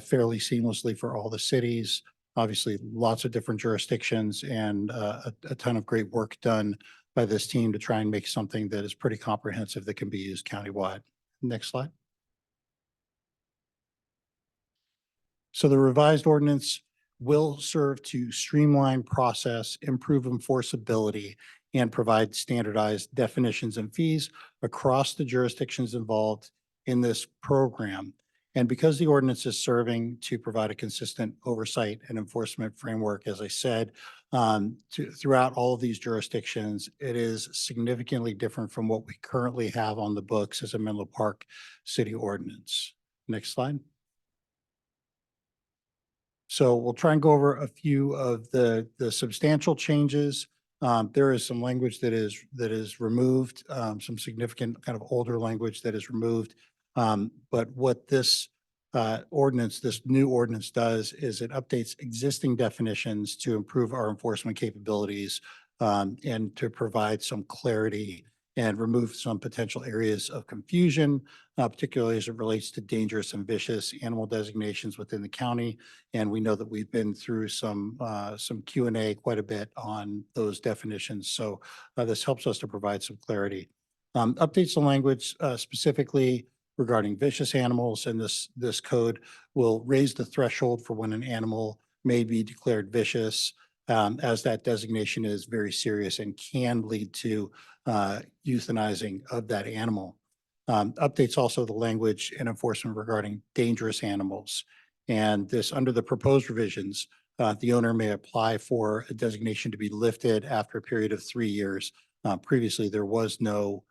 fairly seamlessly for all the cities. Obviously, lots of different jurisdictions and a ton of great work done by this team to try and make something that is pretty comprehensive that can be used countywide. Next slide. So the revised ordinance will serve to streamline process, improve enforceability, and provide standardized definitions and fees across the jurisdictions involved in this program. And because the ordinance is serving to provide a consistent oversight and enforcement framework, as I said, throughout all of these jurisdictions, it is significantly different from what we currently have on the books as a Menlo Park City ordinance. Next slide. So we'll try and go over a few of the substantial changes. There is some language that is removed, some significant kind of older language that is removed. But what this this new ordinance does is it updates existing definitions to improve our enforcement capabilities and to provide some clarity and remove some potential areas of confusion, particularly as it relates to dangerous and vicious animal designations within the county. And we know that we've been through some Q&A quite a bit on those definitions. So this helps us to provide some clarity. Updates the language specifically regarding vicious animals, and this code will raise the threshold for when an animal may be declared vicious, as that designation is very serious and can lead to euthanizing of that animal. Updates also the language and enforcement regarding dangerous animals. And this, under the proposed revisions, the owner may apply for a designation to be lifted after a period of 3 years. Previously, there was no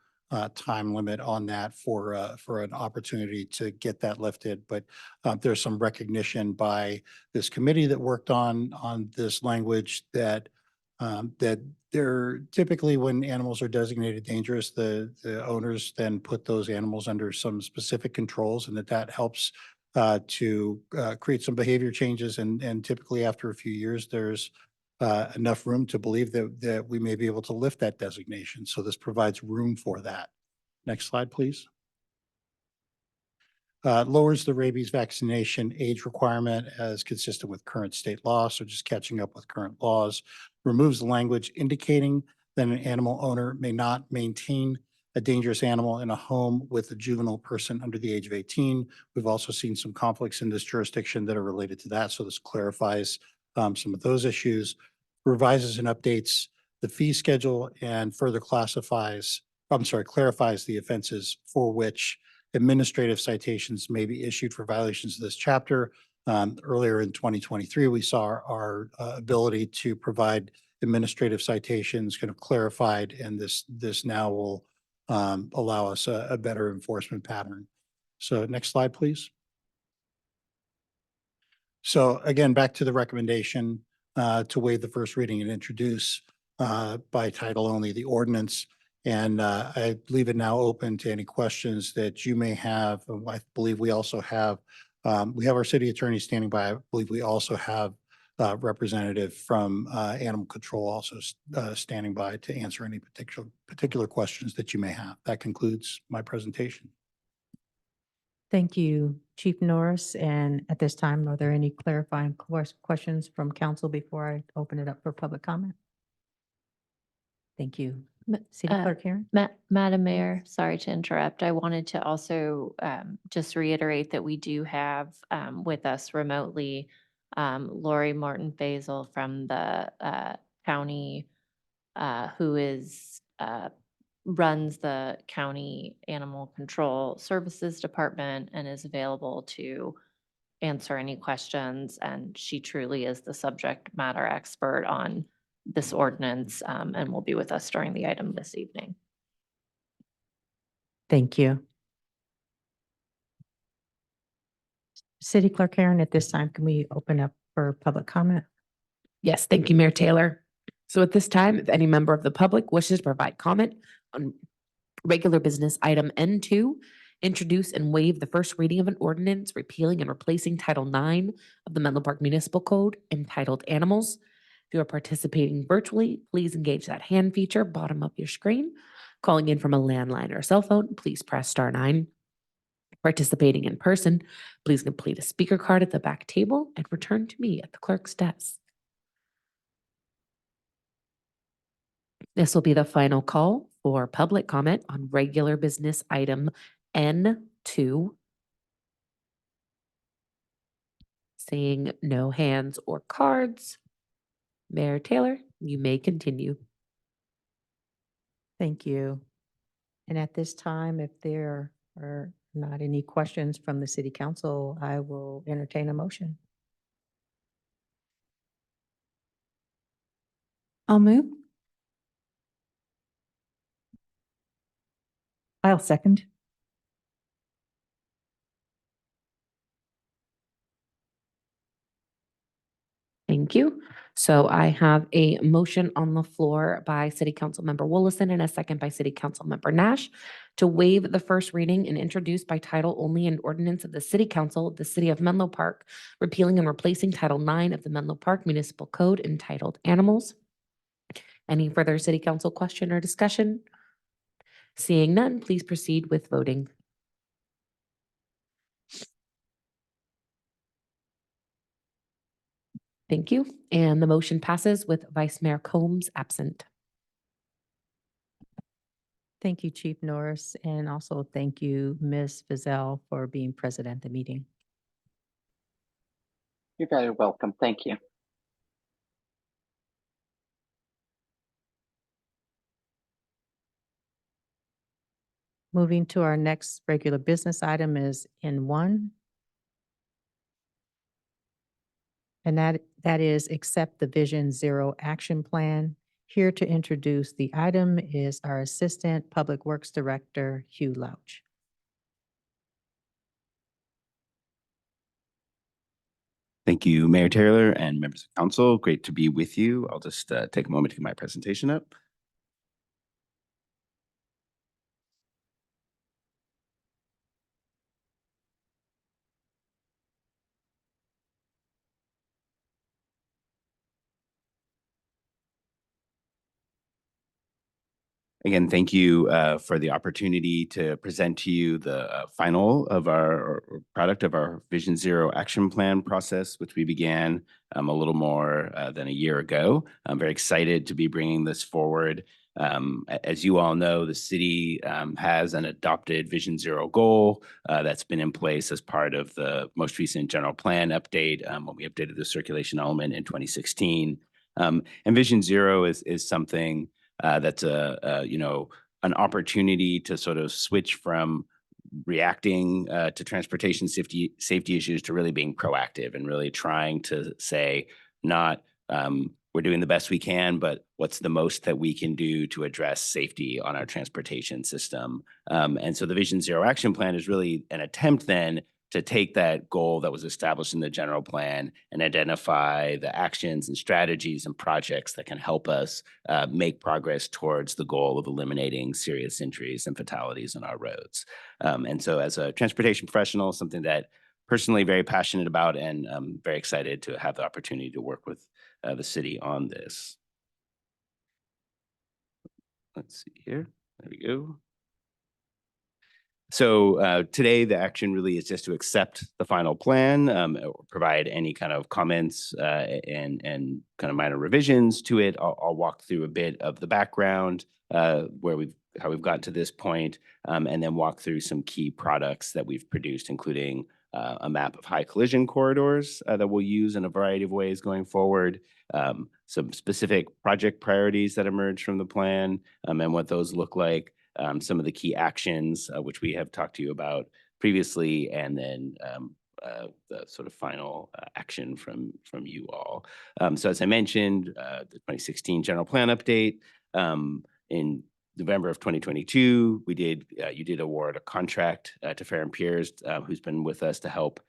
time limit on that for an opportunity to get that lifted, but there's some recognition by this committee that worked on this language that they're typically, when animals are designated dangerous, the owners then put those animals under some specific controls, and that helps to create some behavior changes. And typically after a few years, there's enough room to believe that we may be able to lift that designation. So this provides room for that. Next slide, please. Lowers the rabies vaccination age requirement as consistent with current state law. So just catching up with current laws. Removes the language indicating that an animal owner may not maintain a dangerous animal in a home with a juvenile person under the age of 18. We've also seen some conflicts in this jurisdiction that are related to that. So this clarifies some of those issues. Revises and updates the fee schedule and further clarifies the offenses for which administrative citations may be issued for violations of this chapter. Earlier in 2023, we saw our ability to provide administrative citations kind of clarified, and this now will allow us a better enforcement pattern. So next slide, please. So again, back to the recommendation to waive the first reading and introduce by title only the ordinance. And I leave it now open to any questions that you may have. I believe we also have, our city attorney standing by. I believe we also have representative from animal control also standing by to answer any particular questions that you may have. That concludes my presentation. Thank you, Chief Norris. And at this time, are there any clarifying questions from council before I open it up for public comment? Thank you. City Clerk Karen? Madam Mayor, sorry to interrupt. I wanted to also just reiterate that we do have with us remotely Lori Morton Basil from the county who is runs the county animal control services department and is available to answer any questions. And she truly is the subject matter expert on this ordinance and will be with us during the item this evening. Thank you. City Clerk Karen, at this time, can we open up for public comment? Yes, thank you, Mayor Taylor. So at this time, if any member of the public wishes to provide comment on regular business item N2, introduce and waive the first reading of an ordinance repealing and replacing Title 9 of the Menlo Park Municipal Code entitled Animals. If you are participating virtually, please engage that hand feature bottom of your screen. Calling in from a landline or cell phone, please press *9. Participating in person, please complete a speaker card at the back table and return to me at the clerk's desk. This will be the final call for public comment on regular business item N2. Seeing no hands or cards, Mayor Taylor, you may continue. Thank you. And at this time, if there are not any questions from the City Council, I will entertain a motion. I'll move. I'll second. Thank you. So I have a motion on the floor by City Council Member Willison and a second by City Council Member Nash to waive the first reading and introduce by title only an ordinance of the City Council of the City of Menlo Park, repealing and replacing Title IX of the Menlo Park Municipal Code entitled Animals. Any further City Council question or discussion? Seeing none, please proceed with voting. Thank you. And the motion passes with Vice Mayor Combs absent. Thank you, Chief Norris, and also thank you, Ms. Vizel, for being present at the meeting. You're very welcome. Thank you. Moving to our next regular business item is N1. And that is accept the Vision Zero Action Plan. Here to introduce the item is our Assistant Public Works Director, Hugh Louch. Thank you, Mayor Taylor and members of council. Great to be with you. I'll just take a moment to get my presentation up. Again, thank you for the opportunity to present to you the final of our product of our Vision Zero Action Plan process, which we began a little more than a year ago. I'm very excited to be bringing this forward. As you all know, the city has an adopted Vision Zero goal that's been in place as part of the most recent general plan update when we updated the circulation element in 2016. And Vision Zero is something that's an opportunity to sort of switch from reacting to transportation safety issues to really being proactive and really trying to say not we're doing the best we can, but what's the most that we can do to address safety on our transportation system. And so the Vision Zero Action Plan is really an attempt then to take that goal that was established in the general plan and identify the actions and strategies and projects that can help us make progress towards the goal of eliminating serious injuries and fatalities on our roads. And so as a transportation professional, something that personally very passionate about, and I'm very excited to have the opportunity to work with the city on this. Let's see here. There we go. So today, the action really is just to accept the final plan, or provide any kind of comments and kind of minor revisions to it. I'll walk through a bit of the background, how we've gotten to this point, and then walk through some key products that we've produced, including a map of high collision corridors that we'll use in a variety of ways going forward, some specific project priorities that emerge from the plan, and what those look like. Some of the key actions, which we have talked to you about previously, and then the sort of final action from you all. So as I mentioned, the 2016 general plan update, in November of 2022, you did award a contract to Fair and Peers, who's been with us to help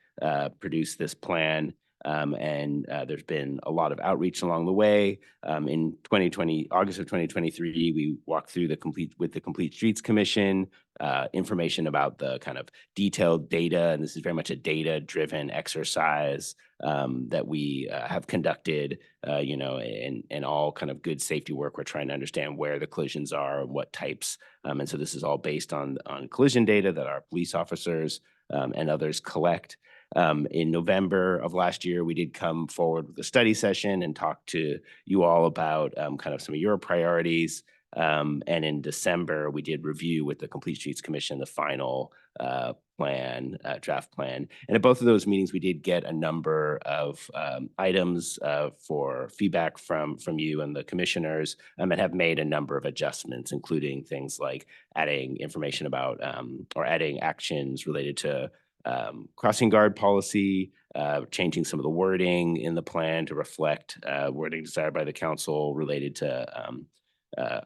produce this plan. And there's been a lot of outreach along the way. In August of 2023, we walked through with the Complete Streets Commission, information about the kind of detailed data, and this is very much a data-driven exercise that we have conducted, and all kind of good safety work. We're trying to understand where the collisions are, and what types, and so this is all based on collision data that our police officers and others collect. In November of last year, we did come forward with a study session and talk to you all about kind of some of your priorities. And in December, we did review with the Complete Streets Commission the final draft plan. And at both of those meetings, we did get a number of items for feedback from you and the commissioners, and have made a number of adjustments, including things like adding information about or adding actions related to crossing guard policy, changing some of the wording in the plan to reflect wording desired by the council related to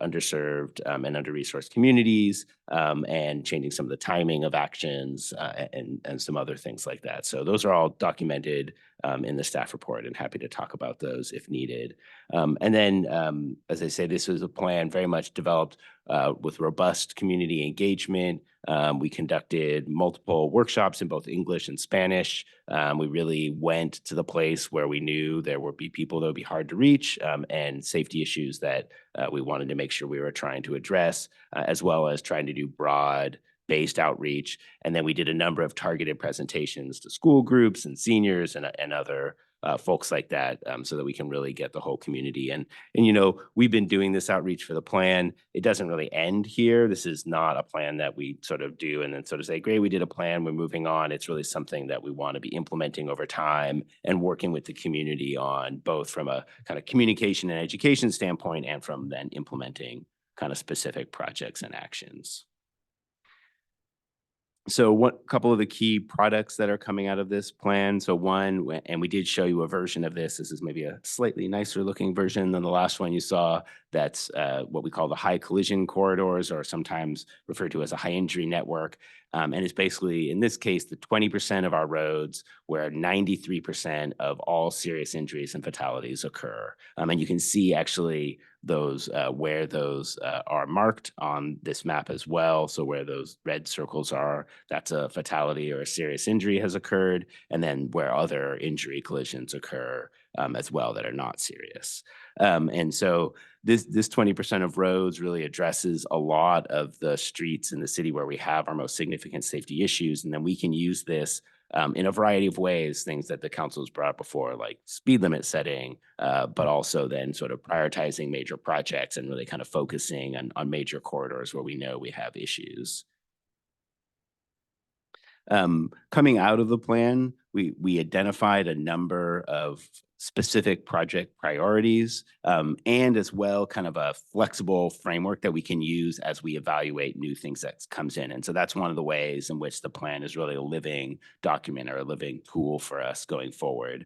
underserved and under-resourced communities, and changing some of the timing of actions and some other things like that. So those are all documented in the staff report, and happy to talk about those if needed. And then, as I say, this was a plan very much developed with robust community engagement. We conducted multiple workshops in both English and Spanish. We really went to the place where we knew there would be people that would be hard to reach, and safety issues that we wanted to make sure we were trying to address, as well as trying to do broad-based outreach. And then we did a number of targeted presentations to school groups and seniors and other folks like that, so that we can really get the whole community. And you know, we've been doing this outreach for the plan. It doesn't really end here. This is not a plan that we sort of do and then sort of say, great, we did a plan, we're moving on. It's really something that we want to be implementing over time and working with the community on, both from a kind of communication and education standpoint and from then implementing kind of specific projects and actions. So what couple of the key products that are coming out of this plan. So one, and we did show you a version of this. This is maybe a slightly nicer looking version than the last one you saw. That's what we call the high collision corridors, or sometimes referred to as a high injury network. And it's basically, in this case, the 20% of our roads where 93% of all serious injuries and fatalities occur. And you can see actually those where those are marked on this map as well. So where those red circles are, that's a fatality or a serious injury has occurred. And then where other injury collisions occur as well that are not serious. And so this 20% of roads really addresses a lot of the streets in the city where we have our most significant safety issues. And then we can use this in a variety of ways, things that the council has brought up before, like speed limit setting, but also then sort of prioritizing major projects and really kind of focusing on major corridors where we know we have issues. Coming out of the plan, we identified a number of specific project priorities, and as well kind of a flexible framework that we can use as we evaluate new things that comes in. And so that's one of the ways in which the plan is really a living document or a living tool for us going forward.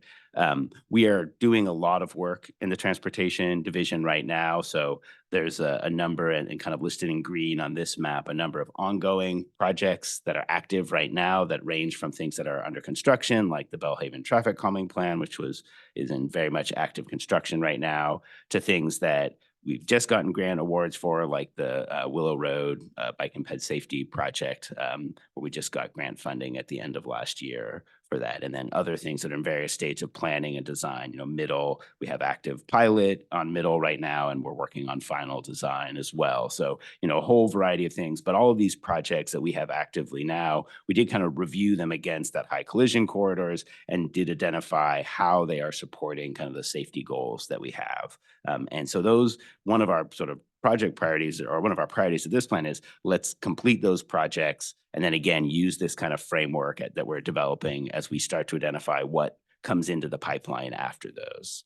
We are doing a lot of work in the transportation division right now. So there's a number, and kind of listed in green on this map, a number of ongoing projects that are active right now that range from things that are under construction, like the Belle Haven traffic calming plan, which is in very much active construction right now, to things that we've just gotten grant awards for, like the Willow Road bike and ped safety project, where we just got grant funding at the end of last year for that. And then other things that are in various stages of planning and design. You know, Middle, we have active pilot on Middle right now, and we're working on final design as well. So, you know, a whole variety of things, but all of these projects that we have actively now, we did kind of review them against that high collision corridors and did identify how they are supporting kind of the safety goals that we have. And so those, one of our sort of project priorities, or one of our priorities of this plan, is let's complete those projects and then again use this kind of framework that we're developing as we start to identify what comes into the pipeline after those.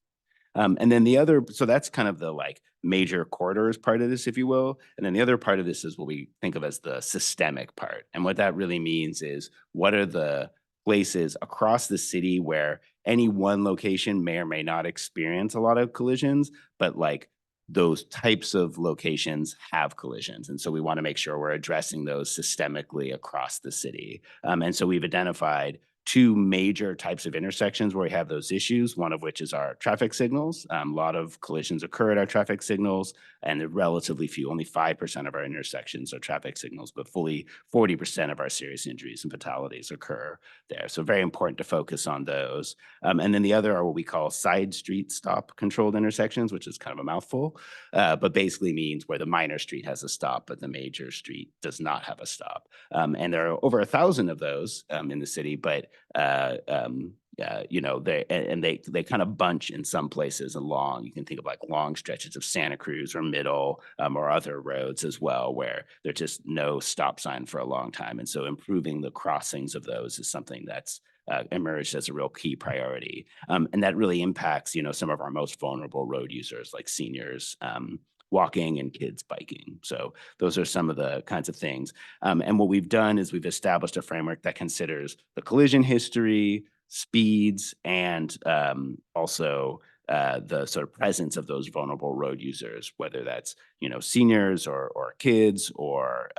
And then the other, so that's kind of the like major corridors part of this, if you will. And then the other part of this is what we think of as the systemic part. And what that really means is, what are the places across the city where any one location may or may not experience a lot of collisions, but like those types of locations have collisions. And so we want to make sure we're addressing those systemically across the city. And so we've identified two major types of intersections where we have those issues, one of which is our traffic signals. A lot of collisions occur at our traffic signals, and they're relatively few. Only 5% of our intersections are traffic signals, but fully 40% of our serious injuries and fatalities occur there. So very important to focus on those. And then the other are what we call side street stop controlled intersections, which is kind of a mouthful, but basically means where the minor street has a stop, but the major street does not have a stop. And there are over 1,000 of those in the city, but you know, they kind of bunch in some places along. You can think of like long stretches of Santa Cruz or Middle or other roads as well, where there's just no stop sign for a long time. And so improving the crossings of those is something that's emerged as a real key priority. And that really impacts, you know, some of our most vulnerable road users, like seniors, walking, and kids biking. So those are some of the kinds of things. And what we've done is we've established a framework that considers the collision history, speeds, and also the sort of presence of those vulnerable road users, whether that's, you know, seniors or kids or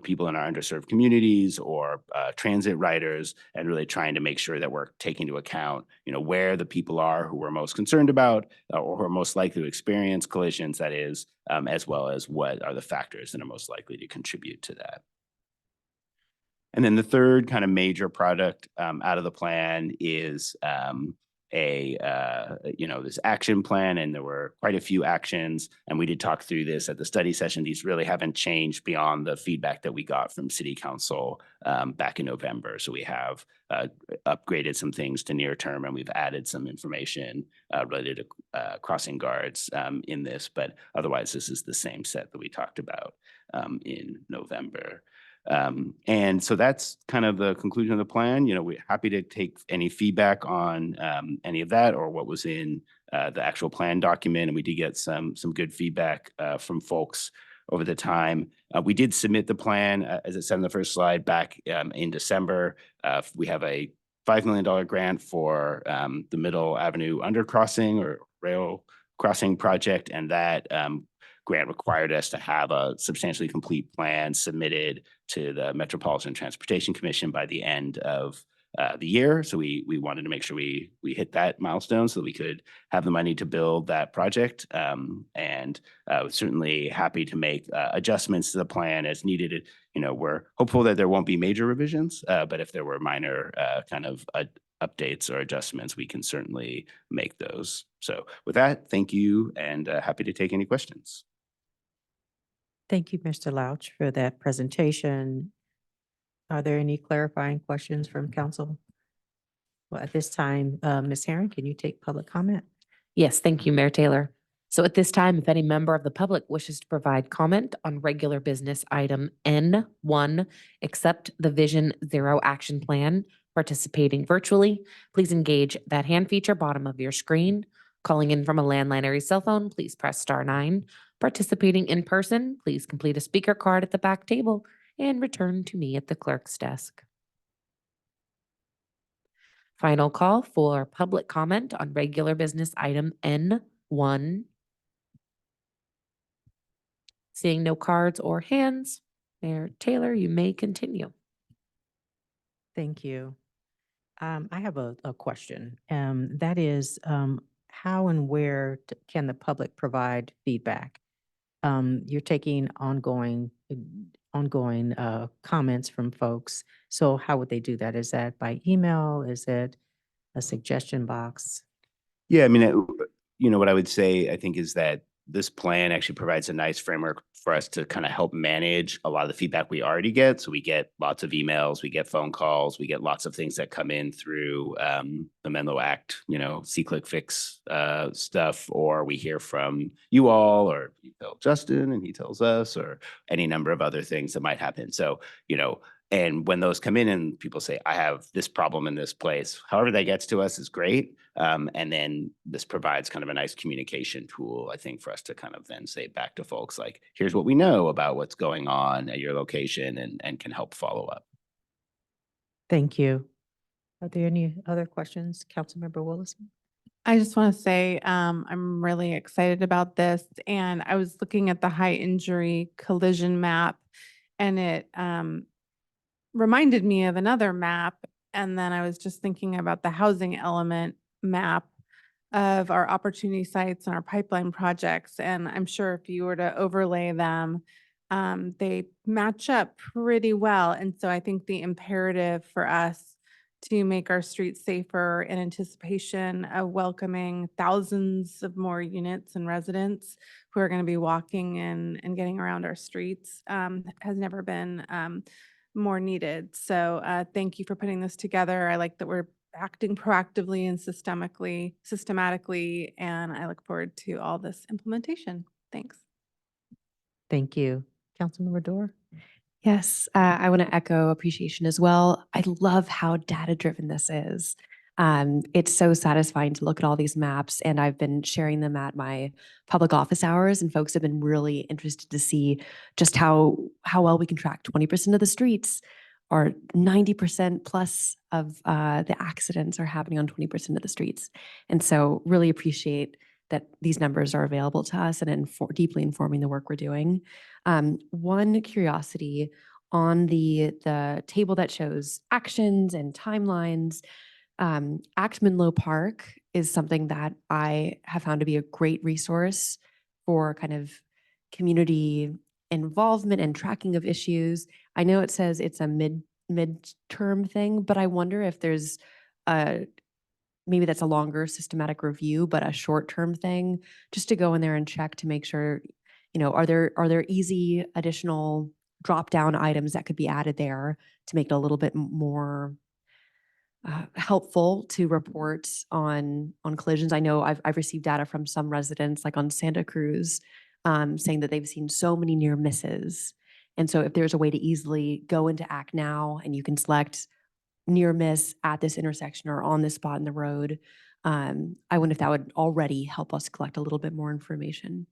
people in our underserved communities or transit riders, and really trying to make sure that we're taking into account, where the people are who we're most concerned about or who are most likely to experience collisions, that is, as well as what are the factors that are most likely to contribute to that. And then the third kind of major product out of the plan is this action plan, and there were quite a few actions, and we did talk through this at the study session. These really haven't changed beyond the feedback that we got from City Council back in November. So we have upgraded some things to near term, and we've added some information related to crossing guards in this, but otherwise this is the same set that we talked about in November. And so that's kind of the conclusion of the plan. We're happy to take any feedback on any of that or what was in the actual plan document. And we did get some good feedback from folks over the time. We did submit the plan, as it said in the first slide, back in December. We have a $5 million grant for the Middle Avenue undercrossing or rail crossing project, and that grant required us to have a substantially complete plan submitted to the Metropolitan Transportation Commission by the end of the year. So we wanted to make sure we hit that milestone so that we could have the money to build that project. And certainly happy to make adjustments to the plan as needed. We're hopeful that there won't be major revisions, but if there were minor kind of updates or adjustments, we can certainly make those. So with that, thank you, and happy to take any questions. Thank you, Mr. Louch, for that presentation. Are there any clarifying questions from council? Well, at this time, Ms. Herron, can you take public comment? Yes, thank you, Mayor Taylor. So at this time, if any member of the public wishes to provide comment on regular business item N1, accept the Vision Zero Action Plan, participating virtually, please engage that hand feature bottom of your screen. Calling in from a landline or a cell phone, please press *9. Participating in person, please complete a speaker card at the back table and return to me at the clerk's desk. Final call for public comment on regular business item N1. Seeing no cards or hands, Mayor Taylor, you may continue. Thank you. I have a question. That is, how and where can the public provide feedback? You're taking ongoing comments from folks. So how would they do that? Is that by email? Is it a suggestion box? Yeah, I mean, what I would say, I think, is that this plan actually provides a nice framework for us to kind of help manage a lot of the feedback we already get. So we get lots of emails, we get phone calls, we get lots of things that come in through the Menlo Act, see, click, fix stuff, or we hear from you all, or you tell Justin and he tells us, or any number of other things that might happen. So, and when those come in and people say, I have this problem in this place, however that gets to us is great. And then this provides kind of a nice communication tool, I think, for us to kind of then say back to folks like, here's what we know about what's going on at your location, and can help follow up. Thank you. Are there any other questions, Councilmember Willis? I just want to say I'm really excited about this. And I was looking at the high injury collision map, and it reminded me of another map. And then I was just thinking about the housing element map of our opportunity sites and our pipeline projects. And I'm sure if you were to overlay them, they match up pretty well. And so I think the imperative for us to make our streets safer in anticipation of welcoming thousands of more units and residents who are going to be walking and getting around our streets has never been more needed. So thank you for putting this together. I like that we're acting proactively and systematically, and I look forward to all this implementation. Thanks. Thank you. Councilmember Dorr? Yes, I want to echo appreciation as well. I love how data-driven this is. It's so satisfying to look at all these maps, and I've been sharing them at my public office hours, and folks have been really interested to see just how well we can track 20% of the streets, or 90% plus of the accidents are happening on 20% of the streets. And so really appreciate that these numbers are available to us and deeply informing the work we're doing. One curiosity on the table that shows actions and timelines, Menlo Park is something that I have found to be a great resource for kind of community involvement and tracking of issues. I know it says it's a midterm thing, but I wonder if there's maybe that's a longer systematic review, but a short-term thing, just to go in there and check to make sure, are there easy additional drop-down items that could be added there to make it a little bit more helpful to report on collisions. I know I've received data from some residents, like on Santa Cruz, saying that they've seen so many near misses. And so if there's a way to easily go into Act Now and you can select near miss at this intersection or on this spot in the road, I wonder if that would already help us collect a little bit more information.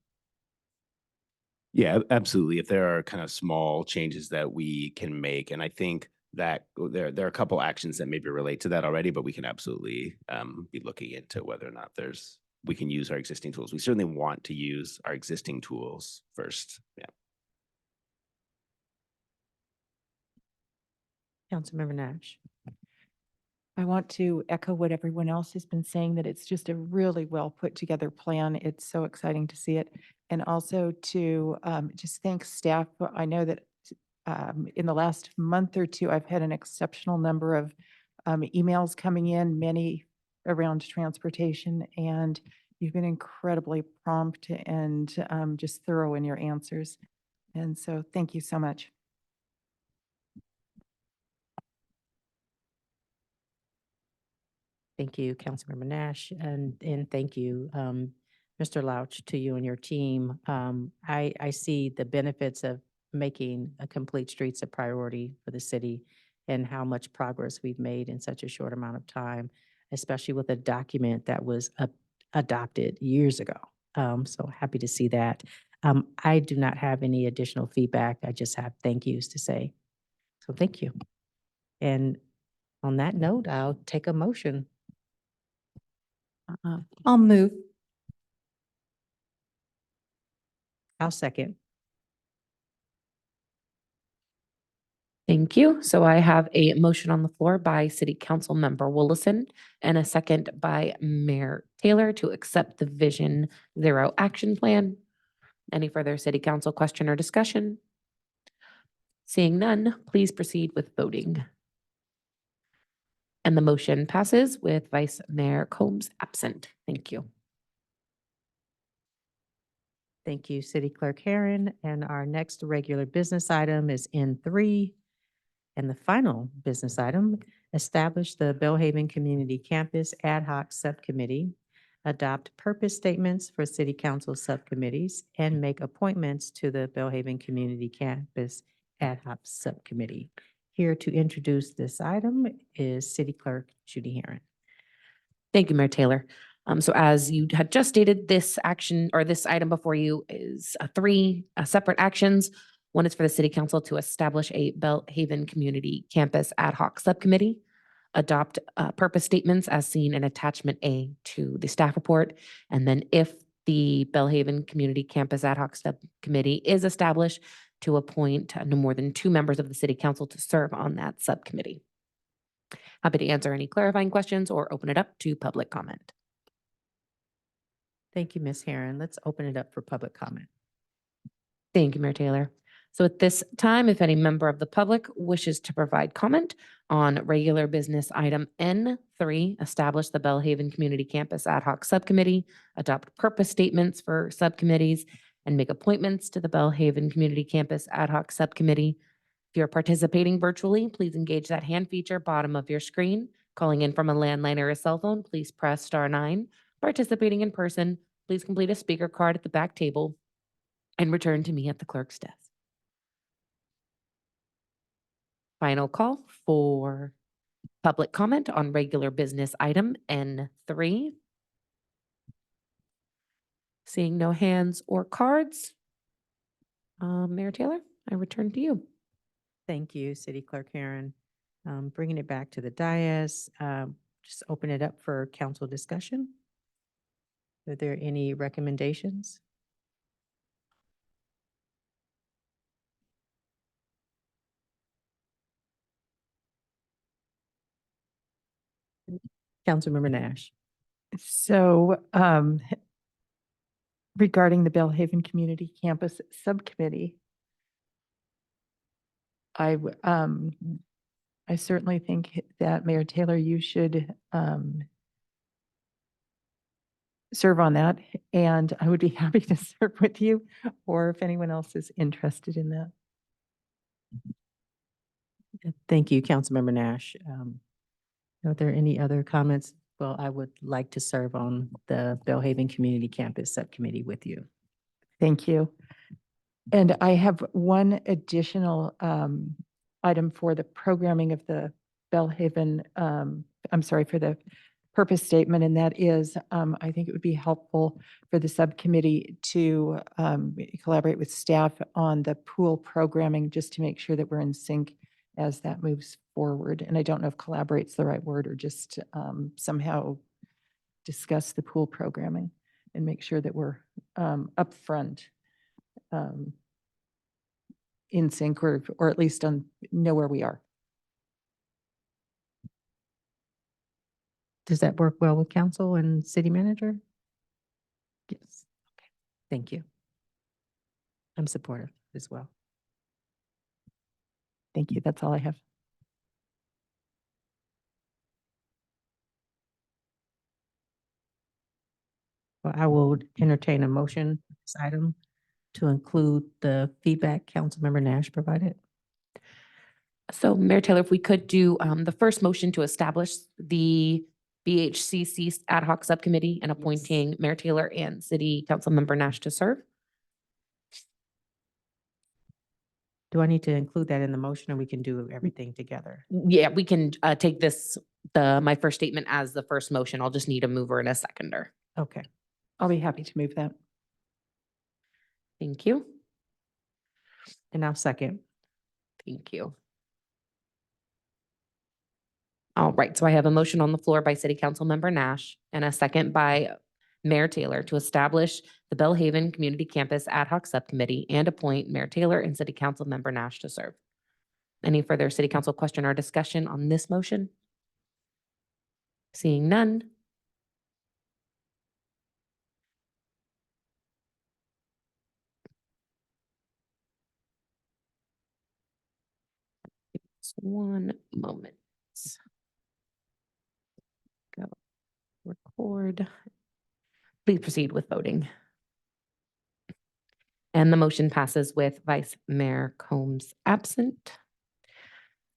Yeah, absolutely. If there are kind of small changes that we can make, and I think that there are a couple actions that maybe relate to that already, but we can absolutely be looking into whether or not we can use our existing tools. We certainly want to use our existing tools first. Yeah. Councilmember Nash. I want to echo what everyone else has been saying, that it's just a really well put together plan. It's so exciting to see it. And also to just thank staff. I know that in the last month or two, I've had an exceptional number of emails coming in, many around transportation, and you've been incredibly prompt and just thorough in your answers. And so thank you so much. Thank you, Councilmember Nash, and thank you, Mr. Louch, to you and your team. I see the benefits of making a complete streets a priority for the city and how much progress we've made in such a short amount of time, especially with a document that was adopted years ago. So happy to see that. I do not have any additional feedback. I just have thank yous to say. So thank you. And on that note, I'll take a motion. I'll move. I'll second. Thank you. So I have a motion on the floor by City Council Member Willison and a second by Mayor Taylor to accept the Vision Zero Action Plan. Any further City Council question or discussion? Seeing none, please proceed with voting. And the motion passes with Vice Mayor Combs absent. Thank you. Thank you, City Clerk Herron. And our next regular business item is N3. And the final business item, establish the Belle Haven Community Campus Ad Hoc Subcommittee, adopt purpose statements for City Council subcommittees, and make appointments to the Belle Haven Community Campus Ad Hoc Subcommittee. Here to introduce this item is City Clerk Judy Herron. Thank you, Mayor Taylor. So as you had just stated, this action or this item before you is three separate actions. One is for the City Council to establish a Belle Haven Community Campus Ad Hoc Subcommittee, adopt purpose statements as seen in Attachment A to the staff report, and then if the Belle Haven Community Campus Ad Hoc Subcommittee is established, to appoint no more than 2 members of the City Council to serve on that subcommittee. Happy to answer any clarifying questions or open it up to public comment. Thank you, Ms. Herron. Let's open it up for public comment. Thank you, Mayor Taylor. So at this time, if any member of the public wishes to provide comment on regular business item N3, establish the Belle Haven Community Campus Ad Hoc Subcommittee, adopt purpose statements for subcommittees, and make appointments to the Belle Haven Community Campus Ad Hoc Subcommittee. If you're participating virtually, please engage that hand feature bottom of your screen. Calling in from a landline or a cell phone, please press *9. Participating in person, please complete a speaker card at the back table and return to me at the clerk's desk. Final call for public comment on regular business item N3. Seeing no hands or cards, Mayor Taylor, I return to you. Thank you, City Clerk Herron. Bringing it back to the dais, just open it up for council discussion. Are there any recommendations? Councilmember Nash. So regarding the Belle Haven Community Campus Subcommittee, I certainly think that Mayor Taylor, you should serve on that, and I would be happy to serve with you, or if anyone else is interested in that. Thank you, Councilmember Nash. Are there any other comments? Well, I would like to serve on the Belle Haven Community Campus Subcommittee with you. Thank you. And I have one additional item for the programming of the Belle Haven, I'm sorry, for the purpose statement, and that is, I think it would be helpful for the subcommittee to collaborate with staff on the pool programming, just to make sure that we're in sync as that moves forward. And I don't know if collaborate's the right word, or just somehow discuss the pool programming and make sure that we're upfront in sync, or at least know where we are. Does that work well with council and city manager? Yes. Okay. Thank you. I'm supportive as well. Thank you. That's all I have. Well, I will entertain a motion for this item to include the feedback Councilmember Nash provided. So Mayor Taylor, if we could do the first motion to establish the BHCC ad hoc subcommittee and appointing Mayor Taylor and City Councilmember Nash to serve. Do I need to include that in the motion, or we can do everything together? Yeah, we can take this, my first statement as the first motion. I'll just need a mover and a seconder. Okay. I'll be happy to move that. Thank you. And I'll second. Thank you. All right, so I have a motion on the floor by City Councilmember Nash and a second by Mayor Taylor to establish the Belle Haven Community Campus Ad Hoc Subcommittee and appoint Mayor Taylor and City Councilmember Nash to serve. Any further City Council question or discussion on this motion? Seeing none. Just one moment. Go record. Please proceed with voting. And the motion passes with Vice Mayor Combs absent.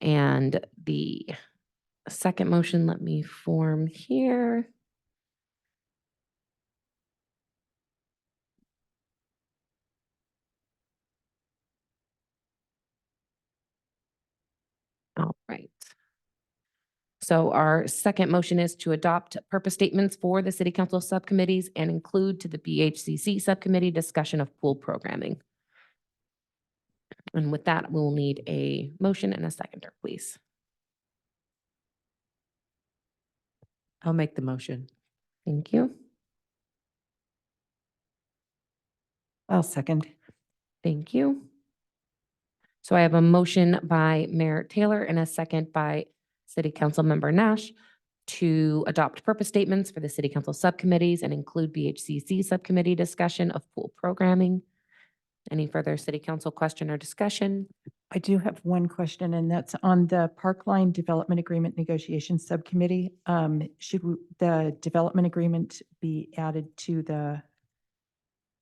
And the second motion, let me form here. All right. So our second motion is to adopt purpose statements for the City Council subcommittees and include to the BHCC subcommittee discussion of pool programming. And with that, we'll need a motion and a seconder, please. I'll make the motion. Thank you. I'll second. Thank you. So I have a motion by Mayor Taylor and a second by City Councilmember Nash to adopt purpose statements for the City Council subcommittees and include BHCC subcommittee discussion of pool programming. Any further City Council question or discussion? I do have one question, and that's on the Parkline Development Agreement Negotiation Subcommittee. Should the development agreement be added to the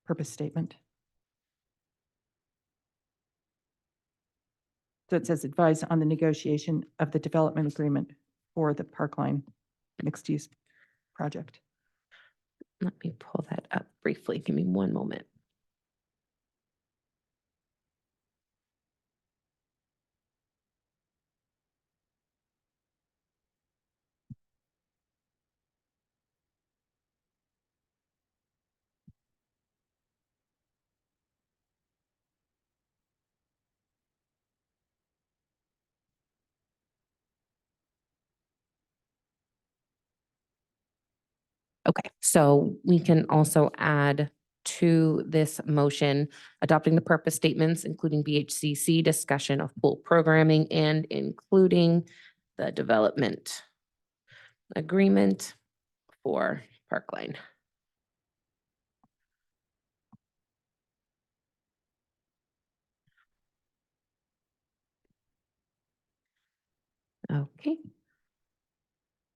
purpose statement? So it says advise on the negotiation of the development agreement for the Parkline mixed-use project. Let me pull that up briefly. Give me one moment. Okay, so we can also add to this motion, adopting the purpose statements, including BHCC discussion of pool programming and including the development agreement for Parkline. Okay.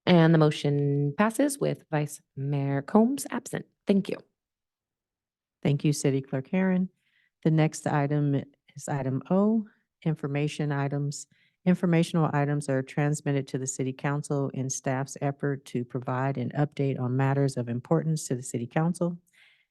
And the motion passes with Vice Mayor Combs absent. Thank you. Thank you, City Clerk Harron. The next item is item O, information items. Informational items are transmitted to the City Council in staff's effort to provide an update on matters of importance to the City Council.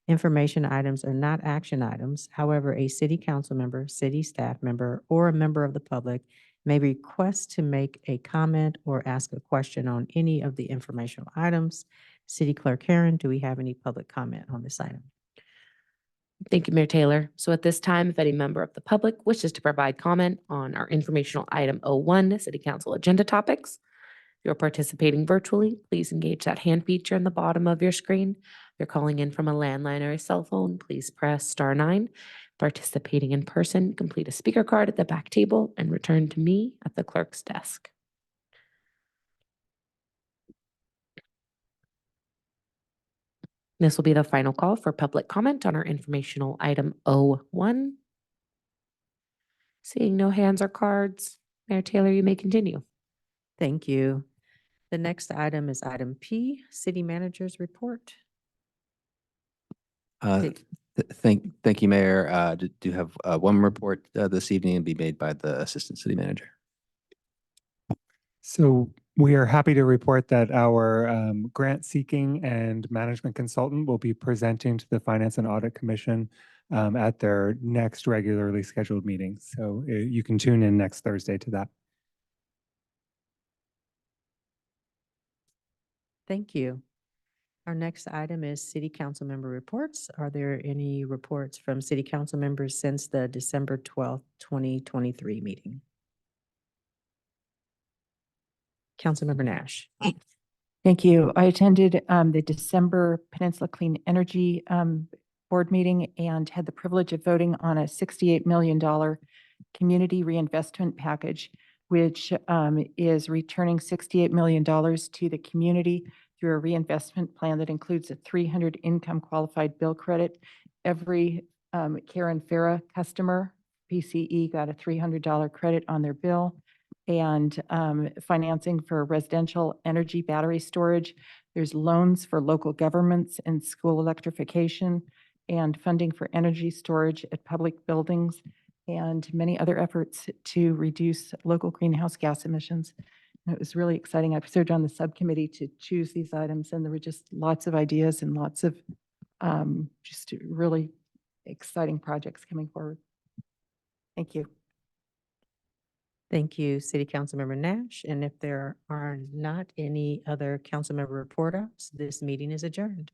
Information items are not action items. However, a City Council member, city staff member, or a member of the public may request to make a comment or ask a question on any of the informational items. City Clerk Harron, do we have any public comment on this item? Thank you, Mayor Taylor. So at this time, if any member of the public wishes to provide comment on our informational item O1, City Council agenda topics, if you're participating virtually, please engage that hand feature in the bottom of your screen. If you're calling in from a landline or a cell phone, please press *9. Participating in person, complete a speaker card at the back table and return to me at the clerk's desk. This will be the final call for public comment on our informational item O1. Seeing no hands or cards, Mayor Taylor, you may continue. Thank you. The next item is item P, City Manager's Report. Thank you, Mayor. Do have one report this evening and be made by the Assistant City Manager. So we are happy to report that our grant seeking and management consultant will be presenting to the Finance and Audit Commission at their next regularly scheduled meeting. So you can tune in next Thursday to that. Thank you. Our next item is City Council Member Reports. Are there any reports from City Council members since the December 12th, 2023 meeting? Councilmember Nash. Thank you. I attended the December Peninsula Clean Energy Board meeting and had the privilege of voting on a $68 million community reinvestment package, which is returning $68 million to the community through a reinvestment plan that includes a 300 income qualified bill credit. Every Karen Farah customer, PCE, got a $300 credit on their bill, and financing for residential energy battery storage. There's loans for local governments and school electrification, and funding for energy storage at public buildings, and many other efforts to reduce local greenhouse gas emissions. And it was really exciting. I've served on the subcommittee to choose these items, and there were just lots of ideas and lots of just really exciting projects coming forward. Thank you. Thank you, City Councilmember Nash. And if there are not any other council member report outs, this meeting is adjourned.